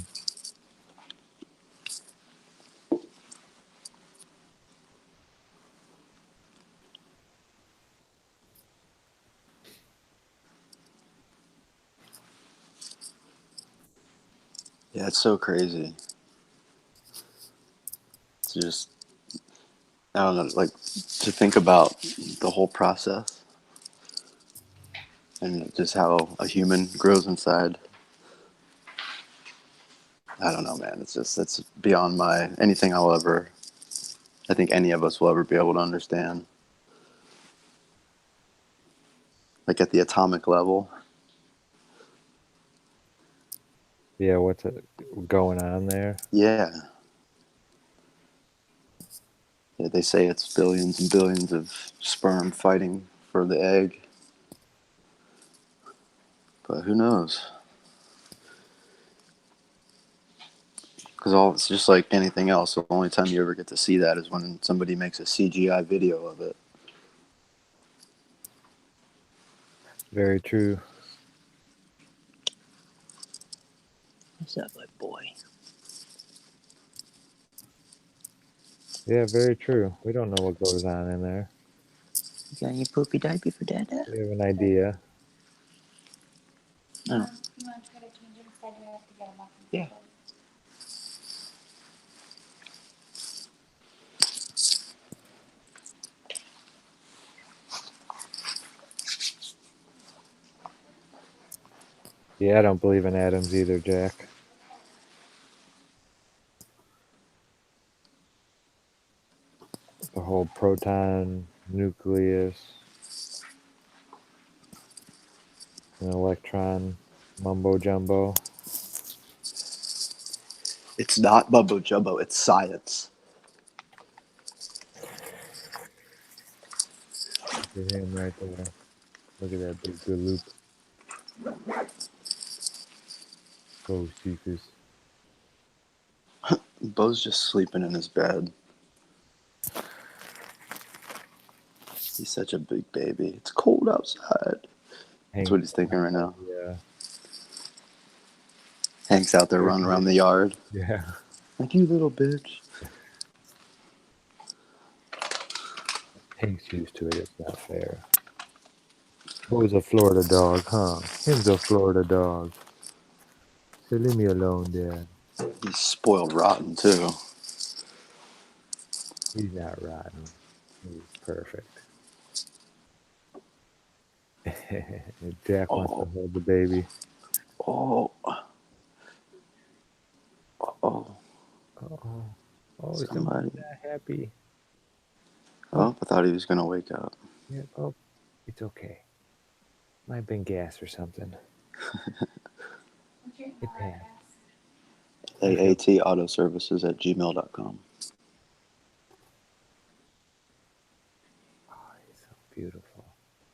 Yeah, it's so crazy. It's just, I don't know, like to think about the whole process and just how a human grows inside. I don't know, man. It's beyond anything I think any of us will ever be able to understand. Like at the atomic level. Yeah, what's going on there? Yeah. Yeah, they say it's billions and billions of sperm fighting for the egg. But who knows? Because it's just like anything else. The only time you ever get to see that is when somebody makes a CGI video of it. Very true. What's up, my boy? Yeah, very true. We don't know what goes on in there. You got any poopy diaper for Dada? We have an idea. Oh. You want to try to change it instead? You have to get them off. Yeah. Yeah, I don't believe in atoms either, Jack. The whole proton, nucleus, and electron mumbo jumbo. It's not mumbo jumbo, it's science. Look at him right there. Look at that big good loop. Go, Cephas. Bo's just sleeping in his bed. He's such a big baby. It's cold outside. That's what he's thinking right now. Yeah. Hank's out there running around the yard. Yeah. Like, you little bitch. Hank's used to it. It's not fair. Bo's a Florida dog, huh? Him's a Florida dog. So leave me alone, Dad. He's spoiled rotten, too. He's not rotten. He's perfect. Jack wants to hold the baby. Oh. Oh. Oh, somebody's Somebody. not happy. Oh, I thought he was going to wake up. Yeah, oh, it's okay. Might have been gas or something. What's your It passed. aatautoservices@gmail.com. Oh, he's so beautiful.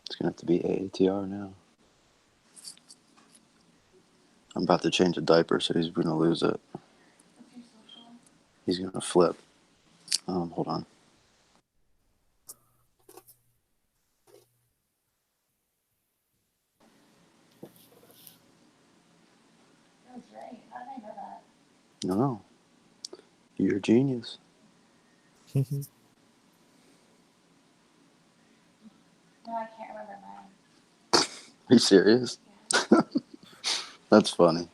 It's going to have to be AATR now. I'm about to change a diaper, so he's going to lose it. What's your social? He's going to flip. Hold on. That's right. How did I know that? No. You're a genius. No, I can't remember mine. Are you serious? Yeah. That's funny. I have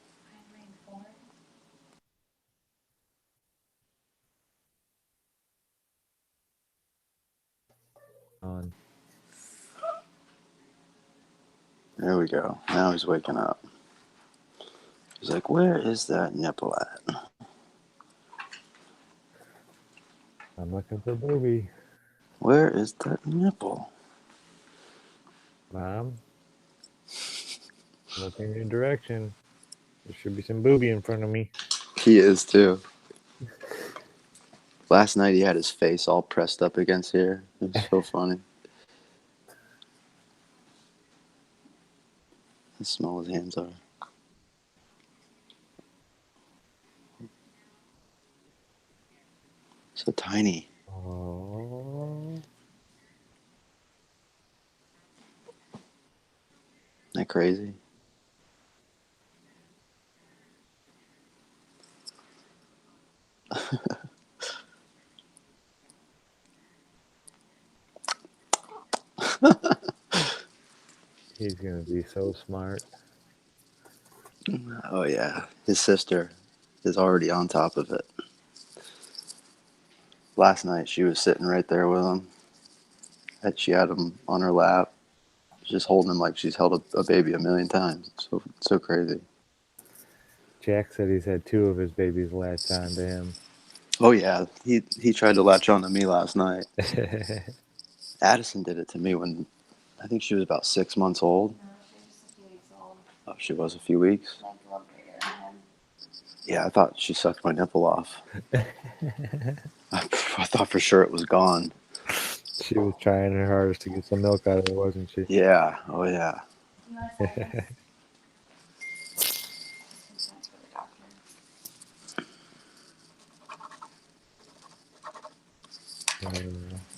mine 4. On. There we go. Now he's waking up. He's like, where is that nipple at? I'm looking for booby. Where is that nipple? Mom, look in your direction. There should be some booby in front of me. He is too. Last night he had his face all pressed up against here. It was so funny. How small his hands are. So tiny. Oh. Isn't that crazy? He's gonna be so smart. Oh yeah, his sister is already on top of it. Last night she was sitting right there with him. She had him on her lap, just holding him like she's held a baby a million times. It's so crazy. Jack said he's had 2 of his babies latch on to him. Oh yeah, he tried to latch on to me last night. Addison did it to me when I think she was about 6 months old. No, she was just a few weeks old. Oh, she was a few weeks. Like a little bigger than him. Yeah, I thought she sucked my nipple off. I thought for sure it was gone. She was trying her hardest to get some milk out of it, wasn't she? Yeah, oh yeah. You want to sign this? Consent for the doctor.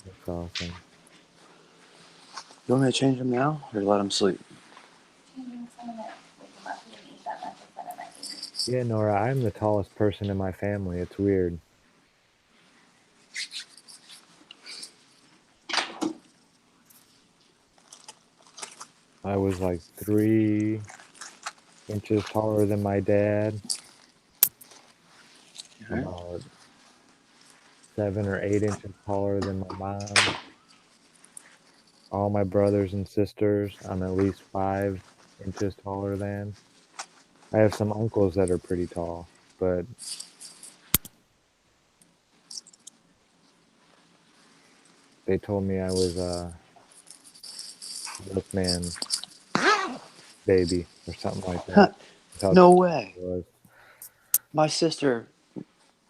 That's awesome. You want me to change him now or let him sleep? Changing some of it. We can let him eat that mental center medicine. Yeah, Nora, I'm the tallest person in my family. It's weird. I was like 3 inches taller than my dad. All right. About 7 or 8 inches taller than my mom. All my brothers and sisters, I'm at least 5 inches taller than. I have some uncles that are pretty tall, but they told me I was a milkman baby or something like that. That's how No tall way. I was. My sister,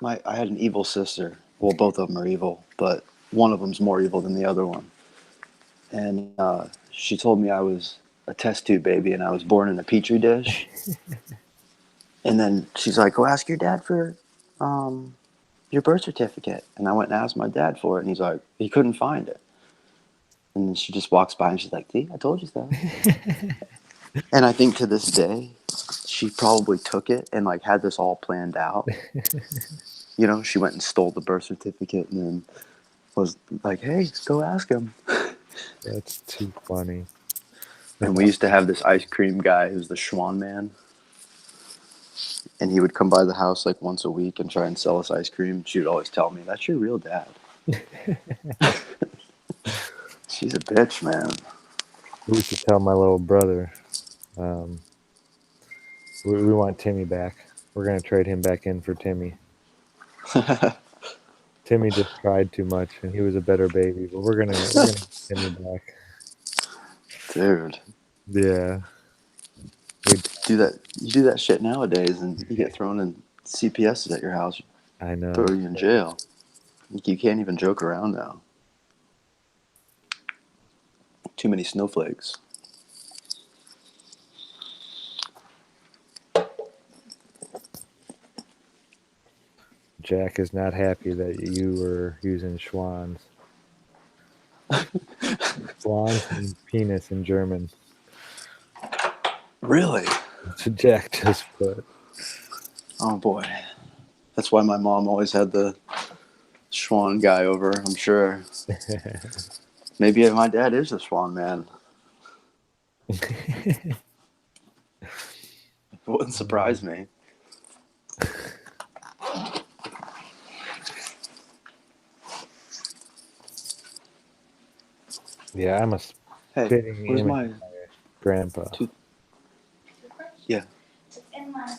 I had an evil sister. Well, both of them are evil, but one of them's more evil than the other one. And she told me I was a test tube baby and I was born in a petri dish. And then she's like, "Go ask your dad for your birth certificate." And I went and asked my dad for it, and he's like, he couldn't find it. And then she just walks by and she's like, "See, I told you so." And I think to this day, she probably took it and like had this all planned out. You know, she went and stole the birth certificate and then was like, "Hey, go ask him." That's too funny. And we used to have this ice cream guy who's the Schwan man. And he would come by the house like once a week and try and sell us ice cream. She would always tell me, "That's your real dad." She's a bitch, man. We used to tell my little brother, um, we want Timmy back. We're going to trade him back in for Timmy. Timmy just tried too much, and he was a better baby. But we're gonna get Timmy back. Dude, Yeah, you do that shit nowadays and you get thrown in CPSs at your house, I know. throw you in jail. You can't even joke around now. Too many snowflakes. Jack is not happy that you were using Schwann's. Schwann's means penis in German. Really? That's what Jack just put. Oh boy. That's why my mom always had the Schwan guy over, I'm sure. Maybe my dad is a Schwan man. It wouldn't surprise me. Yeah, I'm a Hey, spitting where's image my of my grandpa. Toothbrush? Yeah. It's in my bag.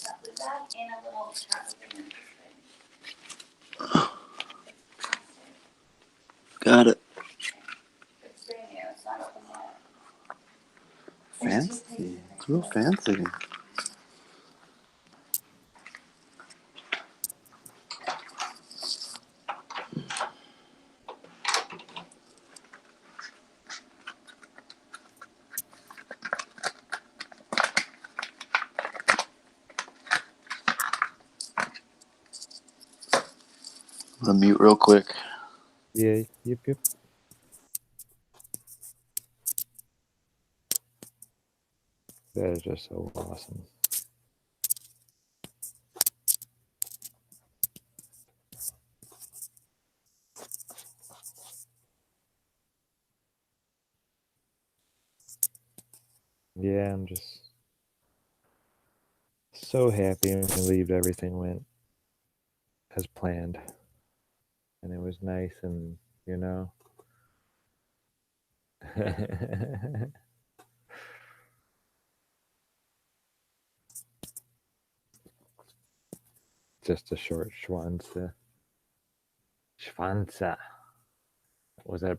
That blue bag in a little travel thing. Got it. It's brand new. It's not open yet. Fancy. It's real fancy. I'm gonna mute real quick. Yeah. Yep. Yep. That is just so awesome. Yeah, I'm just so happy and relieved everything went as planned. And it was nice and, you know. Just a short Schwanza. Schwanza. Was that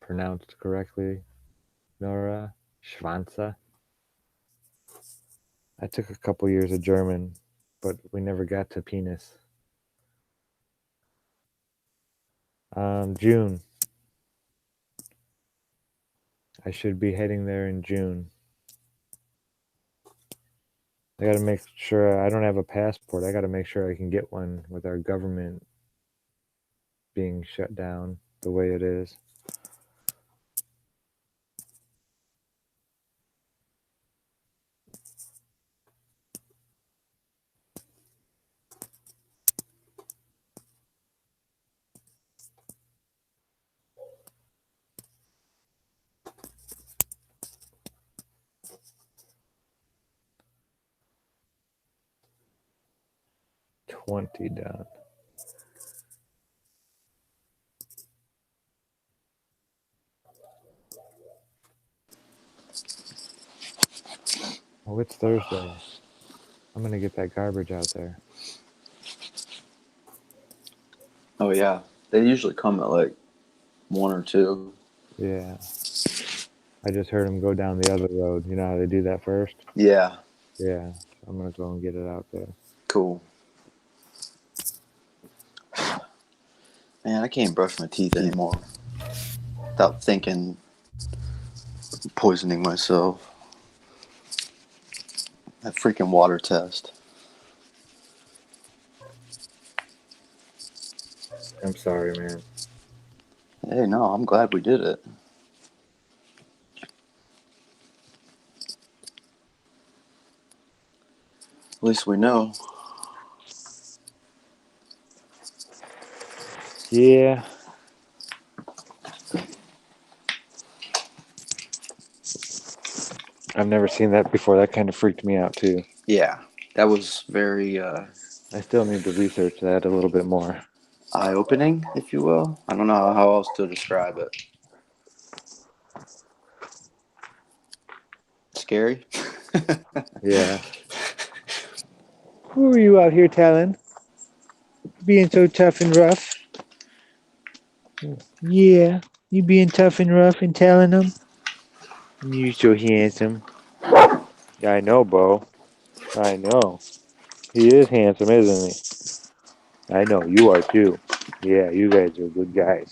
pronounced correctly, Nora? Schwanza? I took a couple years of German, but we never got to penis. June. I should be heading there in June. I gotta make sure I don't have a passport. I gotta make sure I can get one with our government being shut down the way it is. $20 done. Oh, it's Thursday. I'm gonna get that garbage out there. Oh yeah, they usually come at like 1 or 2. Yeah. I just heard them go down the other road. You know how they do that first? Yeah, Yeah. I'm gonna go and get it out there. cool. Man, I can't brush my teeth anymore without thinking poisoning myself. That freaking water test. I'm sorry, man. Hey, no, I'm glad we did it. At least we know. Yeah. I've never seen that before. That kind of freaked me out too. Yeah, that was very I still need to research that a little bit more. eye-opening, if you will. I don't know how else to describe it. Scary. Yeah. Who are you out here telling? Being so tough and rough? Yeah. You being tough and rough and telling them? You so handsome. Yeah, I know, Bo. I know. He is handsome, isn't he? I know. You are too. Yeah, you guys are good guys.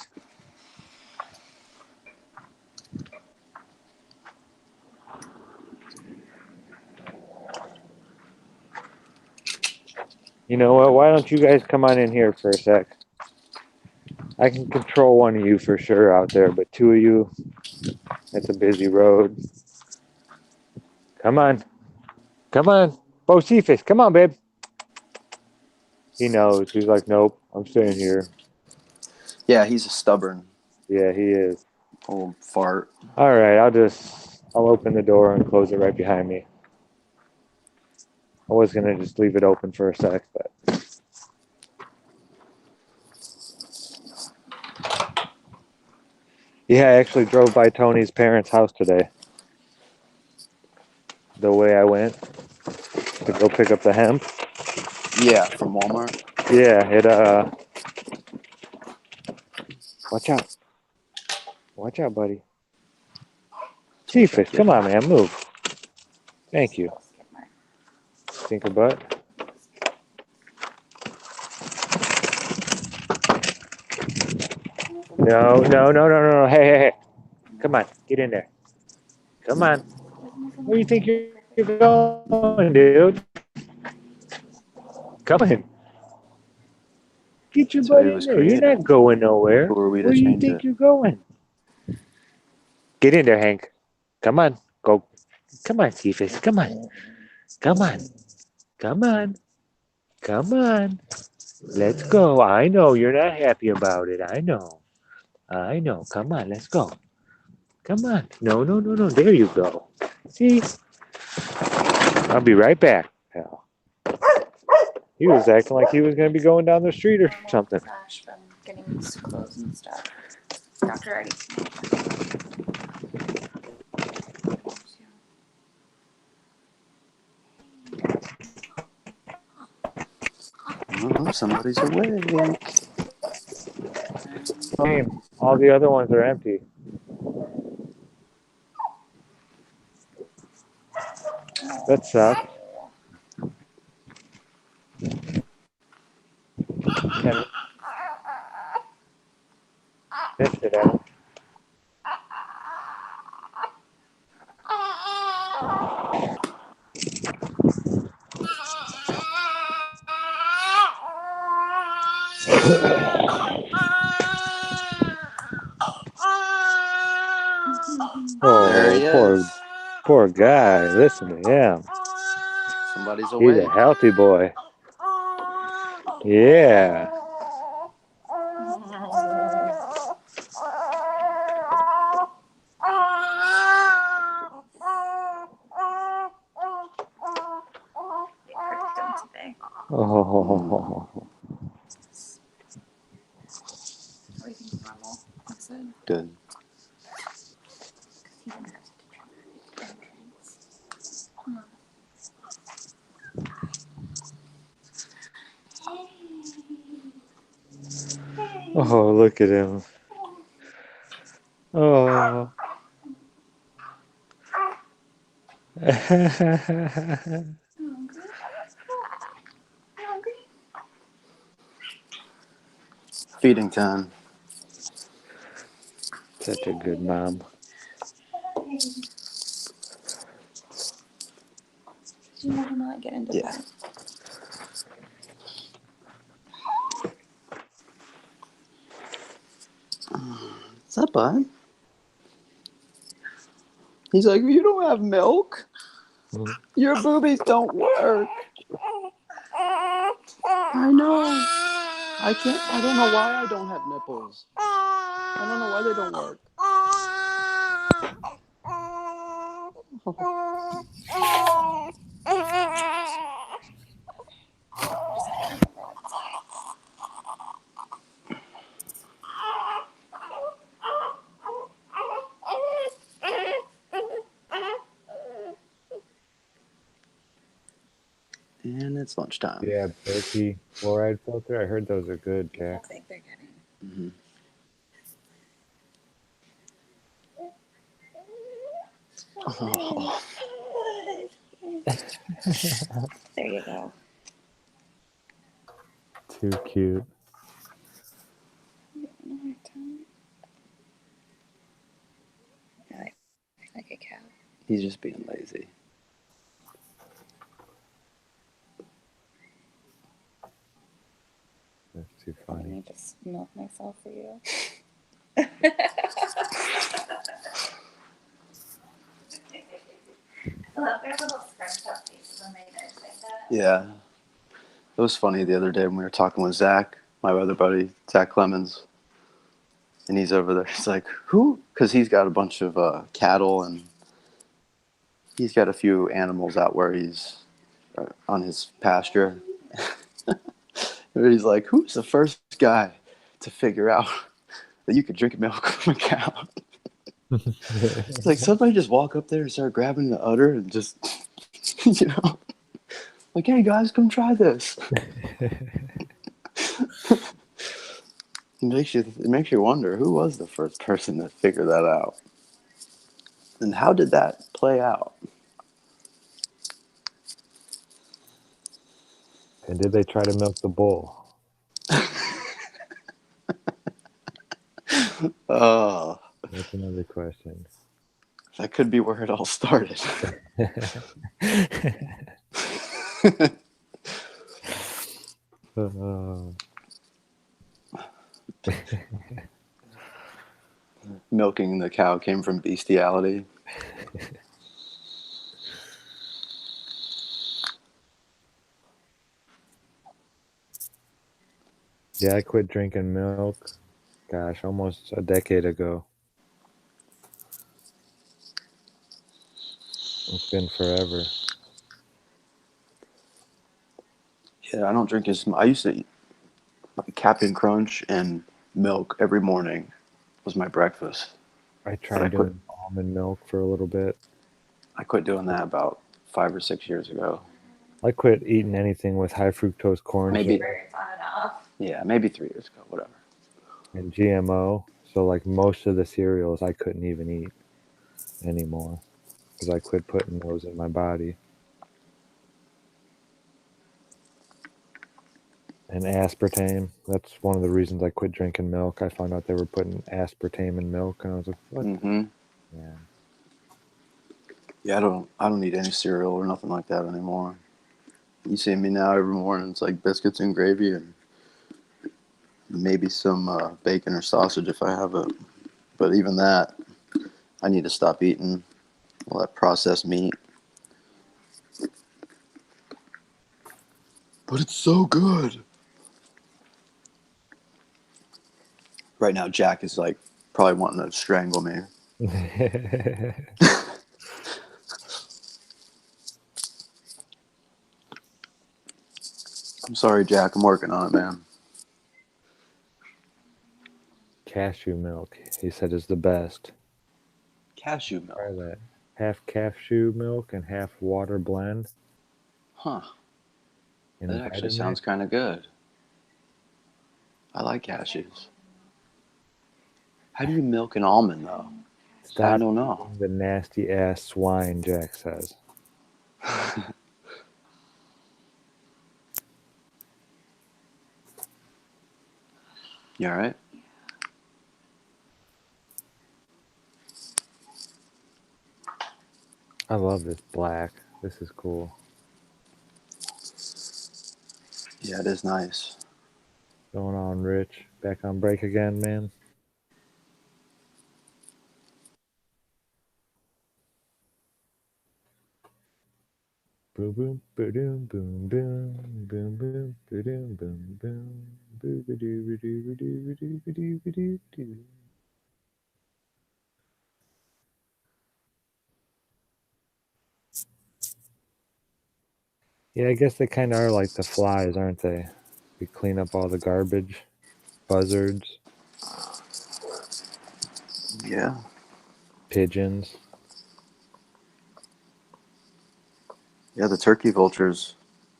You know what? Why don't you guys come on in here for a sec? I can control one of you for sure out there, but two of you, it's a busy road. Come on. Come on. Bo Cephas, come on, babe. He knows. He's like, nope, I'm staying here. Yeah, he's a stubborn Yeah, he is. old fart. All right, I'll open the door and close it right behind me. I was gonna just leave it open for a sec, but yeah, I actually drove by Tony's parents' house today. The way I went to go pick up the hemp. Yeah, from Walmart. Yeah, watch out. Watch out, buddy. Cephas, come on, man, move. Thank you. Stinker butt. No, no, no, no, no, no. Hey, hey, hey. Come on, get in there. Come on. Where do you think you're going, dude? Come on. Get your So butt he in was there. You're created. not going nowhere. Who are we to Where do you change think it? you're going? Get in there, Hank. Come on. Go. Come on, Cephas. Come on. Come on. Come on. Come on. Let's go. I know you're not happy about it. I know. I know. Come on. Let's go. Come on. No, no, no, no. There you go. See? I'll be right back, pal. He was acting like he was going to be going down the street or Normal something. Flash from getting used to clothes and stuff. Doctor already. Oh, somebody's awake. Same. All the other ones are empty. That sucks. And missed it, Adam. There he Oh, is. poor guy. Listen to him. Somebody's He's awake. a healthy boy. Yeah. They pricked him today. Oh. Everything's normal. That's it. Good. He didn't have to entrance. Oh, look at him. Oh. Feeding time. Such a good mom. You never not get into Yeah. that. What's up, bud? He's like, you don't have milk. Your boobies don't work. I know. I don't know why I don't have nipples. I don't know why they don't work. And it's lunchtime. Yeah, Berkey fluoride filter. I heard those are good, I Jack. think they're getting. Mm-hmm. Oh. There you go. Too cute. Like a cow. He's just being lazy. That's too I funny. need to milk myself for you. I love their little scrunched up faces when they nurse like that. Yeah. It was funny the other day when we were talking with Zach, my other buddy, Zach Clemens. And he's over there. He's like, who? Because he's got a bunch of cattle and he's got a few animals out where he's on his pasture. He's like, who's the first guy to figure out that you could drink milk from a cow? It's like somebody just walk up there and start grabbing the udder and just, you know, like, hey guys, come try this. It makes you wonder who was the first person to figure that out, and how did that play out? And did they try to milk the bull? Oh, That's another question. that could be where it all started. Milking the cow came from bestiality. Yeah, I quit drinking milk. Gosh, almost a decade ago. been forever. Yeah, I don't drink as much. I used to eat like Captain Crunch and milk every morning was my breakfast. I But tried doing almond milk for a little bit. I quit doing that about 5 or 6 years ago. I quit eating anything with high fructose corn Maybe, syrup yeah, maybe 3 years ago, whatever. and GMO. So like most of the cereals I couldn't even eat anymore because I quit putting those in my body. And aspartame. That's one of the reasons I quit drinking milk. I found out they were putting aspartame in milk, and I was like, "What?" Mm-hmm. Yeah. Yeah, I don't eat any cereal or nothing like that anymore. You see me now every morning. It's like biscuits and gravy and maybe some bacon or sausage if I have it. But even that, I need to stop eating all that processed meat. But it's so good. Right now, Jack is like probably wanting to strangle me. I'm sorry, Jack. I'm working on it, man. Cashew milk, he said, is the best. Cashew Try milk. that. Half cashew milk and half water blend Huh. in That actually Vitamix. sounds kind of good. I like cashews. How do you milk an almond, though? I Stop don't know. eating the nasty ass swine, Jack says. You all right? I love this black. This is cool. Yeah, it is nice. Going on, Rich? Back on break again, man? Boom, boom, boom, boom, boom, boom, boom, boom, boom, boom, boo, ba doo, ba doo, ba doo, ba doo, ba doo, ba doo, doo. Yeah, I guess they kind of are like the flies, aren't they? We clean up all the garbage, buzzards, Yeah. pigeons. Yeah, the turkey vultures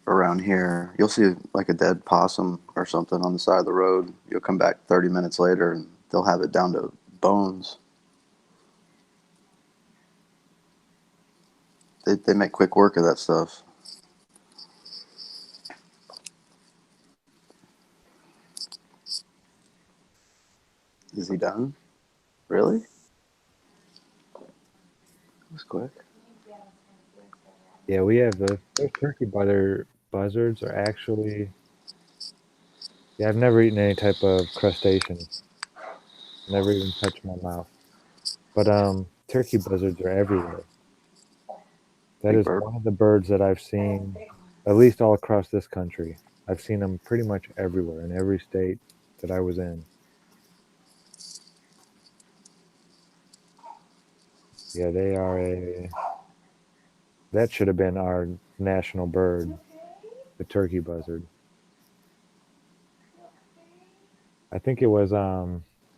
around here, you'll see like a dead possum or something on the side of the road. You'll come back 30 minutes later and they'll have it down to bones. They make quick work of that stuff. Is he done? Really? That was quick. Yeah, we have those turkey buzzards are actually. Yeah, I've never eaten any type of crustacean. Never even touched my mouth. But turkey buzzards are everywhere. That Big is bird. one of the birds that I've seen, at least all across this country. I've seen them pretty much everywhere in every state that I was in. Yeah, they are a. That should have been our national bird, the turkey buzzard. I think it was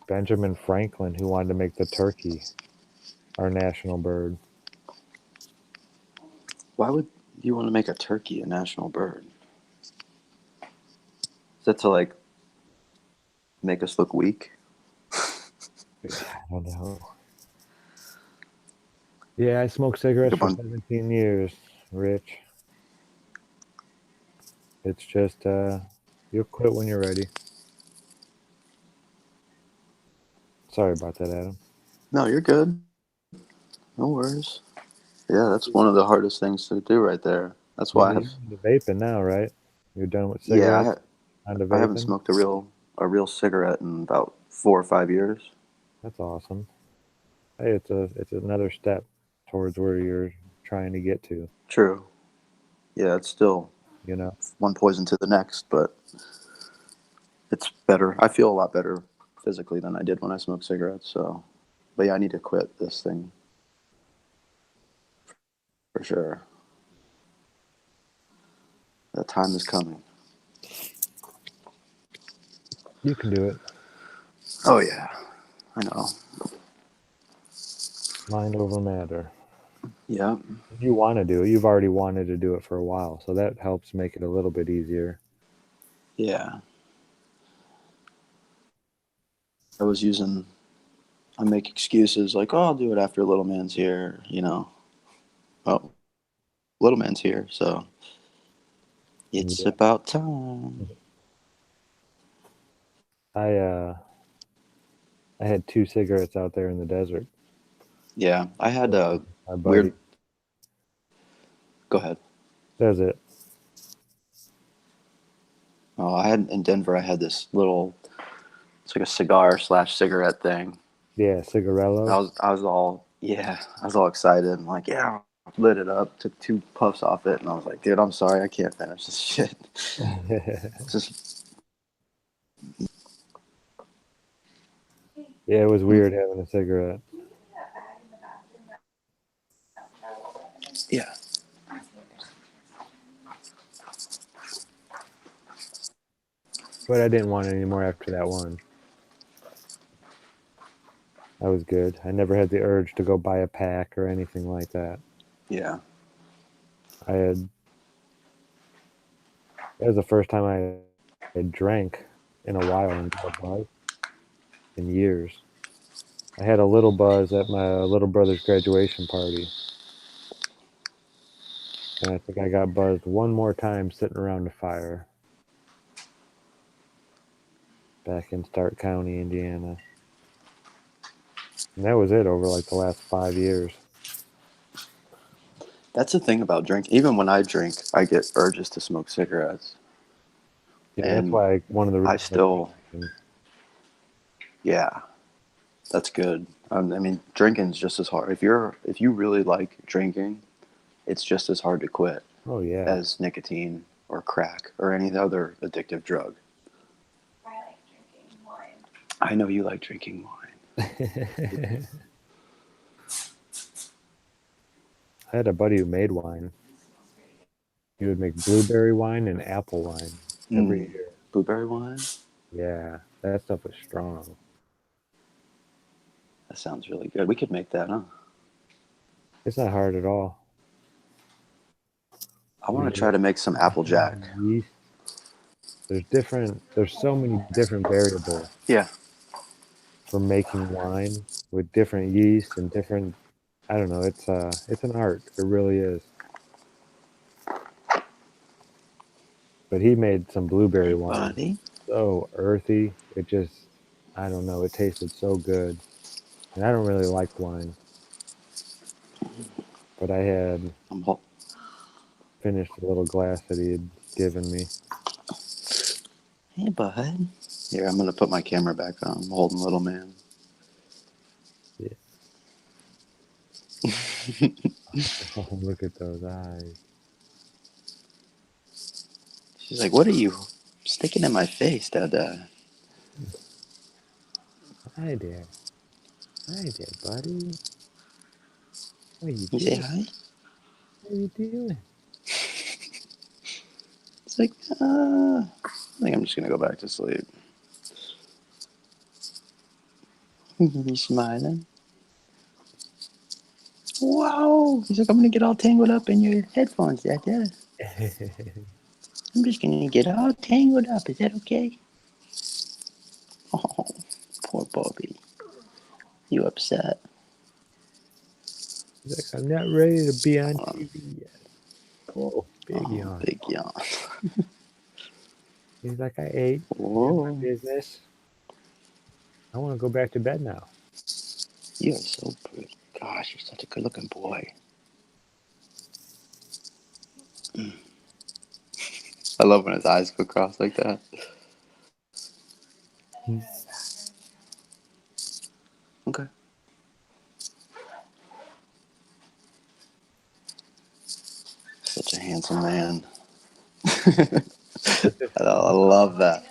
Benjamin Franklin who wanted to make the turkey our national bird. Why would you want to make a turkey a national bird? Is that to like make us look weak? I don't know. Yeah, I smoked Like cigarettes a for bunch. 17 years, Rich. It's just you'll quit when you're ready. Sorry about that, Adam. No, you're good. No worries. Yeah, that's one of the hardest things to do right there. That's why I You're have. into vaping now, right? You're done with Yeah, cigarettes, onto I haven't vaping. smoked a real cigarette in about 4 or 5 years. That's awesome. Hey, it's another step towards where you're trying to get to. True. Yeah, it's still You know. one poison to the next, but it's better. I feel a lot better physically than I did when I smoked cigarettes. So, but yeah, I need to quit this thing for sure. That time is coming. You can do it. Oh yeah, I know. Mind over matter. Yeah, If you want to do it, you've already wanted to do it for a while, so that helps make it a little bit easier. yeah. I make excuses like, oh, I'll do it after little man's here, you know. Well, little man's here, so it's Yeah. about time. I had 2 cigarettes out there in the desert. Yeah, I had a My buddy. weird. Go ahead. That's it. Oh, I had in Denver. I had this little. It's like a cigar slash cigarette thing. Yeah, cigarello. I was all I was all excited and like lit it up, took 2 puffs off it, and I was like, dude, I'm sorry, I can't finish this shit. It's just Yeah, it was weird having a cigarette. yeah. But I didn't want any more after that one. I was good. I never had the urge to go buy a pack or anything like that. Yeah. That was the first time I had drank in a while and got a buzz in years. I had a little buzz at my little brother's graduation party. And I think I got buzzed one more time sitting around a fire back in Stark County, Indiana. And that was it over like the last 5 years. That's the thing about drink. Even when I drink, I get urges to smoke cigarettes. Yeah, that's And why one of the I reasons still, yeah, that's good. I mean, drinking's just as hard. If you really like drinking, it's just as hard to quit oh yeah. as nicotine or crack or any other addictive drug. I like drinking wine. I know you like drinking wine. I had a buddy who made wine. He would make blueberry wine and apple wine every year. Blueberry wine? Yeah, that stuff was strong. That sounds really good. We could make that, huh? It's not hard at all. I want to try to make some Applejack. Yeast. There's so many different variables Yeah. for making wine with different yeast and different, I don't know, it's an art. It really is. But he made some blueberry wine. Buddy. So earthy. It just, I don't know, it tasted so good. And I don't really like wine. But I had finished a little glass that he had given me. Hey, bud. Here, I'm going to put my camera back on. I'm holding little man. Yeah. Oh, look at those eyes. She's like, what are you sticking in my face, Dada? Hi there. Hi there, buddy. What are you You say doing? hi? What are you doing? It's like, I think I'm just going to go back to sleep. You smiling? Wow. He's like, I'm going to get all tangled up in your headphones, Dada. I'm just going to get all tangled up. Is that okay? Oh, poor Bobby. You upset? He's like, I'm not ready to be on TV yet. Oh, big Oh, yawn. big yawn. He's like, I ate. I did my Whoa. business. I want to go back to bed now. You are so pretty. Gosh, you're such a good-looking boy. I love when his eyes go across like that. Okay. Such a handsome man. I love that.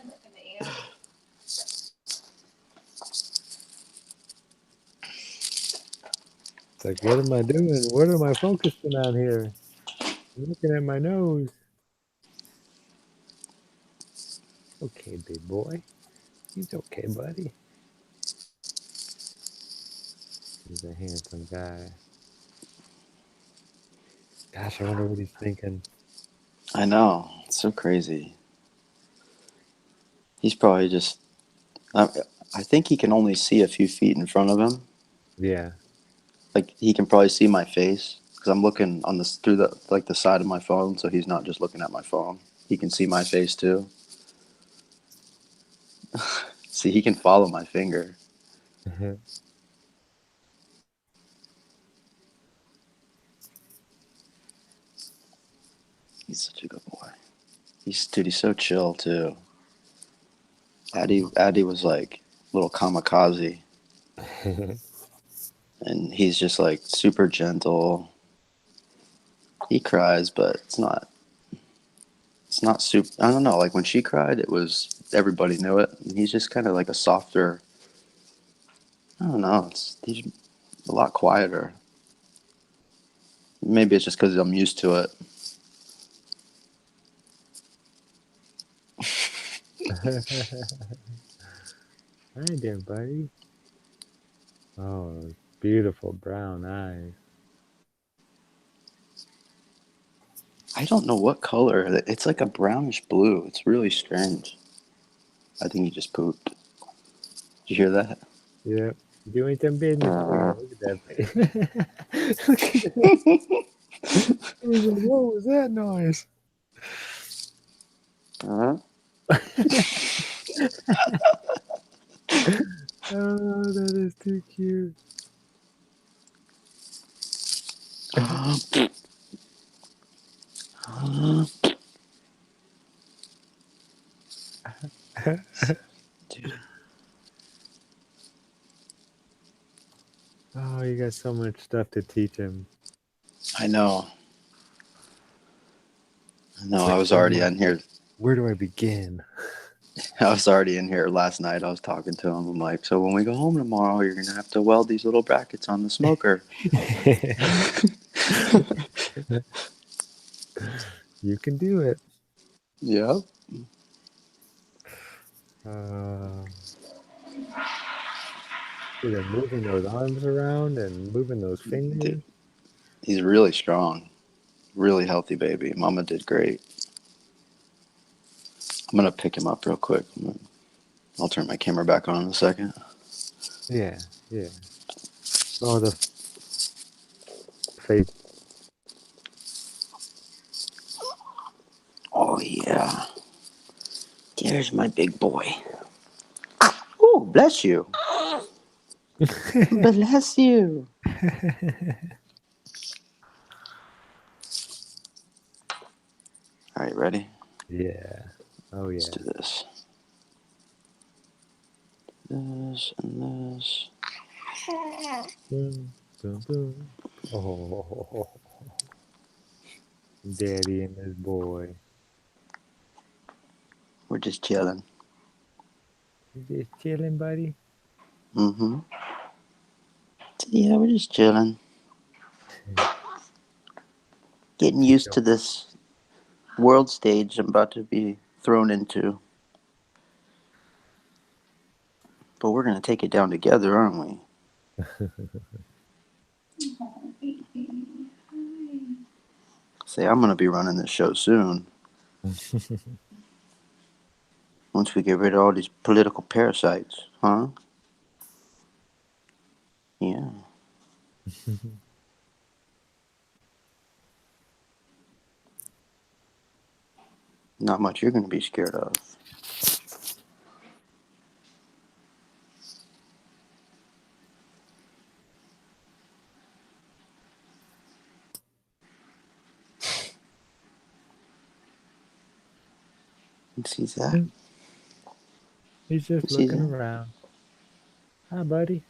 It's like, what am I doing? What am I focusing on here? I'm looking at my nose. Okay, big boy. He's okay, buddy. He's a handsome guy. Gosh, I wonder what he's thinking. I know. It's so crazy. He's probably just. I, I think he can only see a few feet in front of him. Yeah. Like he can probably see my face because I'm looking on this through the side of my phone, so he's not just looking at my phone. He can see my face too. See, he can follow my finger. He's such a good boy. He's so chill too. Addy was like a little kamikaze, and he's just like super gentle. He cries, but it's not super. I don't know. Like when she cried, it was everybody knew it. And he's just kind of like a softer. I don't know. He's a lot quieter. Maybe it's just because I'm used to it. Hi there, buddy. Oh, beautiful brown eyes. I don't know what color. It's like a brownish blue. It's really strange. I think he just pooped. Did you hear that? Yep. Doing some business again. Look at that face. Look at that. I was like, what was that noise? Uh-huh. Oh, that is too cute. Dude. Oh, you got so much stuff to teach him. I know. I was already in here. Where do I begin? I was already in here last night. I was talking to him. I'm like, so when we go home tomorrow, you're going to have to weld these little brackets on the smoker. You can do it. Yep. They're moving those arms around and moving those fingers. Dude, he's really strong. Really healthy baby. Mama did great. I'm going to pick him up real quick. I'll turn my camera back on in a second. Yeah, yeah. Oh, the face. Oh, yeah. There's my big boy. Oh, bless you. Bless you. All right, ready? Yeah. Oh, yeah. Let's do this. This and this. Boom, boom, boom. Oh, Daddy and his boy. We're just chilling. You just chilling, buddy? Mm-hmm. Yeah, we're just chilling. Getting used to this world stage I'm about to be thrown into. But we're going to take it down together, aren't we? Say, I'm going to be running this show soon. Once we get rid of all these political parasites, huh? Yeah. Not much you're going to be scared of. You see that? He's just You see looking that? around. Hi, buddy.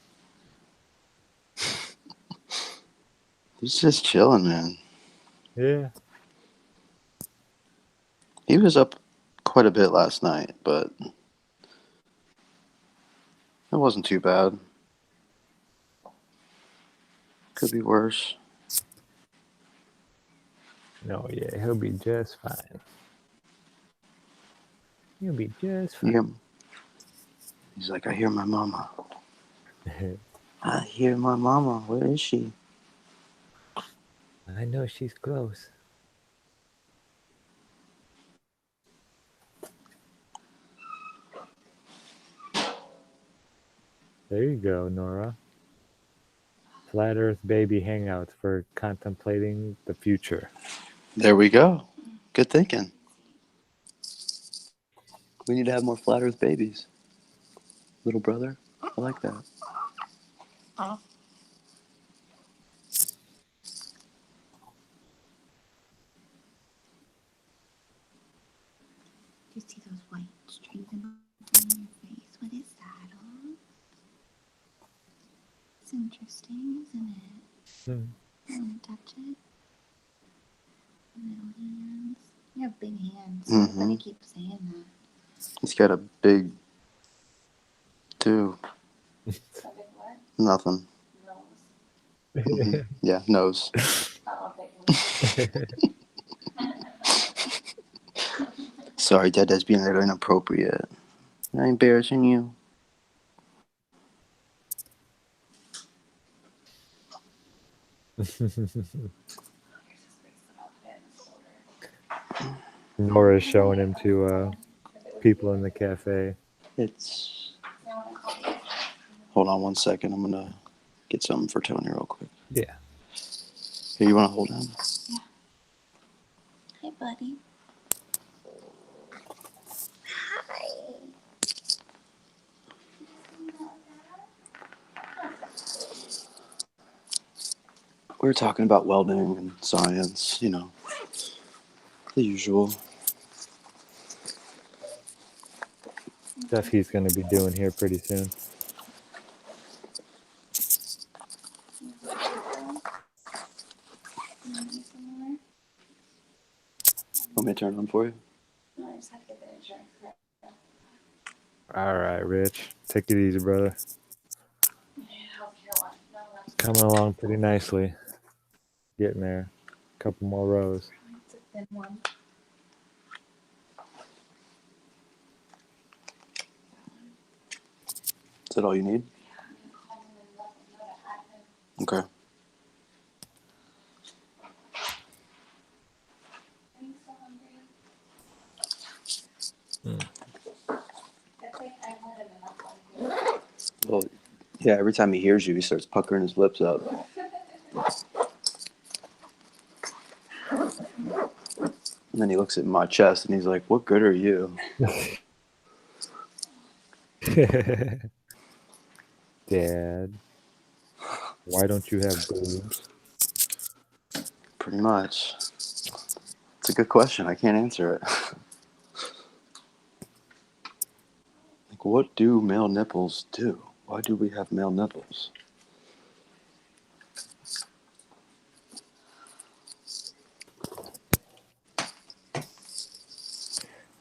He's just chilling, man. Yeah. He was up quite a bit last night, but it wasn't too bad. Could be worse. No, yeah, he'll be just fine. He'll be just fine. Yeah. He's like, I hear my mama. I hear my mama. Where is she? I know she's close. There you go, Nora. Flat Earth baby hangouts for contemplating the future. There we go. Good thinking. We need to have more flat Earth babies. Little brother. I like that. Do you see those white strings in your face? What is that? Oh, it's interesting, isn't it? Hmm. You want to touch it? Little hands. You have big hands. Mhm. Everybody keeps saying that. He's got a big too. A big what? Nothing. Nose. Mhm. Yeah, nose. Oh, big Sorry, Dada's being a little inappropriate. Am I embarrassing you? Nora's showing him to people in the cafe. It's. Hold on 1 second. I'm gonna get something for Tony real quick. Yeah. Here, you want to hold him? Hey, buddy. Hi. We were talking about welding and science, you know, the usual. Stuff he's going to be doing here pretty soon. Want me to turn it on for you? No, I just have to get the insurance correct. All right, Rich. Take it easy, brother. Healthcare one. No, that's Coming along pretty nicely. Getting there. A couple more rows. it's a thin one. Is that all you need? Yeah, I'm gonna call him and let him know to add him. Okay. Are you so hungry? I think I let him enough on you. Well, yeah, every time he hears you, he starts puckering his lips up. And then he looks at my chest and he's like, what good are you? Dad, why don't you have boobs? Pretty much. It's a good question. I can't answer it. Like, what do male nipples do? Why do we have male nipples?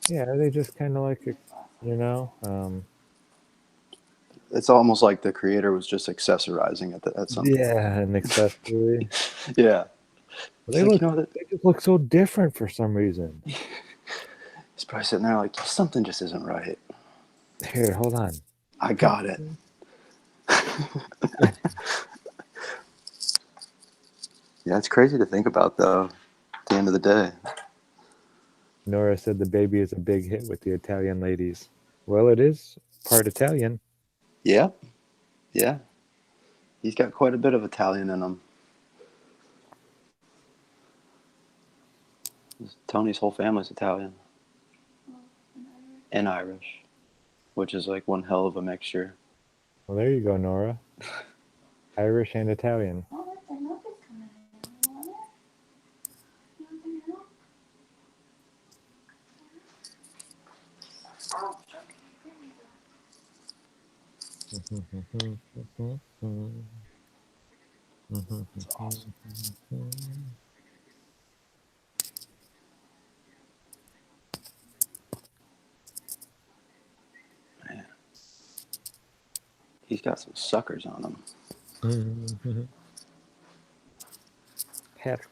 Yeah, they just kind of like, you know, It's almost like the creator was just accessorizing it at some point. yeah, an accessory. Yeah. They He's like, look, you know, that they just look so different for some reason. he's probably sitting there like, something just isn't right. Here, hold on. I got it. Yeah, it's crazy to think about, though, at the end of the day. Nora said the baby is a big hit with the Italian ladies. Well, it is part Italian. Yeah. Yeah. He's got quite a bit of Italian in him. Tony's whole family's Italian. And Irish. Which is like one hell of a mixture. Well, there you go, Nora. Irish and Italian. Oh, look, their milk is coming in. You want it? You want the milk? Oh, okay. There we go. It's awesome. Man. He's got some suckers on him. Hat's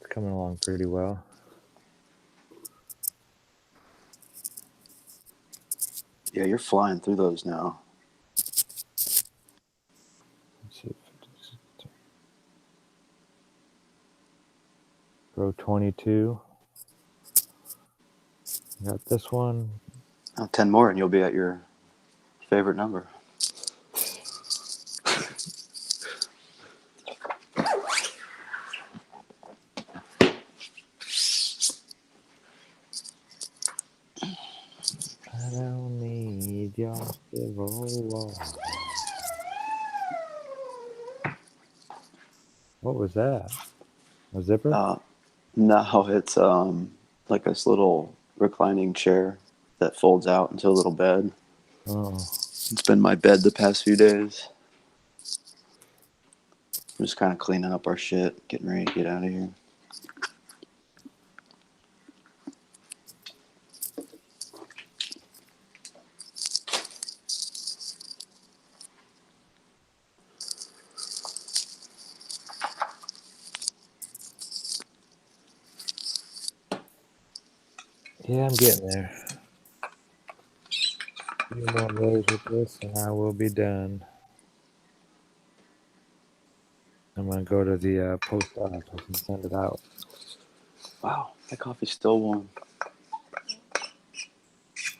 coming along pretty well. Yeah, you're flying through those now. Let's see. Row 22. Got this one. 10 more and you'll be at your favorite number. I don't need your civil war. What was that? A zipper? No, it's like this little reclining chair that folds out into a little bed. Oh. It's been my bed the past few days. I'm just kind of cleaning up our shit, getting ready to get out of here. Yeah, I'm getting there. A few more rows with this and I will be done. I'm going to go to the post office and send it out. Wow, that coffee's still warm.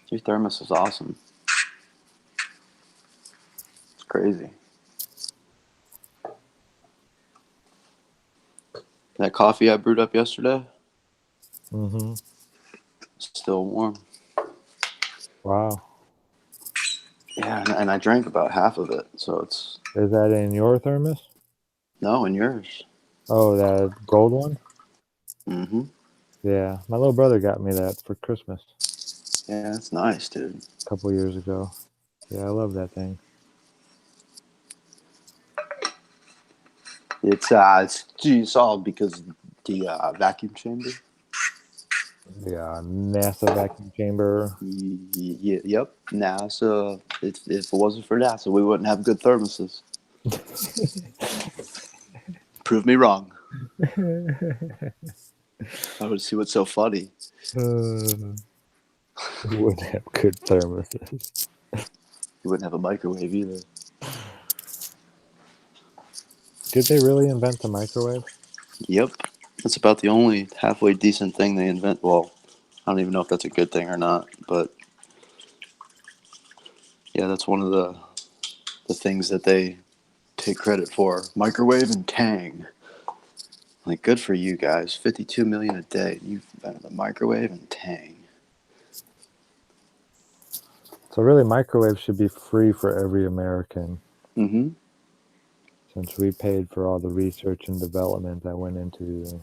Your thermos is awesome. It's crazy. That coffee I brewed up yesterday, Mm-hmm. still warm. Wow. Yeah, and I drank about half of it, so it's... Is that in your thermos? No, in yours. Oh, that gold one? Mm-hmm. Yeah, my little brother got me that for Christmas Yeah, that's nice, dude. a couple years ago. Yeah, I love that thing. It's all because the vacuum chamber. Yeah, NASA vacuum chamber. Yep, NASA. If it wasn't for NASA, we wouldn't have good thermoses. Prove me wrong. I would see what's so funny. We wouldn't have good thermoses. You wouldn't have a microwave either. Did they really invent the microwave? Yep, that's about the only halfway decent thing they invent. Well, I don't even know if that's a good thing or not, but yeah, that's one of the things that they take credit for. Microwave and Tang. Like, good for you guys. 52 million a day. You've invented a microwave and Tang. So really, microwaves should be free for every American. Mm-hmm. Since we paid for all the research and development that went into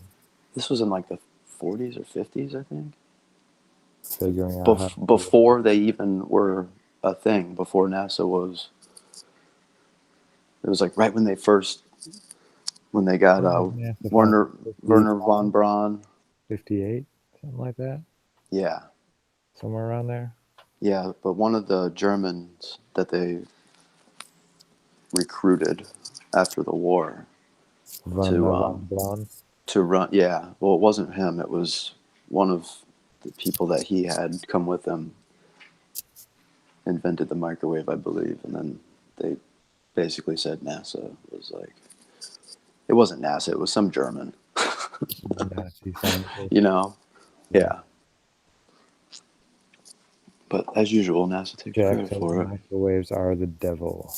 This was in like the 40s or 50s, I think. figuring out how to do it. Before they even were a thing, before NASA was. It was like right when they got NASA Werner found von Braun. 58, something like that. Yeah, Somewhere around there. yeah. But one of the Germans that they recruited after the war Von Braun. to run. Yeah, well, it wasn't him. It was one of the people that he had come with him. Invented the microwave, I believe, and then they basically said NASA was like. It wasn't NASA. It was some German. Nazi scientist. You know. Yeah. But as usual, NASA takes Jack credit says for it. microwaves are the devil.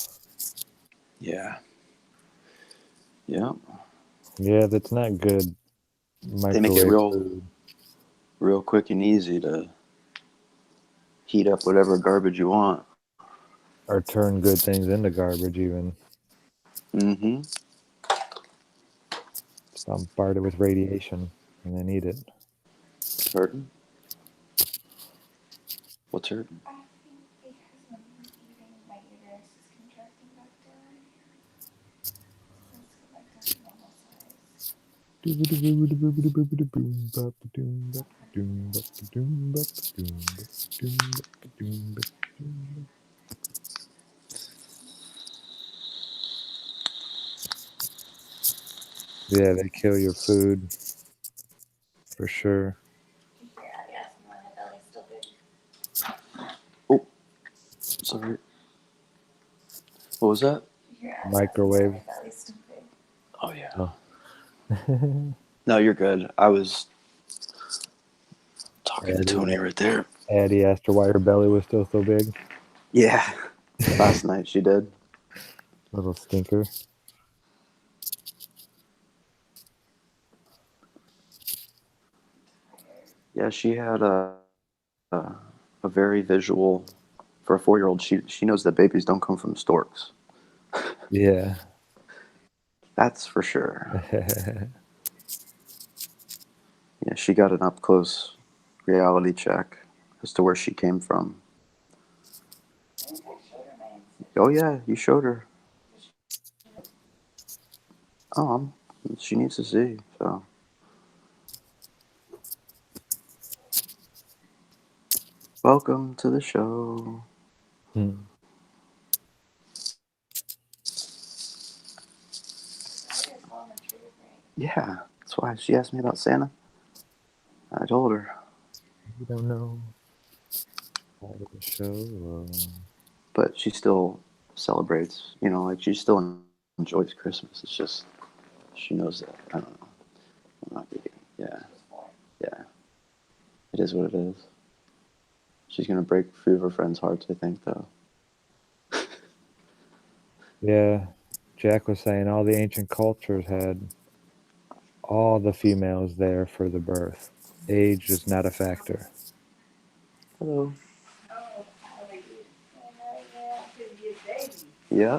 Yeah. Yeah. Yeah, that's not good. They make it Microwave food. real quick and easy to heat up whatever garbage you want. Or turn good things into garbage even. Mm-hmm. Bombarded with radiation and then eat it. Hurting? What's hurting? I think because when you're eating, my uterus is contracting back down. Let's go back down to normal size. Yeah, they kill your food for sure. Did you hear Abby ask me why my belly's still big? Oh, sorry. What was that? Did you hear Abby ask me Microwave. why my belly's still big? Oh yeah. Oh. No, you're good. I was talking to Addie, Tony right there. Addie asked her why her belly was still so big. Yeah. Last night she did. Little stinker. Yeah, she had a very visual for a 4-year-old. She knows that babies don't come from storks. Yeah. That's for sure. Yeah, she got an up close reality check as to where she came from. I think I showed her my Instagram. Oh yeah, you showed her. Oh, she needs to see. So, welcome to the show. Hmm. I just want to treat it right. Yeah, that's why she asked me about Santa. I told her, You don't know. Part of the show. but she still celebrates. You know, like she still enjoys Christmas. It's just she knows that. I don't know. I'm not really, yeah, yeah. It is what it is. She's gonna break a few of her friends' hearts, I think, though. Yeah. Jack was saying all the ancient cultures had all the females there for the birth. Age is not a factor. Hello. Oh, how are you? Yeah.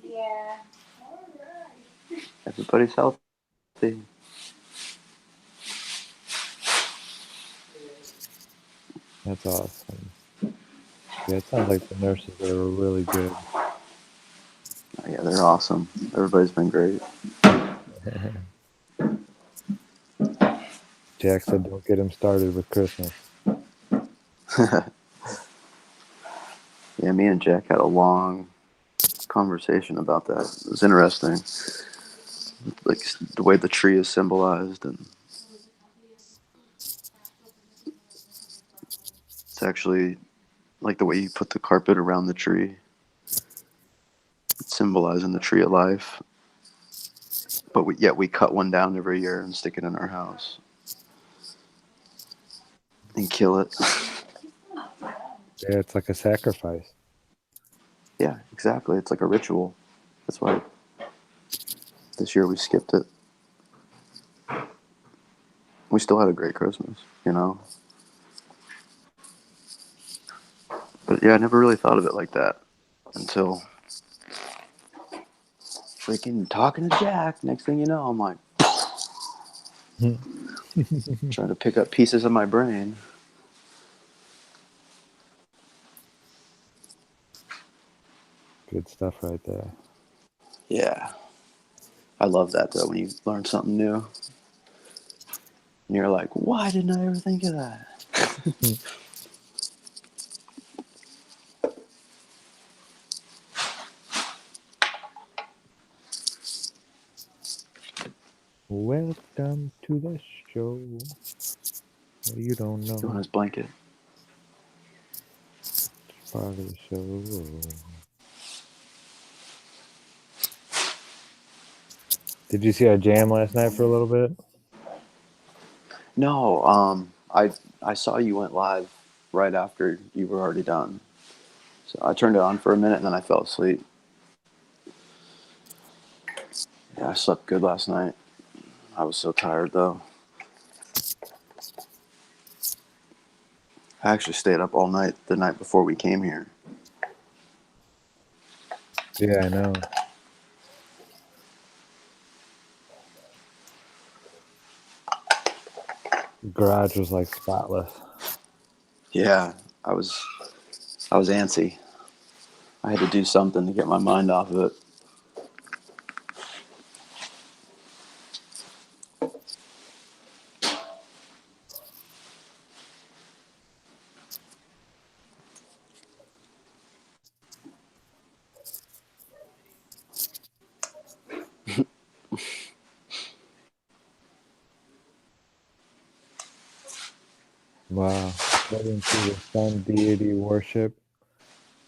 Yeah. All right. Everybody's healthy. That's awesome. Yeah, it sounds like the nurses there were really good. Oh, yeah, they're awesome. Everybody's been great. Jack said, "Don't get him started with Christmas." Yeah, me and Jack had a long conversation about that. It was interesting, like the way the tree is symbolized, and it's actually like the way you put the carpet around the tree. It's symbolizing the tree of life, but yet we cut one down every year and stick it in our house and kill it. Yeah, it's like a sacrifice. Yeah, exactly. It's like a ritual. That's why this year we skipped it. We still had a great Christmas, you know. But yeah, I never really thought of it like that until freaking talking to Jack. Next thing you know, I'm like trying to pick up pieces of my brain. Good stuff right there. Yeah, I love that though when you learn something new and you're like, why didn't I ever think of that? Welcome to the show. What you don't He's doing know. his blanket. Part of the show. Did you see our jam last night for a little bit? No, I saw you went live right after you were already done. So I turned it on for a minute and then I fell asleep. Yeah, I slept good last night. I was so tired though. I actually stayed up all night the night before we came here. Yeah, I know. The garage was like spotless. Yeah, I was antsy. I had to do something to get my mind off of it. Wow. According to the sun deity worship,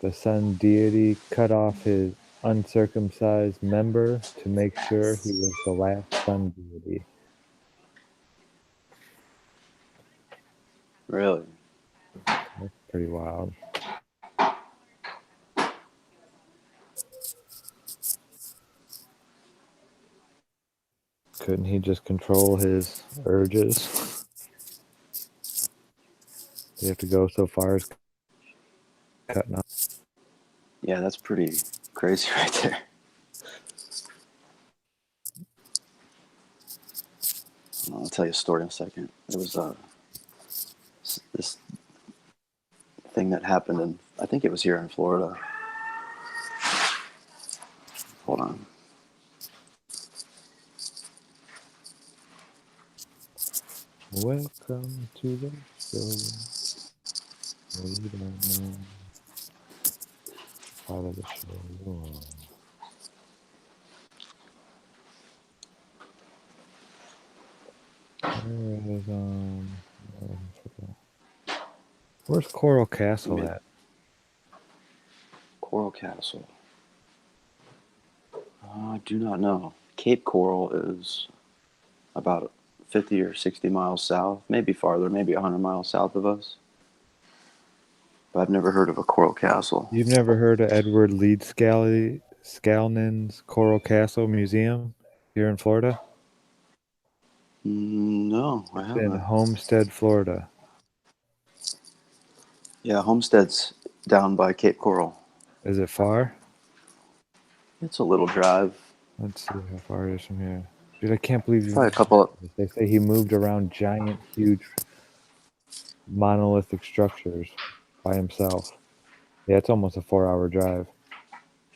the sun deity cut off his uncircumcised member to make sure he was the last sun deity. Really? That's pretty wild. Couldn't he just control his urges? Do you have to go so far as cutting off? Yeah, that's pretty crazy right there. I'll tell you a story in a second. There was this thing that happened, and I think it was here in Florida. Hold on. Welcome to the show. We don't know part of the show. Where is where's Coral Castle at? Coral Castle. I do not know. Cape Coral is about 50 or 60 miles south, maybe farther, maybe 100 miles south of us. But I've never heard of a coral castle. You've never heard of Edward Scalnan's Coral Castle Museum here in Florida? No, I In haven't. Homestead, Florida. Yeah, Homestead's down by Cape Coral. Is it far? It's a little drive. Let's see how far it is from here. Dude, I can't believe you. Probably a couple of, They say he moved around giant, huge, monolithic structures by himself. Yeah, it's almost a 4-hour drive.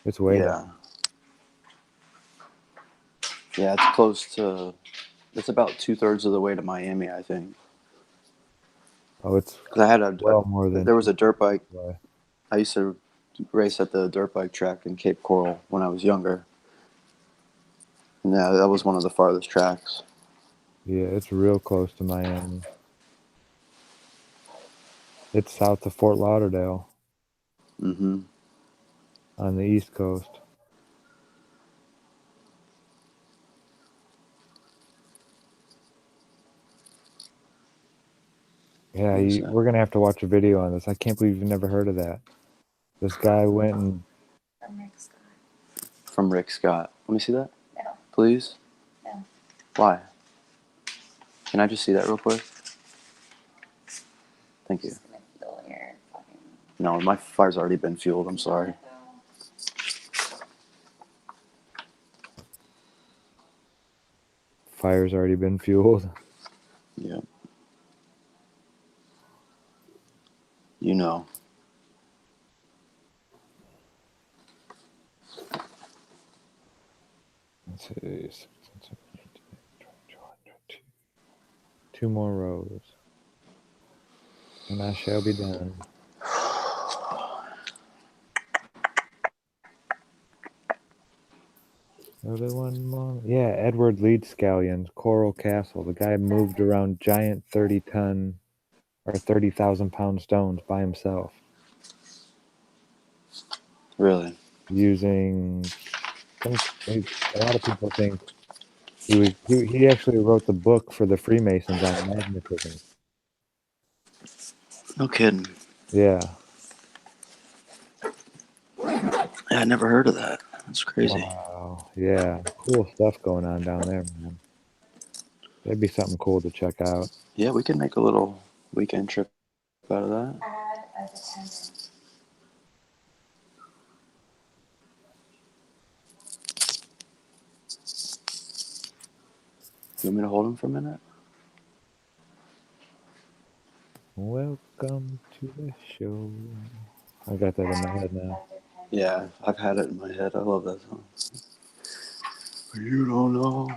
It's way down. Yeah, it's close to, it's about 2/3 of the way to Miami, I think. Oh, it's Because I had more than. there was a dirt bike. Way. I used to race at the dirt bike track in Cape Coral when I was younger. And yeah, that was one of the farthest tracks. Yeah, it's real close to Miami. It's south of Fort Lauderdale. Mm-hmm. On the East Coast. Yeah, we're going to have to watch a video on this. I can't believe you've never heard of that. This guy went and... From Rick Scott. From Rick Scott. Let me see that. No. Please? No. Why? Can I just see that real quick? Thank you. Just gonna fill your fucking... No, my fire's already been fueled. I'm sorry. Fire's already been fueled. Yeah. You know. Let's see. 2 more rows. And I shall be done. Another one more. Yeah, Edward Leedscallion's Coral Castle. The guy moved around giant 30-ton or 30,000-pound stones by himself. Really? Using, a lot of people think he actually wrote the book for the Freemasons on magnetism. No kidding. Yeah. I never heard of that. That's crazy. Wow. Yeah. Cool stuff going on down there, man. That'd be something cool to check out. Yeah, we could make a little weekend trip out of that. Add a dependent. You want me to hold him for a minute? Welcome to the show. I got that in my head now. Yeah, I've had it in my head. I love that song. But you don't know.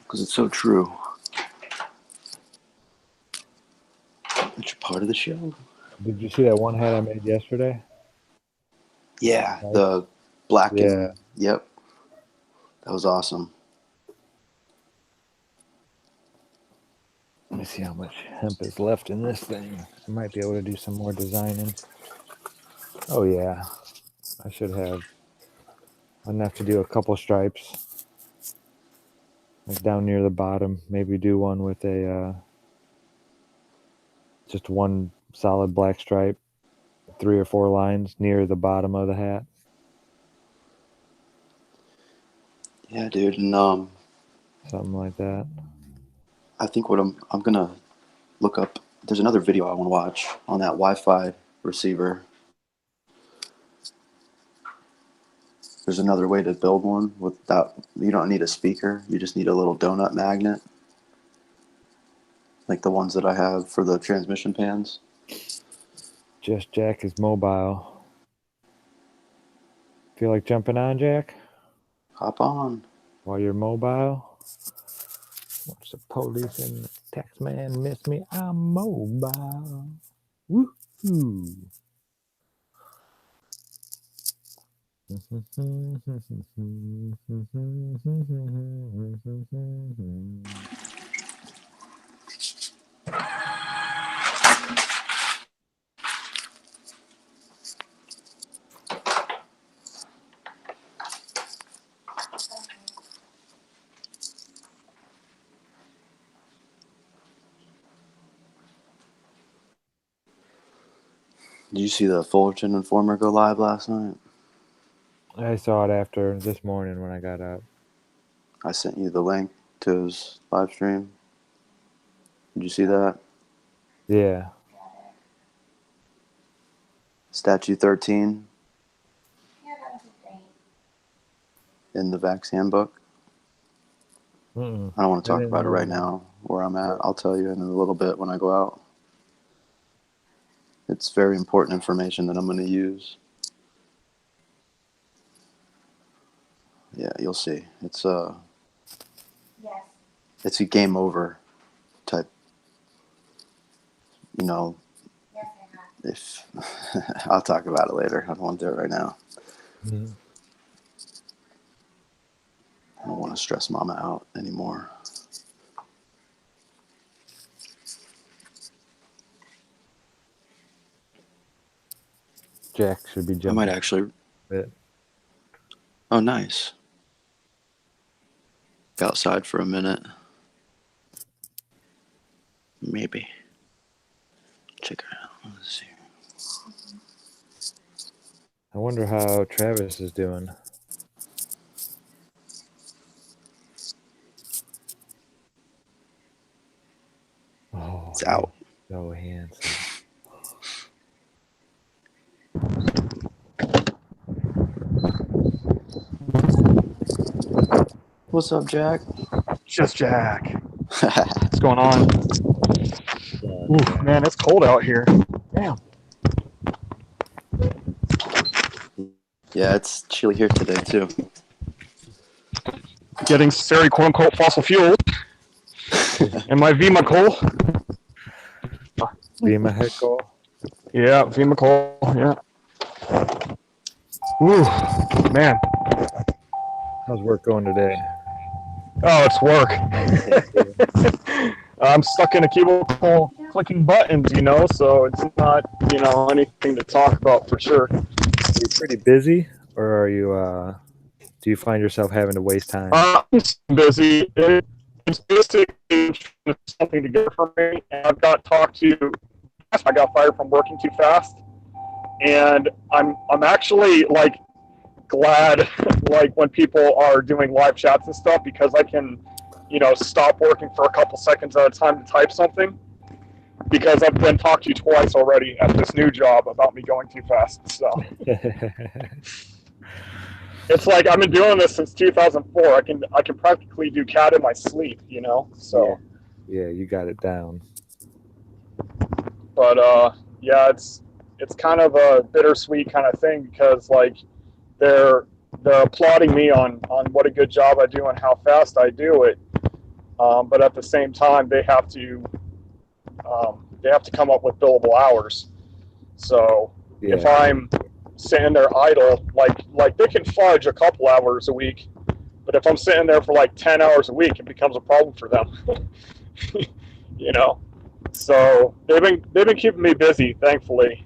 Because it's so true. That you're part of the show. Did you see that one hat I made yesterday? Yeah, the black Yeah. and... Yep. That was awesome. me see how much hemp is left in this thing. I might be able to do some more designing. Oh yeah, I should have enough to do a couple stripes, like down near the bottom. Maybe do one with a just one solid black stripe, 3 or 4 lines near the bottom of the hat. Yeah, dude, and Something like that. I think what I'm gonna look up. There's another video I want to watch on that Wi-Fi receiver. There's another way to build one without. You don't need a speaker. You just need a little donut magnet, like the ones that I have for the transmission pans. Just Jack is mobile. Feel like jumping on, Jack? Hop on. While you're mobile? Watch the police and the tax man miss me. I'm mobile. Woohoo! Did you see the Fullerton Informer go live last night? I saw it after this morning when I got up. I sent you the link to his live stream. Did you see that? Yeah. Statute 13 Yeah, that was great. in the Vax handbook. Mm-mm. I don't want to I talk didn't about it know right that. now where I'm at. I'll tell you in a little bit when I go out. It's very important information that I'm going to use. Yeah, you'll see. It's Yes. it's a game over type. You know, Yes, I have. if I'll talk about it later. I don't want to do it right now. Mhm. I don't want to stress Mama out anymore. Jack should be I jumping. might actually. A bit. Oh, nice. Go outside for a minute. Maybe. Check it out. Let's see. I wonder how Travis is doing. Oh, It's out. so handsome. What's up, Jack? Just Jack. What's going on? Ooh, man, it's cold out here. Damn. Yeah, it's chilly here today too. Getting very quote unquote fossil fuel. And my Vima coal. Vima Heckle. Yeah, Vima coal. Yeah. Ooh, man. How's work going today? Oh, it's work. I'm stuck in a cubicle clicking buttons, you know, so it's not, you know, anything to talk about for sure. Are you pretty busy, or are you? Do you find yourself having to waste time? I'm busy. It's basically something together for me, and I've got talked to. I got fired from working too fast, and I'm actually like glad like when people are doing live chats and stuff because I can, you know, stop working for a couple seconds at a time to type something. Because I've been talked to twice already at this new job about me going too fast. So it's like I've been doing this since 2004. I can practically do CAD in my sleep, you know. So yeah, you got it down. but yeah, it's kind of a bittersweet kind of thing because like they're applauding me on what a good job I do and how fast I do it. But at the same time, they have to come up with billable hours. So Yeah. if I'm sitting there idle, like they can fudge a couple hours a week, but if I'm sitting there for like 10 hours a week, it becomes a problem for them. you know. So they've been keeping me busy, thankfully.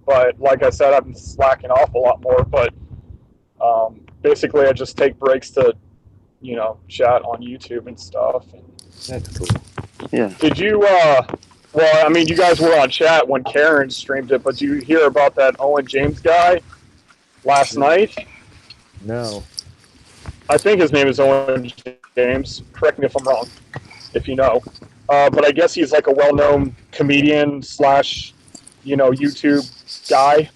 But like I said, I've been slacking off a lot more. But basically, I just take breaks to, you know, chat on YouTube and stuff. That's cool. Yeah. Did you? Well, I mean, you guys were on chat when Karen streamed it, but did you hear about that Owen James guy last night? No. I think his name is Owen James. Correct me if I'm wrong, if you know. But I guess he's like a well-known comedian slash, you know, YouTube guy,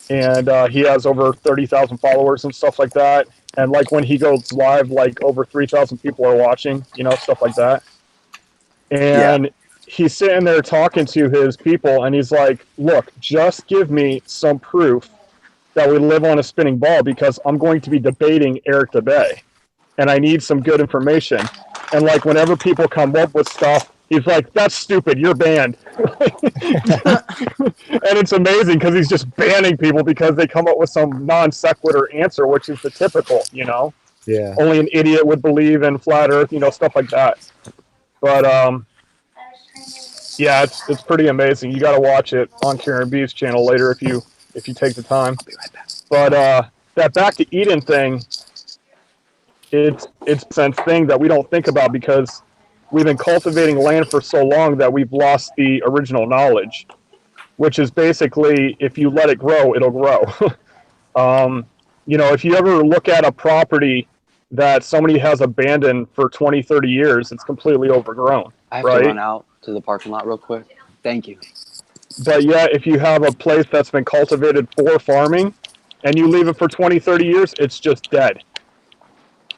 and he has over 30,000 followers and stuff like that. And like when he goes live, like over 3,000 people are watching, you know, stuff like that. And he's sitting there talking to his people, and he's like, "Look, just give me some proof that we live on a spinning ball, because I'm going to be debating Eric DeBay, and I need some good information." And like whenever people come up with stuff, he's like, "That's stupid. You're banned." And it's amazing because he's just banning people because they come up with some non sequitur answer, which is the typical, you know. Yeah. Only an idiot would believe in flat Earth, you know, stuff like that. But yeah, it's pretty amazing. You got to watch it on Karen B's channel later if you take the time. I'll be right back. But that Back to Eden thing, it's a sense thing that we don't think about because we've been cultivating land for so long that we've lost the original knowledge, which is basically if you let it grow, it'll grow. You know, if you ever look at a property that somebody has abandoned for 20, 30 years, it's completely overgrown. I have right? to run out to the parking lot real quick. Thank you. But yet, if you have a place that's been cultivated for farming and you leave it for 20, 30 years, it's just dead.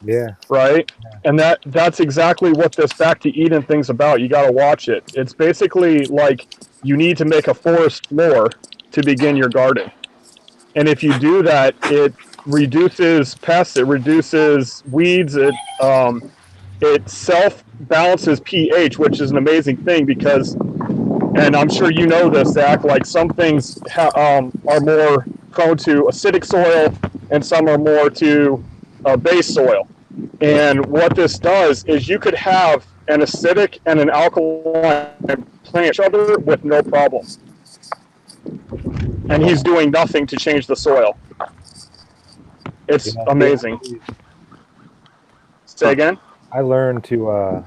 Yeah. Right? And that's exactly what this Back to Eden thing's about. You got to watch it. It's basically like you need to make a forest floor to begin your garden. And if you do that, it reduces pests, it reduces weeds, it self-balances pH, which is an amazing thing because, and I'm sure you know this, Zach, like some things are more prone to acidic soil and some are more to base soil. And what this does is you could have an acidic and an alkaline plant each other with no problem. And he's doing nothing to change the soil. It's amazing. Say again? I learned to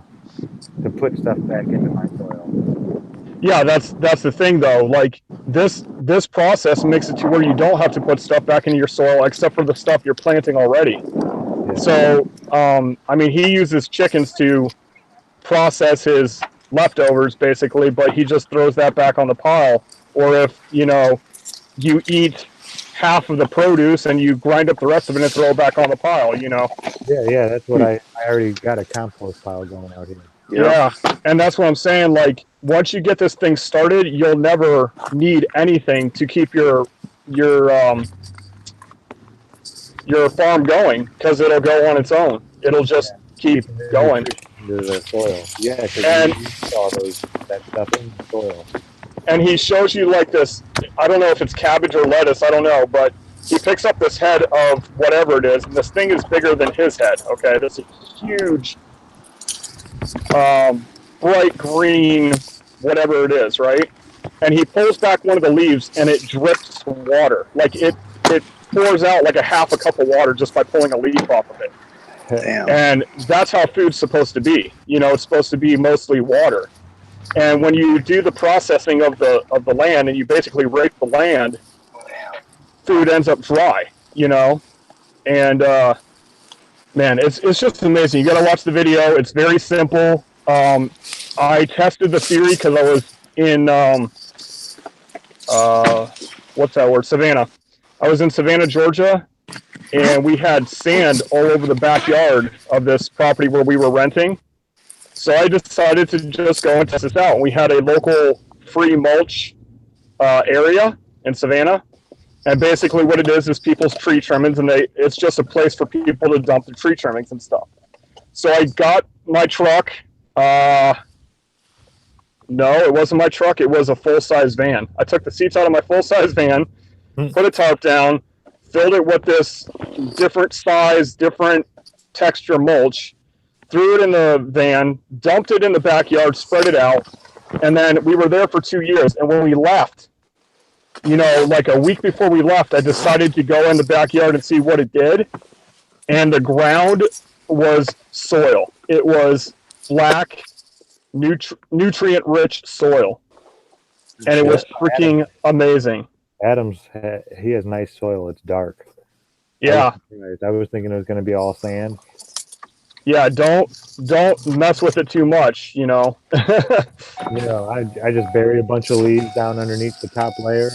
put stuff back into my soil. Yeah, that's the thing though. Like this process makes it to where you don't have to put stuff back into your soil except for the stuff you're planting already. Yeah. So, I mean, he uses chickens to process his leftovers basically, but he just throws that back on the pile. Or if, you know, you eat half of the produce and you grind up the rest of it and throw it back on the pile, you know. Yeah, that's what I already got a compost pile going out here. Yeah, and that's what I'm saying. Like, once you get this thing started, you'll never need anything to keep your farm going because it'll go on its own. It'll just keep going. The soil. Yeah, and you saw that stuff in the soil. And he shows you like this, I don't know if it's cabbage or lettuce, I don't know, but he picks up this head of whatever it is, and this thing is bigger than his head, okay? This is huge, bright green, whatever it is, right? And he pulls back one of the leaves, and it drips water. Like, it pours out like a half a cup of water just by pulling a leaf off of it. Damn. And that's how food's supposed to be. You know, it's supposed to be mostly water. And when you do the processing of the land and you basically rape the land, food ends up dry, you know? And, man, it's just amazing. You got to watch the video. It's very simple. I tested the theory because I was in, what's that word? Savannah. I was in Savannah, Georgia, and we had sand all over the backyard of this property where we were renting. So I decided to just go and test this out. We had a local free mulch area in Savannah. And basically what it is people's tree trimmings, and it's just a place for people to dump the tree trimmings and stuff. So I got my truck. No, it wasn't my truck. It was a full-size van. I took the seats out of my full-size van, put a tarp down, filled it with this different size, different texture mulch, threw it in the van, dumped it in the backyard, spread it out, and then we were there for 2 years. And when we left, you know, like a week before we left, I decided to go in the backyard and see what it did. And the ground was soil. It was black, nutrient-rich soil. And it was freaking amazing. He has nice soil. It's dark. Yeah. I was thinking it was going to be all sand. Yeah, don't mess with it too much, you know. You know, I just buried a bunch of leaves down underneath the top layer.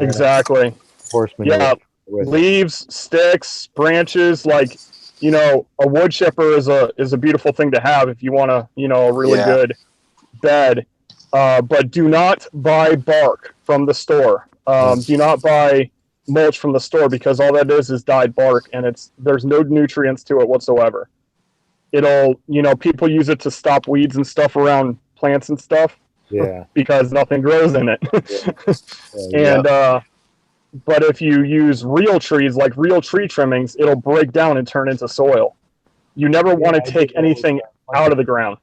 Exactly. Horse manure. Yeah, leaves, sticks, branches, like, you know, a wood chipper is a beautiful thing to have if you want a, you know, a really good bed. But do not buy bark from the store. Do not buy mulch from the store, because all that is dyed bark, and there's no nutrients to it whatsoever. It'll, you know, people use it to stop weeds and stuff around plants and stuff. Yeah. Because nothing grows in it. And but if you use real trees, like real tree trimmings, it'll break down and turn into soil. You never want to take anything out of the ground.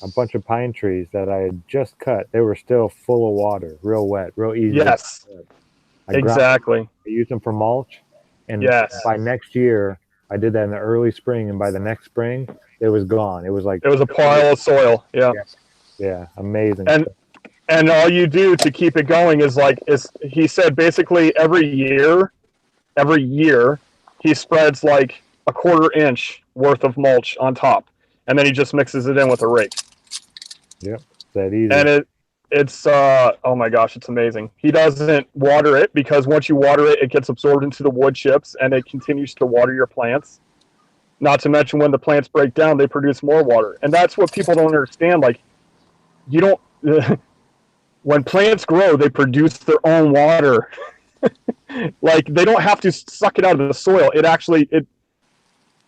A bunch of pine trees that I had just cut, they were still full of water, real wet, real easy. Yes, exactly. I used them for mulch, and by next year, I did that in the early spring, and by the next spring, it was gone. It was like... It was a pile of soil, Yeah, amazing. And all you do to keep it going is he said basically every year, he spreads like a 1/4 inch worth of mulch on top, and then he just mixes it in with a rake. Yep, that easy. And it's oh my gosh, it's amazing. He doesn't water it, because once you water it, it gets absorbed into the wood chips, and it continues to water your plants. Not to mention, when the plants break down, they produce more water. And that's what people don't understand. Like, you don't... when plants grow, they produce their own water. Like, they don't have to suck it out of the soil.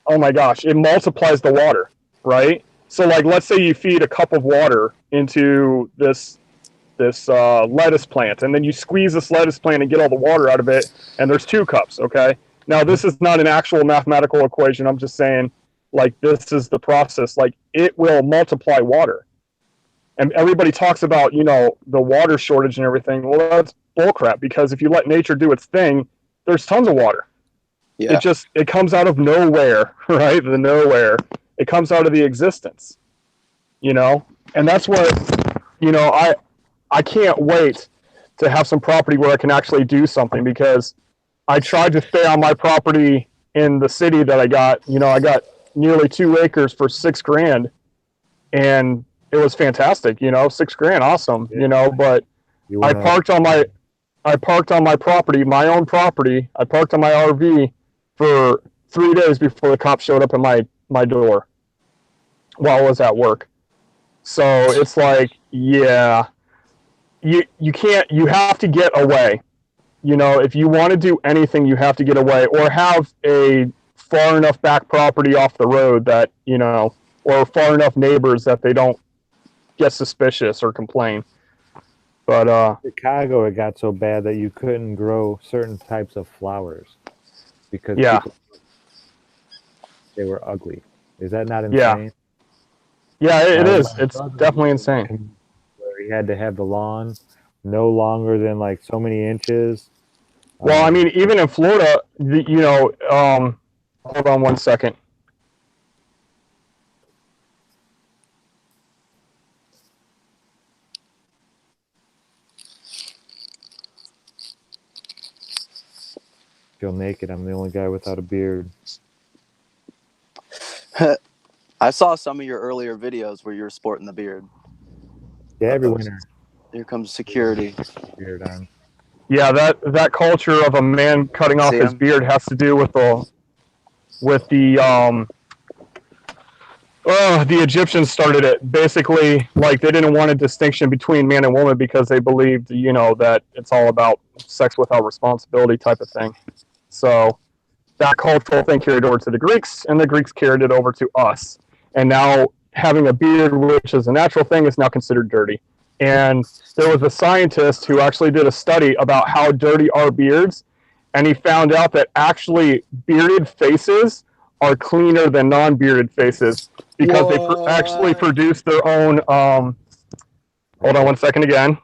Oh my gosh, it multiplies the water, right? So, like, let's say you feed a cup of water into this lettuce plant, and then you squeeze this lettuce plant and get all the water out of it, and there's 2 cups, okay? Now, this is not an actual mathematical equation. I'm just saying, like, this is the process. Like, it will multiply water. And everybody talks about, you know, the water shortage and everything. Well, that's bullcrap, because if you let nature do its thing, there's tons of water. Yeah. It comes out of nowhere, right? The nowhere. It comes out of the existence, you know? And that's what, you know, I can't wait to have some property where I can actually do something, because I tried to stay on my property in the city that I got. You know, I got nearly 2 acres for $6,000, and it was fantastic, you know, $6,000, awesome, you know, but I parked on my property, my own property. I parked on my RV for 3 days before the cops showed up at my door while I was at work. So it's like, yeah, you can't, you have to get away. You know, if you want to do anything, you have to get away, or have a far enough back property off the road that, you know, or far enough neighbors that they don't get suspicious or complain. But Chicago, it got so bad that you couldn't grow certain types of flowers because they were ugly. Is that not insane? Yeah, it is. It's definitely insane. Where you had to have the lawn no longer than like so many inches. Well, I mean, even in Florida, you know, hold on one second. Feel naked. I'm the only guy without a beard. I saw some of your earlier videos where you were sporting the beard. Yeah, every winter. Here comes security. Beard on. Yeah, that culture of a man cutting off his beard has to do with the Egyptians started it. Basically, like, they didn't want a distinction between man and woman because they believed, you know, that it's all about sex without responsibility type of thing. So that cultural thing carried over to the Greeks, and the Greeks carried it over to us. And now having a beard, which is a natural thing, is now considered dirty. And there was a scientist who actually did a study about how dirty are beards, and he found out that actually bearded faces are cleaner than non-bearded faces, because they actually produce their own. Hold on one second again.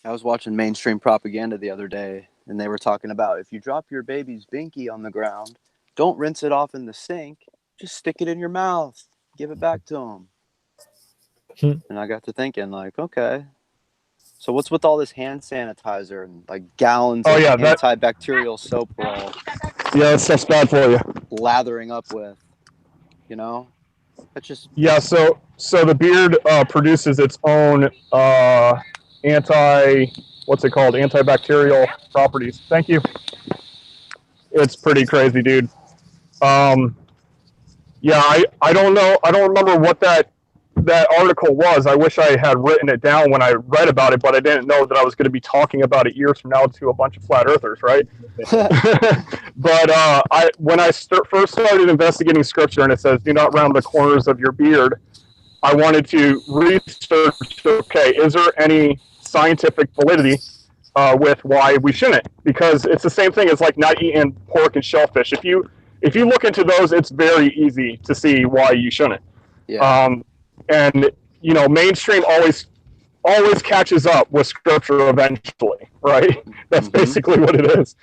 I was watching mainstream propaganda the other day, and they were talking about if you drop your baby's binky on the ground, don't rinse it off in the sink. Just stick it in your mouth. Give it back to them. And I got to thinking, like, okay, so what's with all this hand sanitizer and like gallons of antibacterial soap we're all that's bad for you. lathering up with, you know? That's just So the beard produces its own antibacterial properties. Thank you. It's pretty crazy, dude. I don't know. I don't remember what that article was. I wish I had written it down when I read about it, but I didn't know that I was going to be talking about it years from now to a bunch of flat earthers, right? But when I first started investigating scripture, and it says, "Do not round the corners of your beard," I wanted to research. Okay, is there any scientific validity with why we shouldn't? Because it's the same thing as like not eating pork and shellfish. If you look into those, it's very easy to see why you shouldn't. yeah. And mainstream always catches up with scripture eventually, right? That's basically what it is.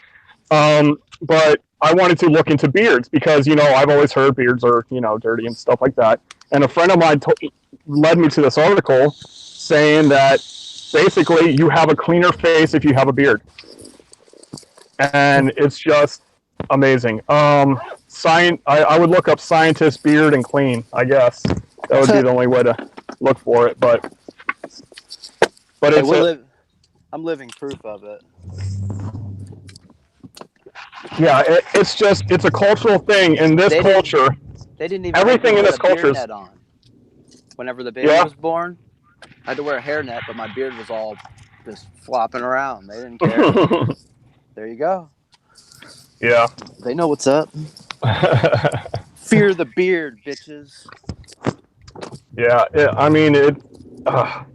But I wanted to look into beards because I've always heard beards are dirty and stuff like that. And a friend of mine led me to this article saying that basically you have a cleaner face if you have a beard, and it's just amazing. I would look up scientist beard and clean. I guess that would be the only way to look for it. But hey, I'm living proof of it. Yeah, it's a cultural thing in this culture. They didn't even everything in this culture net on. Whenever the baby was born, I had to wear a hairnet, but my beard was all just flopping around. They didn't care. There you go. Yeah. They know what's up. Fear the beard, bitches. Yeah,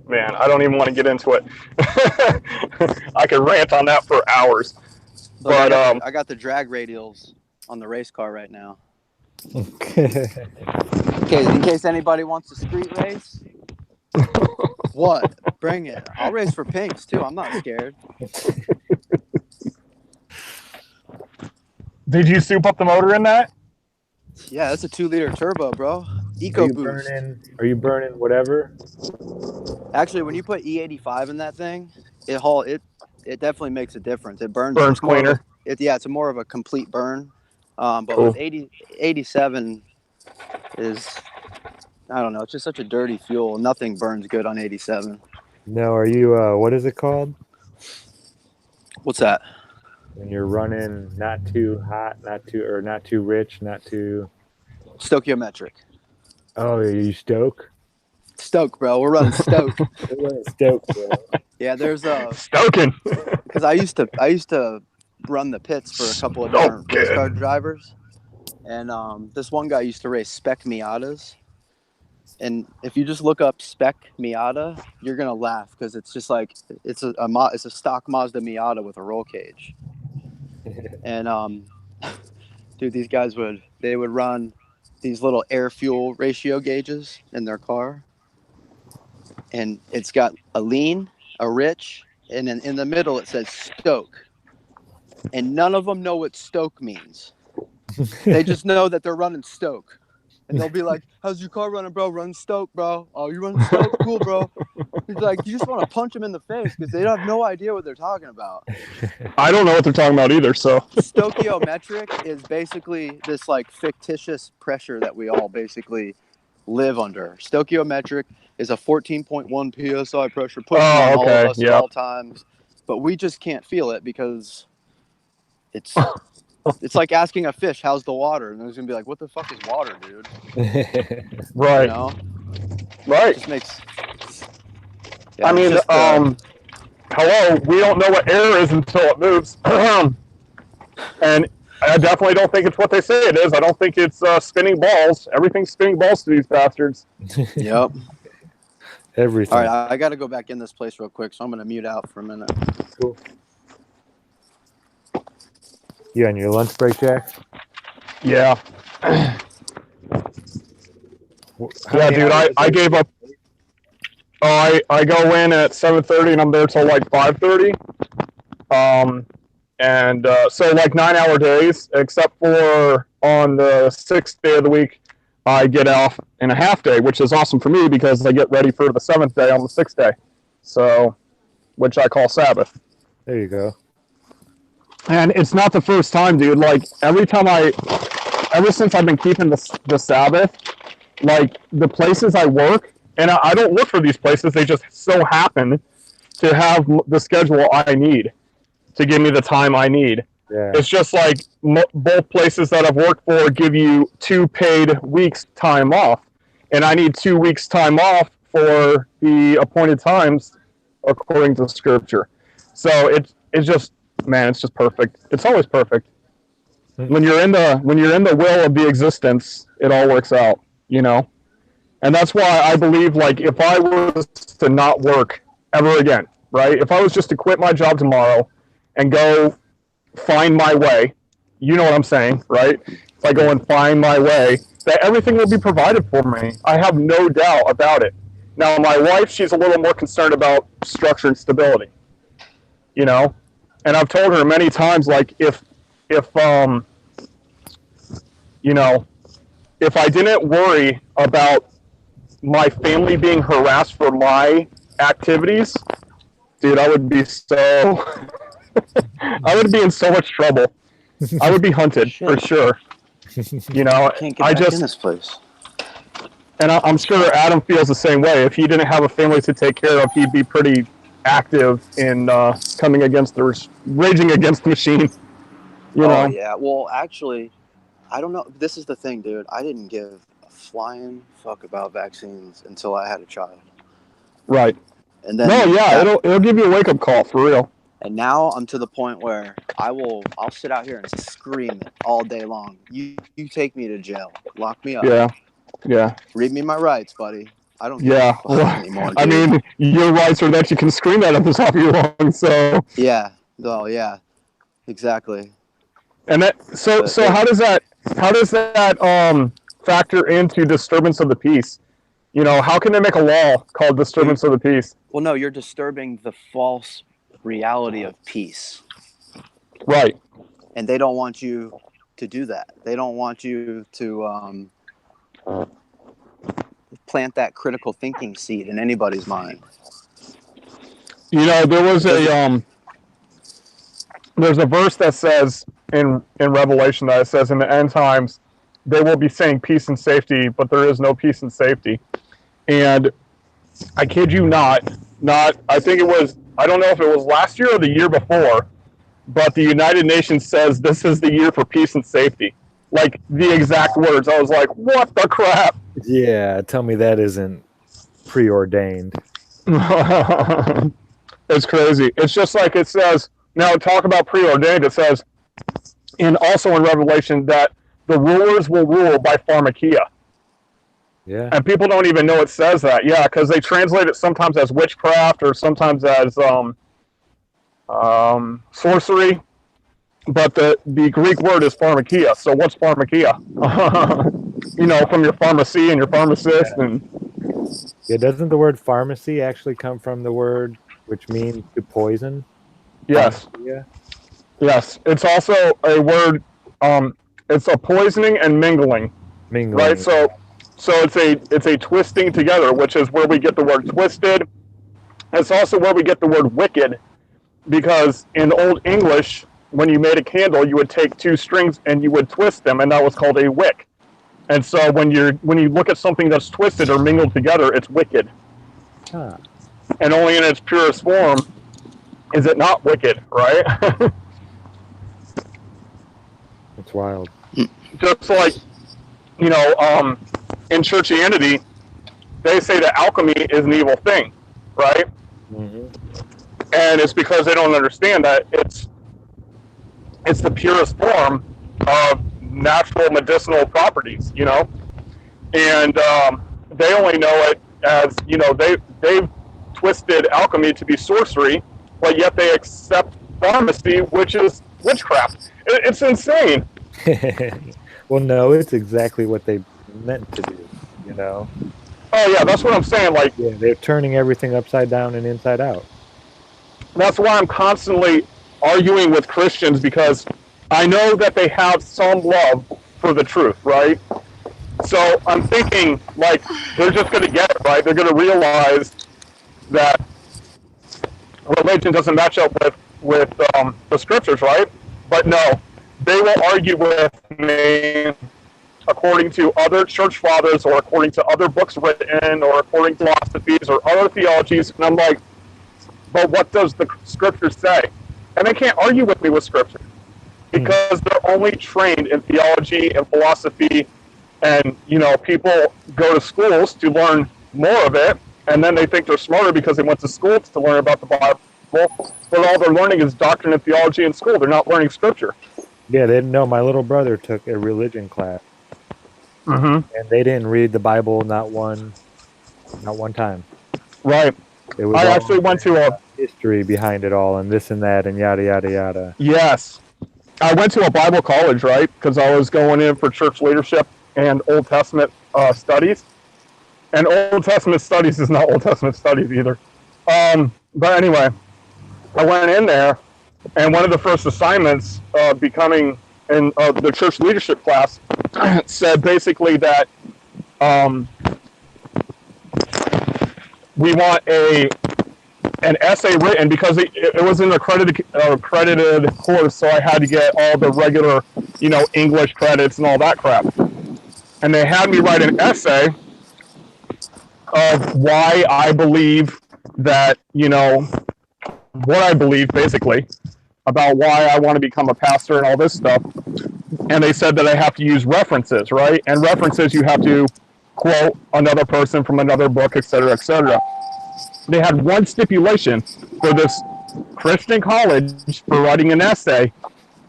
man, I don't even want to get into it. I could rant on that for hours. Look, But I got the drag radials on the race car right now. Okay. Okay, in case anybody wants a street race. What? Bring it. I'll race for pinks too. I'm not scared. Did you soup up the motor in that? Yeah, that's a 2-liter turbo, bro. EcoBoost. Are you burning whatever? Actually, when you put E85 in that thing, it definitely makes a difference. It burns Cleaner. It's more of a complete burn. But Cool. with 87 is, I don't know, it's just such a dirty fuel. Nothing burns good on 87. No, are you what is it called? What's that? When you're running not too hot, not too rich, not too Stoichiometric. Oh, are you stoke? Stoke, bro. We're running Stoke. We're running stoke, bro. Yeah, there's Stoking. because I used to run the pits for a couple of different race car drivers, and this one guy used to race spec Miatas, and if you just look up spec Miata, you're gonna laugh because it's just like it's a stock Mazda Miata with a roll cage, and dude, these guys would run these little air fuel ratio gauges in their car, and it's got a lean, a rich, and then in the middle it says stoke. And none of them know what stoke means. They just know that they're running stoke. And they'll be like, "How's your car running, bro? Run stoke, bro. Oh, you running stoke? Cool, bro." He's like, you just want to punch them in the face because they have no idea what they're talking about. I don't know what they're talking about either, so. Stoichiometric is basically this like fictitious pressure that we all basically live under. Stoichiometric is a 14.1 psi pressure pushing on all of us at all times. But we just can't feel it because it's like asking a fish, "How's the water?" And they're gonna be like, "What the fuck is water, dude?" Right. You know? Right. It just makes. Yeah, I mean, hello, we don't know what air is until it moves, and I definitely don't think it's what they say it is. I don't think it's spinning balls. Everything's spinning balls to these bastards. Yep. Everything. All right, I got to go back in this place real quick, so I'm gonna mute out for a minute. Cool. You on your lunch break, Jack? Yeah. How Yeah, many dude, hours I a day? gave up. Oh, I go in at 7:30 and I'm there till like 5:30. So like 9-hour days, except for on the 6th day of the week, I get off in a half day, which is awesome for me because I get ready for the 7th day on the 6th day. So, which I call Sabbath. There you go. And it's not the first time, dude. Like ever since I've been keeping the Sabbath, like the places I work, and I don't look for these places, they just so happen to have the schedule I need to give me the time I need. Yeah. It's just like both places that I've worked for give you 2 paid weeks time off, and I need 2 weeks time off for the appointed times according to Scripture. So it's just, man, it's just perfect. It's always perfect. When you're in the will of the existence, it all works out, you know. And that's why I believe, like, if I was to not work ever again, right? If I was just to quit my job tomorrow and go find my way, you know what I'm saying, right? If I go and find my way, that everything will be provided for me. I have no doubt about it. Now, my wife, she's a little more concerned about structure and stability, you know? And I've told her many times, like, if you know, if I didn't worry about my family being harassed for my activities, dude, I would be so, I would be in so much trouble. I would be hunted for sure. You know, Can't get back in this place. And I'm sure Adam feels the same way. If he didn't have a family to take care of, he'd be pretty active in raging against the machine. You know? Yeah. Well, actually, I don't know. This is the thing, dude. I didn't give a flying fuck about vaccines until I had a child. Right. And then it'll give you a wake up call for real. And now I'm to the point where I'll sit out here and scream it all day long. You take me to jail, lock me up. Yeah. Read me my rights, buddy. I don't give Yeah. a fuck anymore. Dude. I mean, your rights are that you can scream that at the top of your lungs. So. Yeah. Oh, yeah. Exactly. And that how does that factor into disturbance of the peace? You know, how can they make a law called disturbance of the peace? Well, no, you're disturbing the false reality of peace. Right. And they don't want you to do that. They don't want you to plant that critical thinking seed in anybody's mind. You know, there's a verse that says in Revelation that it says in the end times they will be saying peace and safety, but there is no peace and safety. And I kid you not, I think it was, I don't know if it was last year or the year before, but the United Nations says this is the year for peace and safety. Like the exact words. I was like, what the crap? Yeah, tell me that isn't preordained. It's crazy. It's just like it says, now talk about preordained, it says, and also in Revelation that the rulers will rule by pharmakia. Yeah. And people don't even know it says that. Yeah, because they translate it sometimes as witchcraft or sometimes as sorcery. But the Greek word is pharmakia. So what's pharmakia? You know, from your pharmacy and your pharmacist. And yeah, doesn't the word pharmacy actually come from the word which means to poison? Yes. Yeah. Yes. It's also a word, it's a poisoning and mingling. Right? So it's a twisting together, which is where we get the word twisted. It's also where we get the word wicked, because in Old English, when you made a candle, you would take 2 strings and you would twist them, and that was called a wick. And so when you look at something that's twisted or mingled together, it's wicked. Huh. And only in its purest form is it not wicked, right? It's wild. Just like, you know, in churchianity, they say that alchemy is an evil thing, right? Mm-hmm. And it's because they don't understand that it's the purest form of natural medicinal properties, you know? And they only know it as, you know, they've twisted alchemy to be sorcery, but yet they accept pharmacy, which is witchcraft. It's insane. Well, no, it's exactly what they meant to do, you know? Oh yeah, that's what I'm saying. Like, Yeah, they're turning everything upside down and inside out. that's why I'm constantly arguing with Christians, because I know that they have some love for the truth, right? So I'm thinking, like, they're just going to get it, right? They're going to realize that religion doesn't match up with the scriptures, right? But no, they will argue with me according to other church fathers, or according to other books written, or according to philosophies or other theologies. And I'm like, but what does the scripture say? And they can't argue with me with scripture, because they're only trained in theology and philosophy. And, you know, people go to schools to learn more of it, and then they think they're smarter because they went to school to learn about the Bible. But all they're learning is doctrine and theology in school. They're not learning scripture. Yeah, they didn't know. My little brother took a religion class, and they didn't read the Bible not one time. Right. It was I all actually went to a history behind it all, and this and that, and yada yada yada. Yes. I went to a Bible college, right? Because I was going in for church leadership and Old Testament studies. And Old Testament studies is not Old Testament studies either. But anyway, I went in there, and one of the first assignments becoming in the church leadership class said basically that we want an essay written, because it was an accredited course, so I had to get all the regular, you know, English credits and all that crap. And they had me write an essay of why I believe that, you know, what I believe basically about why I want to become a pastor and all this stuff. And they said that I have to use references, right? And references, you have to quote another person from another book, etc., etc. They had one stipulation for this Christian college for writing an essay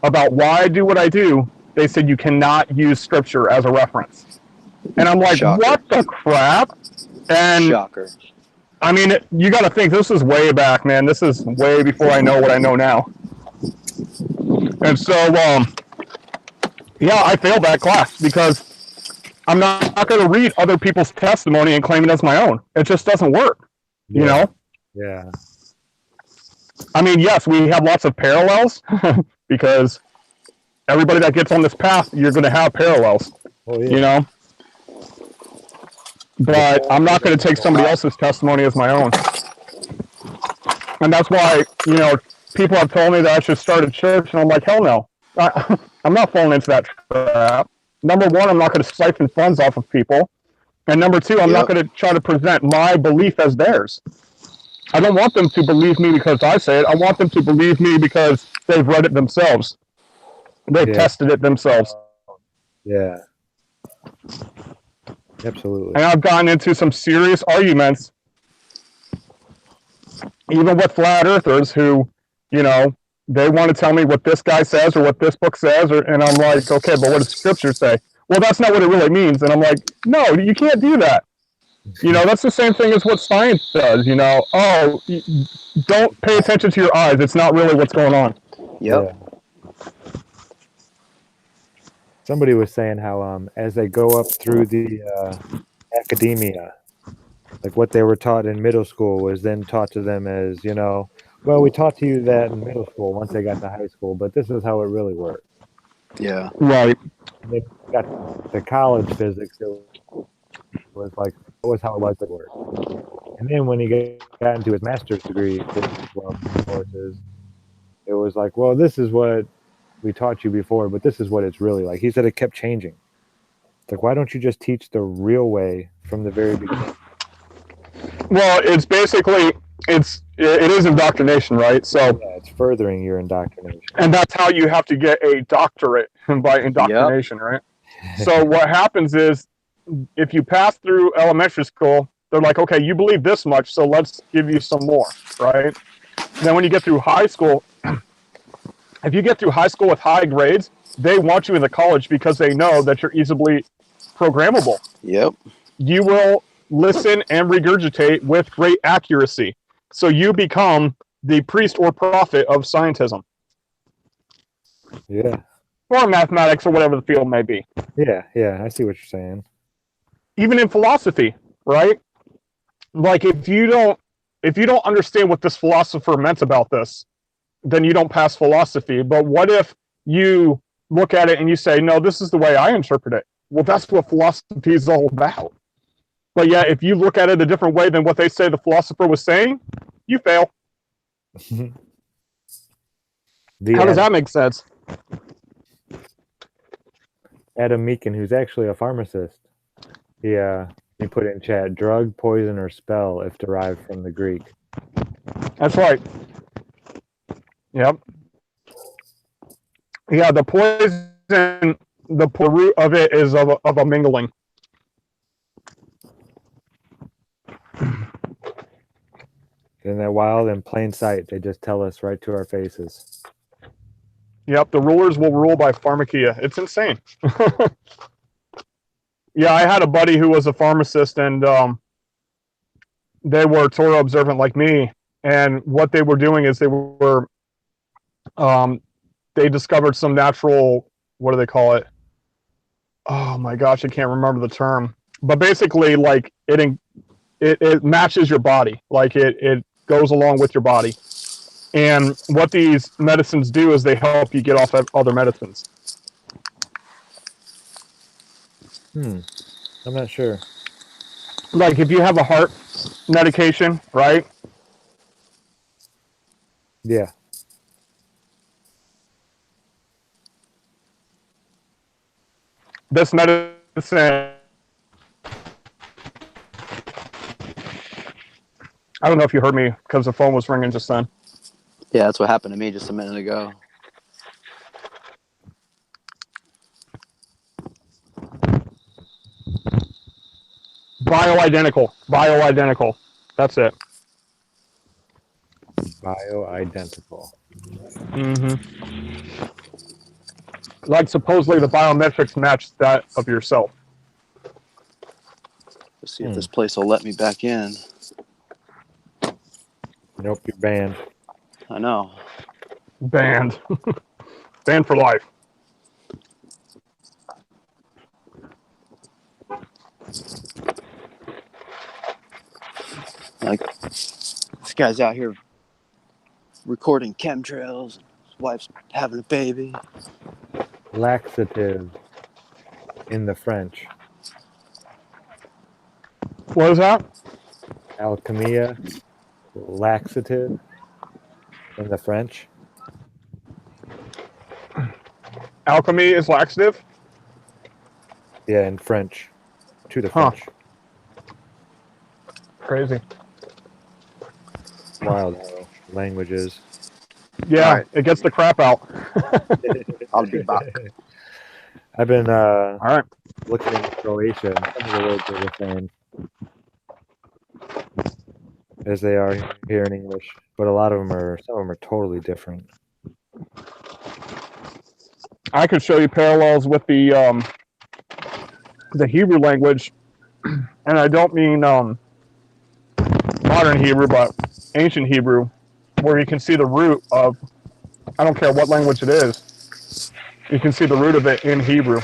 about why I do what I do. They said you cannot use scripture as a reference. And I'm like, Shocker. what the crap? And Shocker. I mean, you got to think, this is way back, man. This is way before I know what I know now. And so, yeah, I failed that class because I'm not going to read other people's testimony and claim it as my own. It just doesn't work, you know? Yeah. I mean, yes, we have lots of parallels because everybody that gets on this path, you're going to have parallels, you know? But I'm not going to take somebody else's testimony as my own. And that's why, you know, people have told me that I should start a church, and I'm like, hell no. I'm not falling into that trap. Number one, I'm not going to siphon funds off of people. And number two, I'm not going to try to present my belief as theirs. I don't want them to believe me because I say it. I want them to believe me because they've read it themselves. They've tested it themselves. Yeah. Absolutely. And I've gotten into some serious arguments, even with flat earthers who, you know, they want to tell me what this guy says or what this book says, and I'm like, okay, but what does scripture say? Well, that's not what it really means. And I'm like, no, you can't do that. You know, that's the same thing as what science does, you know. Oh, don't pay attention to your eyes. It's not really what's going on. Yep. Yeah. Somebody was saying how as they go up through the academia, like what they were taught in middle school was then taught to them as, you know, well, we taught to you that in middle school once they got to high school, but this is how it really worked. Yeah. Right. They got the college physics, it was like, that was how it was at work. And then when he got into his master's degree courses, it was like, well, this is what we taught you before, but this is what it's really like. He said it kept changing. It's like, why don't you just teach the real way from the very beginning? Well, it's basically, it is indoctrination, right? So yeah, it's furthering your indoctrination. And that's how you have to get a doctorate by indoctrination, right? So what happens is, if you pass through elementary school, they're like, okay, you believe this much, so let's give you some more, right? And then when you get through high school, if you get through high school with high grades, they want you in the college because they know that you're easily programmable. Yep. You will listen and regurgitate with great accuracy. So you become the priest or prophet of scientism. Yeah. or mathematics, or whatever the field may be. Yeah, I see what you're saying. Even in philosophy, right? Like if you don't understand what this philosopher meant about this, then you don't pass philosophy. But what if you look at it and you say, no, this is the way I interpret it? Well, that's what philosophy is all about. But yeah, if you look at it a different way than what they say the philosopher was saying, you fail. How does that make sense? Adam Meakin, who's actually a pharmacist, he put in chat, drug, poison, or spell if derived from the Greek. That's right. Yep. Yeah, the poison, the root of it is of a mingling. Isn't that wild? In plain sight, they just tell us right to our faces. Yep, the rulers will rule by pharmakia. It's insane. Yeah, I had a buddy who was a pharmacist, and they were Torah observant like me. And what they were doing is they discovered some natural, what do they call it? Oh my gosh, I can't remember the term. But basically, like it matches your body, like it goes along with your body. And what these medicines do is they help you get off of other medicines. I'm not sure. Like if you have a heart medication, right? Yeah. This medicine, I don't know if you heard me because the phone was ringing just then. Yeah, that's what happened to me just a minute ago. Bioidentical. That's it. Bioidentical. Mm-hmm. Like supposedly the biometrics match that of yourself. Let's see if this place will let me back in. Nope, you're banned. I know. Banned. Banned for life. Like, this guy's out here recording chemtrails. His wife's having a baby. Laxative in the French. What is that? Alchemia. Laxative in the French. Alchemy is laxative? Yeah, in French. To the French. Crazy. Wild how languages. Yeah, right. It gets the crap out. I'll be back. I've been All right. looking into Croatia, and some of the words are the same as they are here in English, but some of them are totally different. I could show you parallels with the Hebrew language, and I don't mean modern Hebrew, but ancient Hebrew, where you can see the root of, I don't care what language it is, you can see the root of it in Hebrew.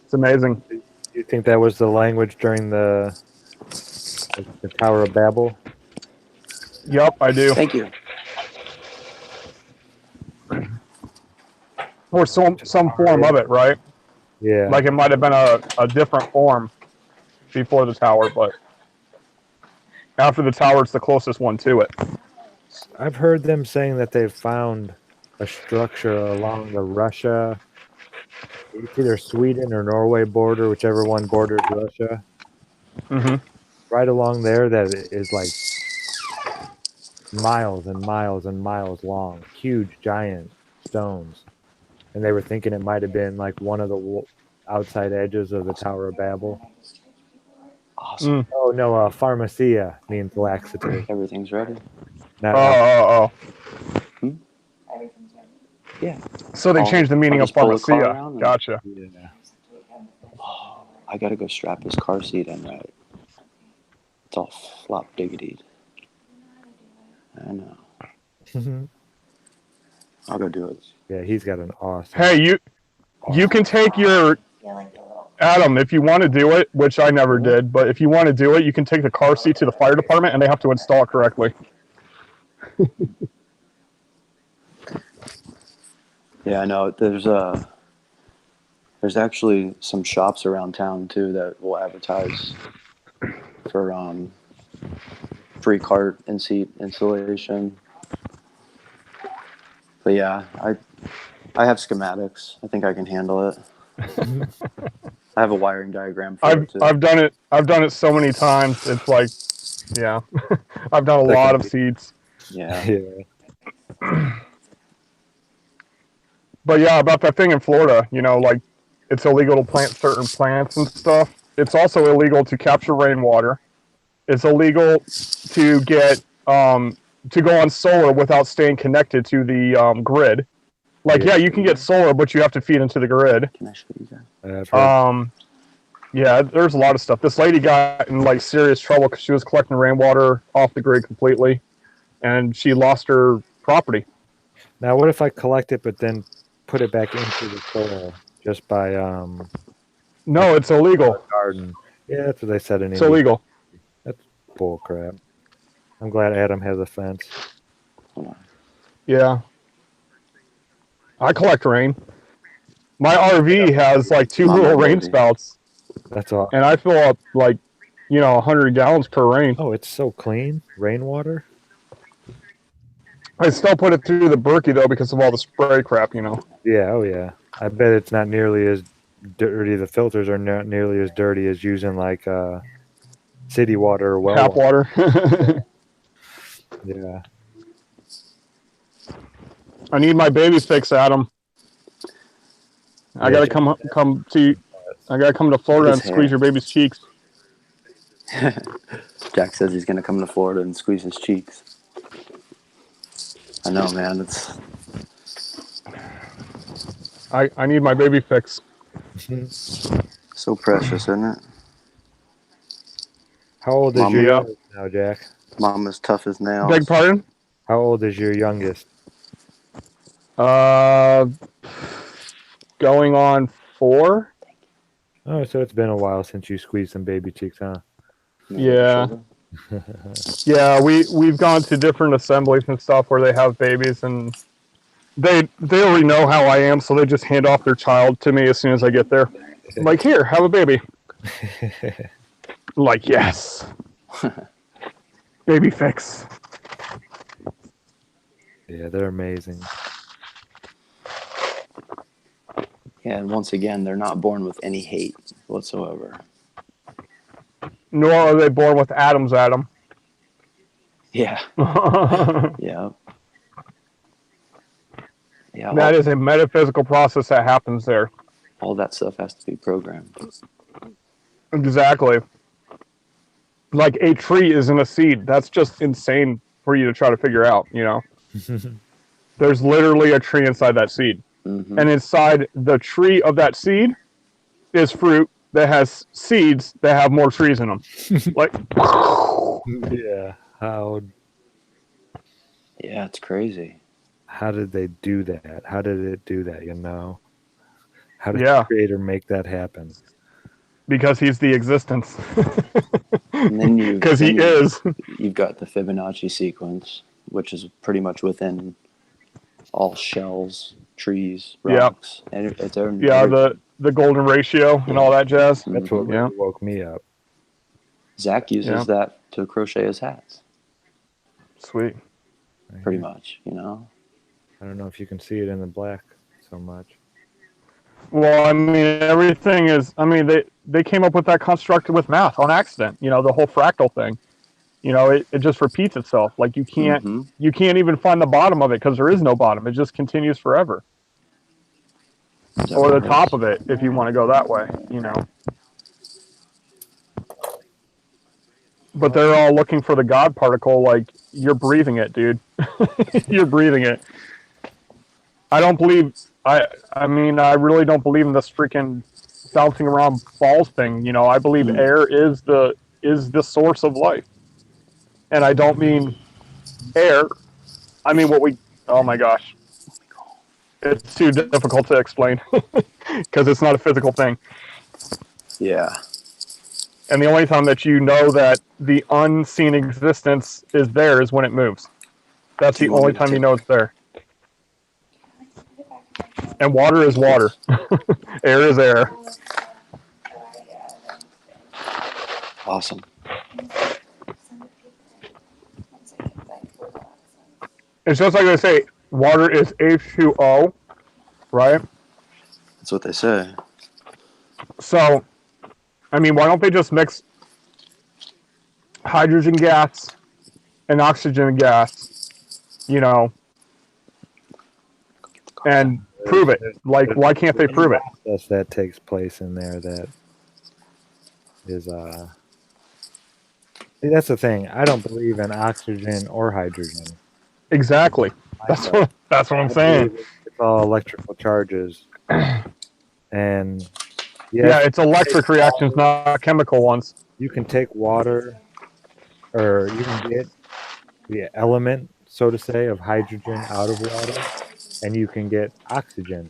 It's amazing. Do you think that was the language during the Tower of Babel? Yep, I do. Thank you. Or some form of it, right? Yeah. Like it might have been a different form before the tower, but after the tower, it's the closest one to it. I've heard them saying that they've found a structure along the Russia, it's either Sweden or Norway border, whichever one borders Russia. Mm-hmm. Right along there that is like miles and miles and miles long, huge, giant stones. And they were thinking it might have been like one of the outside edges of the Tower of Babel. Awesome. Oh no, pharmacia means laxative. Everything's ready. Not Everything's ready. Yeah. So they changed the meaning I'll of just pull the car pharmacia. around and- Gotcha. yeah. Oh, I gotta go strap his car seat in right. It's all flop diggity. I know. I'll go do it. Yeah, he's got an awesome. Hey, you can take your Yeah, like the little. Adam, if you want to do it, which I never did, but if you want to do it, you can take the car seat to the fire department and they have to install it correctly. Yeah, I know. There's actually some shops around town too that will advertise for free cart and seat installation. But yeah, I have schematics. I think I can handle it. I have a wiring diagram for it too. I've done it. I've done it so many times. It's like, yeah, I've done a lot of seats. Yeah. Yeah. But yeah, about that thing in Florida, like it's illegal to plant certain plants and stuff. It's also illegal to capture rainwater. It's illegal to get to go on solar without staying connected to the grid. Like, yeah, you can get solar, but you have to feed into the grid. Can I show you guys? Yeah, there's a lot of stuff. This lady got in like serious trouble because she was collecting rainwater off the grid completely, and she lost her property. Now, what if I collect it, but then put it back into the soil just by No, it's illegal. garden? Yeah, that's what they said in It's illegal. That's bull crap. I'm glad Adam has a fence. Hold on. Yeah. I collect rain. My RV has like two Mama little rain baby. spouts, That's all. and I fill up like 100 gallons per rain. Oh, it's so clean. Rainwater. I still put it through the Berkey though because of all the spray crap. Yeah. Oh, yeah. I bet it's not nearly as dirty. The filters are not nearly as dirty as using like city water or well Tap water. Yeah. I need my baby fix, Adam. I gotta come to. I gotta come to Florida and His hair. squeeze your baby's cheeks. Jack says he's gonna come to Florida and squeeze his cheeks. I know, man. It's I need my baby fix. so precious, isn't it? How old is Mama. your youngest now, Jack? Mama's tough as nails. Beg pardon? How old is your youngest? Going on 4. Oh, so it's been a while since you squeezed some baby cheeks, huh? Yeah. Yeah, we've gone to different assemblies and stuff where they have babies, and they already know how I am, so they just hand off their child to me as soon as I get there. I'm like, here, have a baby. I'm like, yes. Baby fix. Yeah, they're amazing. Yeah, and once again, they're not born with any hate whatsoever. Nor are they born with Adam. Yeah. Yeah. Yeah. That is a metaphysical process that happens there. All that stuff has to be programmed. Exactly. Like a tree isn't a seed. That's just insane for you to try to figure out, There's literally a tree inside that seed. Mm-hmm. And inside the tree of that seed is fruit that has seeds that have more trees in them. Like, Yeah. How Yeah, it's crazy. did they do that? How did it do that, How did Yeah. the creator make that happen? because he's the existence. And then you Because he is. You've got the Fibonacci sequence, which is pretty much within all shells, trees, Yep. rocks, and its own. Yeah, the golden ratio and all that jazz. That's what Yeah. really woke me up. Zach uses that to crochet his hats, Sweet. pretty much. I don't know if you can see it in the black so much. Well, I mean, everything is. I mean, they came up with that construct with math on accident. The whole fractal thing. It just repeats itself. Like you can't even find the bottom of it because there is no bottom. It just continues forever. Or the top of it, if you want to go that way. But they're all looking for the God particle. Like you're breathing it, dude. You're breathing it. I don't believe. I mean, I really don't believe in this freaking bouncing around balls thing. I believe air is the source of life, and I don't mean air. I mean what we. Oh my gosh. it's too difficult to explain because it's not a physical thing. Yeah. And the only time that you know that the unseen existence is there is when it moves. That's Do the you want only me to time you take- know it's there. I can put it back in my phone. And water is water. Air is air. Awesome. Send it paper. 1 second, I forgot what it says. It's just like they say, water is H2O, right? That's what they say. So, I mean, why don't they just mix hydrogen gas and oxygen gas, you know, and prove it? Like, why can't they prove it? Process that takes place in there that is see, that's the thing. I don't believe in oxygen or hydrogen. Exactly. That's what I'm saying. It's all electrical charges. And Yeah, it's electric reactions, not chemical ones. you can take water, or you can get the element, so to say, of hydrogen out of water, and you can get oxygen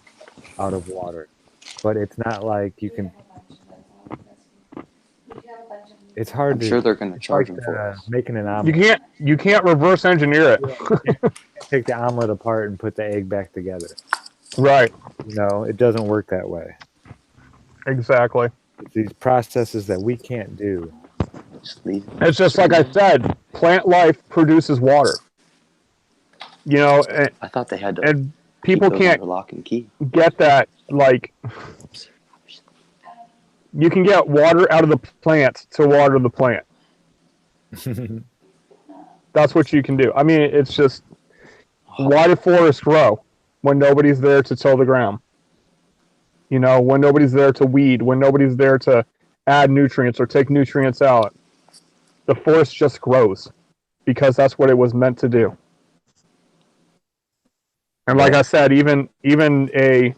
out of water. But it's not like you can. It's hard I'm to. sure they're going to It's charge like them for it. making an omelet. You can't reverse engineer it. Take the omelet apart and put the egg back together. Right. You know, it doesn't work that way. Exactly. It's these processes that we can't do. Just leave. It's just like I said, plant life produces water. You know, I thought they had to and keep people those can't under lock and key. get that. Like, you can get water out of the plant to water the plant. That's what you can do. I mean, it's just, why do forests grow when nobody's there to till the ground? You know, when nobody's there to weed, when nobody's there to add nutrients or take nutrients out. The forest just grows because that's what it was meant to do. And like I said, even a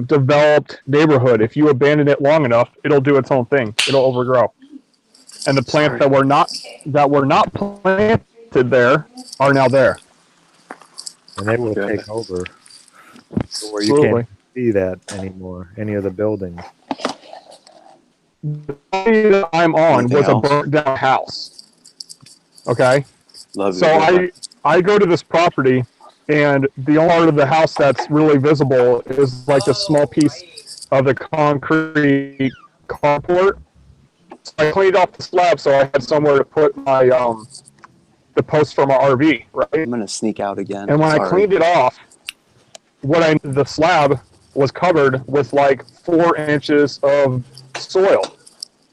developed neighborhood, if you abandon it long enough, it'll do its own thing. It'll overgrow. And the plants that were not planted there are now there. And they will Yeah. take over. Where you Absolutely. can't see that anymore. Any of the buildings. The property that I'm on Anything was a else? burnt down house. Okay? Love So you. I go to this property, and the only part of the house that's really visible is like a small piece of the concrete carport. So I cleaned off the slab so I had somewhere to put my the post for my RV, right? I'm going to sneak out again. And when I Sorry. cleaned it off, the slab was covered with like 4 inches of soil,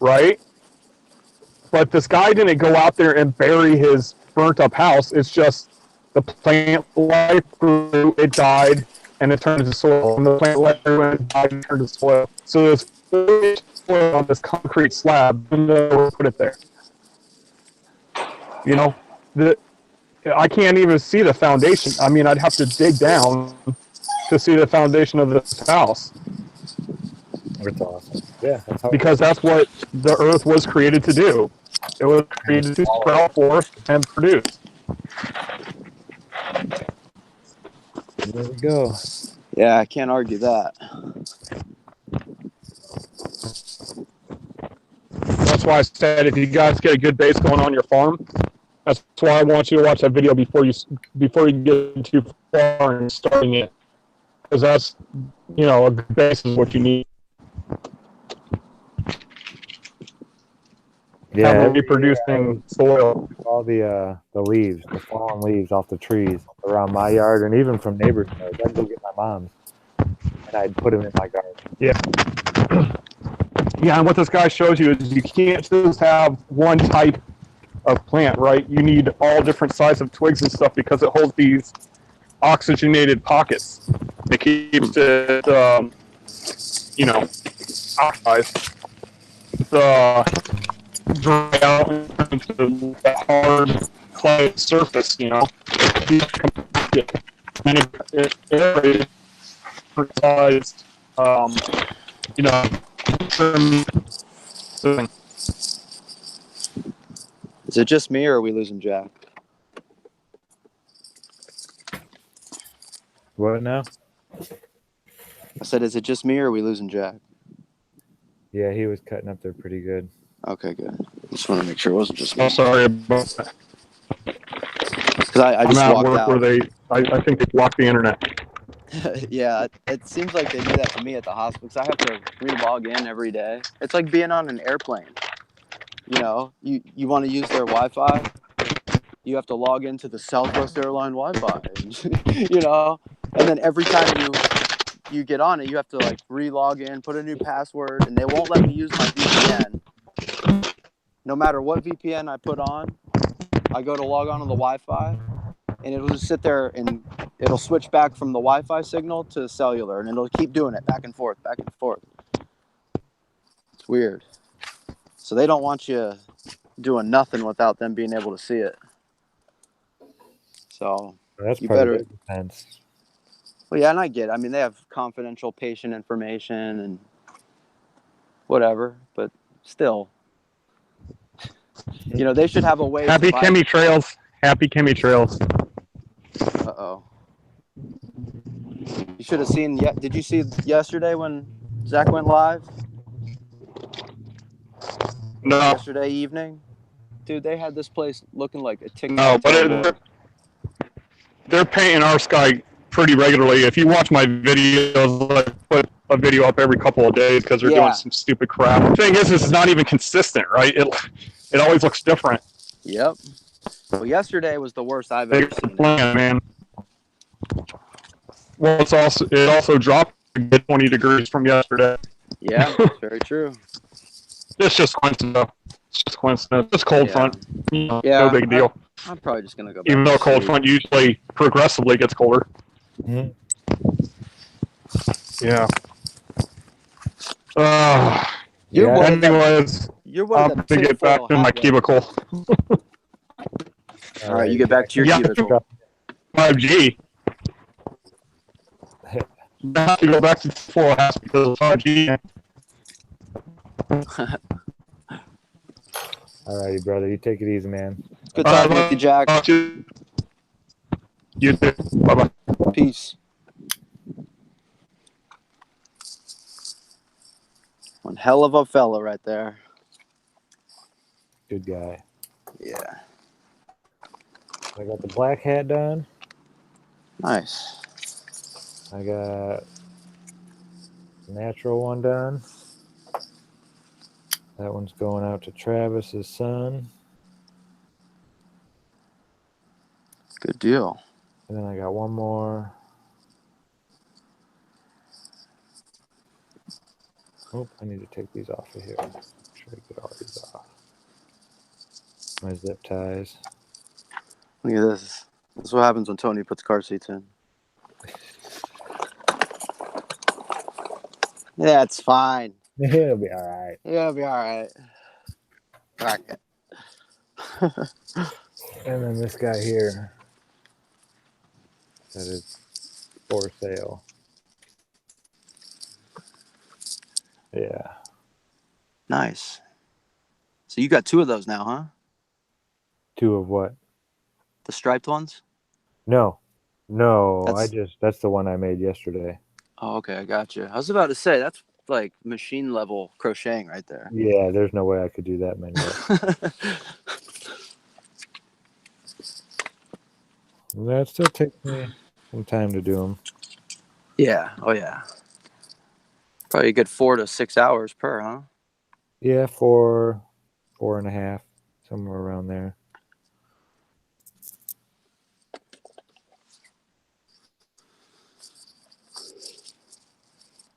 right? But this guy didn't go out there and bury his burnt up house. It's just the plant life grew, it died, and it turned into soil. And the plant life grew and died and turned into soil. So there's 4 inches of soil on this concrete slab, and never put it there. You know, I can't even see the foundation. I mean, I'd have to dig down to see the foundation of this house. That's awesome. Yeah, that's how Because that's what the earth was created to do. It was created to sprout forth and produce. there we go. Yeah, I can't argue that. That's why I said if you guys get a good base going on your farm, that's why I want you to watch that video before you get too far in starting it. Because that's, you know, a good base is what you need. Yeah, Have a reproducing soil. all the leaves, the fallen leaves off the trees around my yard, and even from neighbors' yards. I'd go get my mom's, and I'd put them in my garden. Yeah, and what this guy shows you is you can't just have one type of plant, right? You need all different sizes of twigs and stuff because it holds these oxygenated pockets. It keeps it, you know, oxidized. Dry out into the hard clay surface, you know. And it aerated, fertilized, you know. Is it just me or are we losing Jack? What now? I said, is it just me or are we losing Jack? Yeah, he was cutting up there pretty good. Okay, good. Just want to make sure it wasn't just me. I'm sorry about that. Because I I'm just at walked work out. where I think they blocked the internet. Yeah, it seems like they do that to me at the hospital because I have to re-log in every day. It's like being on an airplane. You know, you want to use their Wi-Fi, you have to log into the Southwest Airline Wi-Fi, you know, and then every time you get on it, you have to like re-log in, put a new password, and they won't let me use my VPN. No matter what VPN I put on, I go to log on to the Wi-Fi, and it'll just sit there and it'll switch back from the Wi-Fi signal to cellular, and it'll keep doing it back and forth, back and forth. It's weird. So they don't want you doing nothing without them being able to see it. So That's you part better. of their defense. Well, yeah, and I get it. I mean, they have confidential patient information and whatever, but still, you know, they should have a way Happy to chemtrails. Happy chemtrails. Uh-oh. You should have seen. Did you see yesterday when Zach went live? No, Yesterday evening? Dude, they had this place looking like a no, TikTok but billboard. they're painting our sky pretty regularly. If you watch my videos, I put a video up every couple of days because they're doing Yeah. some stupid crap. The thing is, this is not even consistent, right? It always looks different. Yep. Well, yesterday was the worst I've They ever got the seen it. plan, man. Well, it also dropped a good 20 degrees from yesterday. Yeah, it's very true. It's just coincidence. Though. It's just coincidence. Just cold front. You know, Yeah, no big deal. I'm probably just going to go back Even to though cold sleep. front usually progressively gets colder. Mhm. Yeah. You're Yeah. one of them. Anyways, You're one I'm of them going to get back tinfoil to my hat wearers. cubicle. All right, you get back to your Yeah. cubicle. 5G. I have to go back to full house because of 5G. Alrighty, brother. You take it easy, man. Good talking with you, Jack. You too. Bye-bye. Peace. One hell of a fella right there. Good guy. Yeah. I got the black hat done. Nice. I got the natural one done. That one's going out to Travis's son. Good deal. And then I got one more. Oh, I need to take these off of here. Make sure I get all these off. My zip ties. Look at this. This is what happens when Tony puts car seats in. Yeah, it's fine. It'll be all right. Yeah, it'll be all right. All right. And then this guy here. That is for sale. Yeah. Nice. So you got two of those now, huh? Two of what? The striped ones? No. That's- That's the one I made yesterday. Oh, okay, I got you. I was about to say, that's like machine level crocheting right there. Yeah, there's no way I could do that many. That still takes me some time to do them. Yeah. Oh, yeah. Probably a good 4 to 6 hours per, huh? Yeah, 4.5, somewhere around there.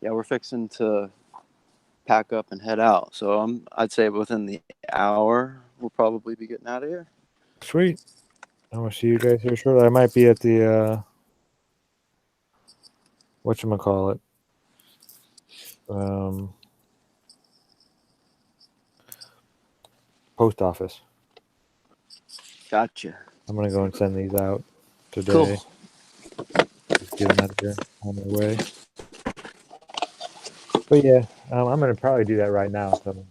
Yeah, we're fixing to pack up and head out. So I'd say within the hour, we'll probably be getting out of here. Sweet. I'm gonna see you guys here shortly. I might be at the whatchamacallit. Post office. Gotcha. I'm gonna go and send these out today. Cool. Just get them out of here on their way. But yeah, I'm gonna probably do that right now. So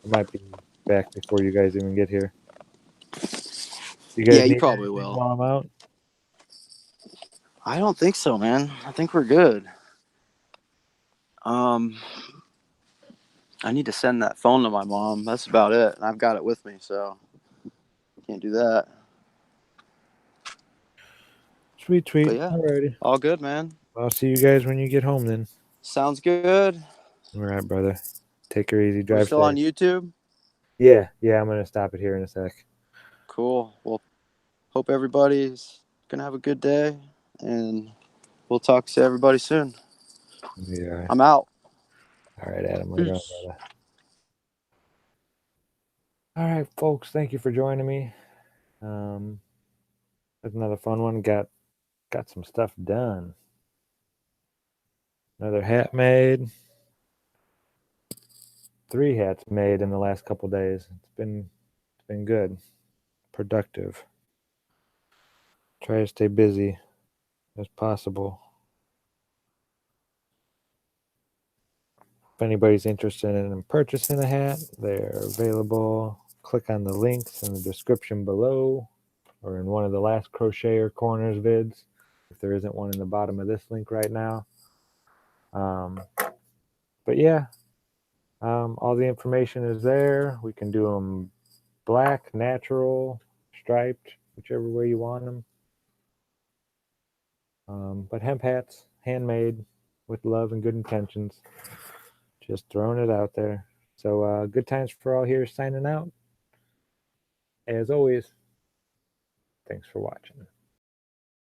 I might be back before you guys even get here. You guys Yeah, you need probably anything will. while I'm out? I don't think so, man. I think we're good. I need to send that phone to my mom. That's about it. And I've got it with me, so can't do that. Sweet, sweet. But yeah, Alrighty. all good, man. I'll see you guys when you get home then. Sounds good. All right, brother. Take her easy. We're Drive still on safe. YouTube. Yeah, I'm gonna stop it here in a sec. Cool. Well, hope everybody's gonna have a good day, and we'll talk to everybody soon. Yeah. I'm out. All right, Adam. Later on, Peace. brother. All right, folks. Thank you for joining me. That's another fun one. Got some stuff done. Another hat made. 3 hats made in the last couple days. It's been good, productive. Try to stay busy as possible. If anybody's interested in purchasing a hat, they're available. Click on the links in the description below or in one of the last Crocheter Corners vids, if there isn't one in the bottom of this link right now. But yeah, all the information is there. We can do them black, natural, striped, whichever way you want them. But hemp hats, handmade, with love and good intentions. Just throwing it out there. So good times for all here signing out. As always, thanks for watching.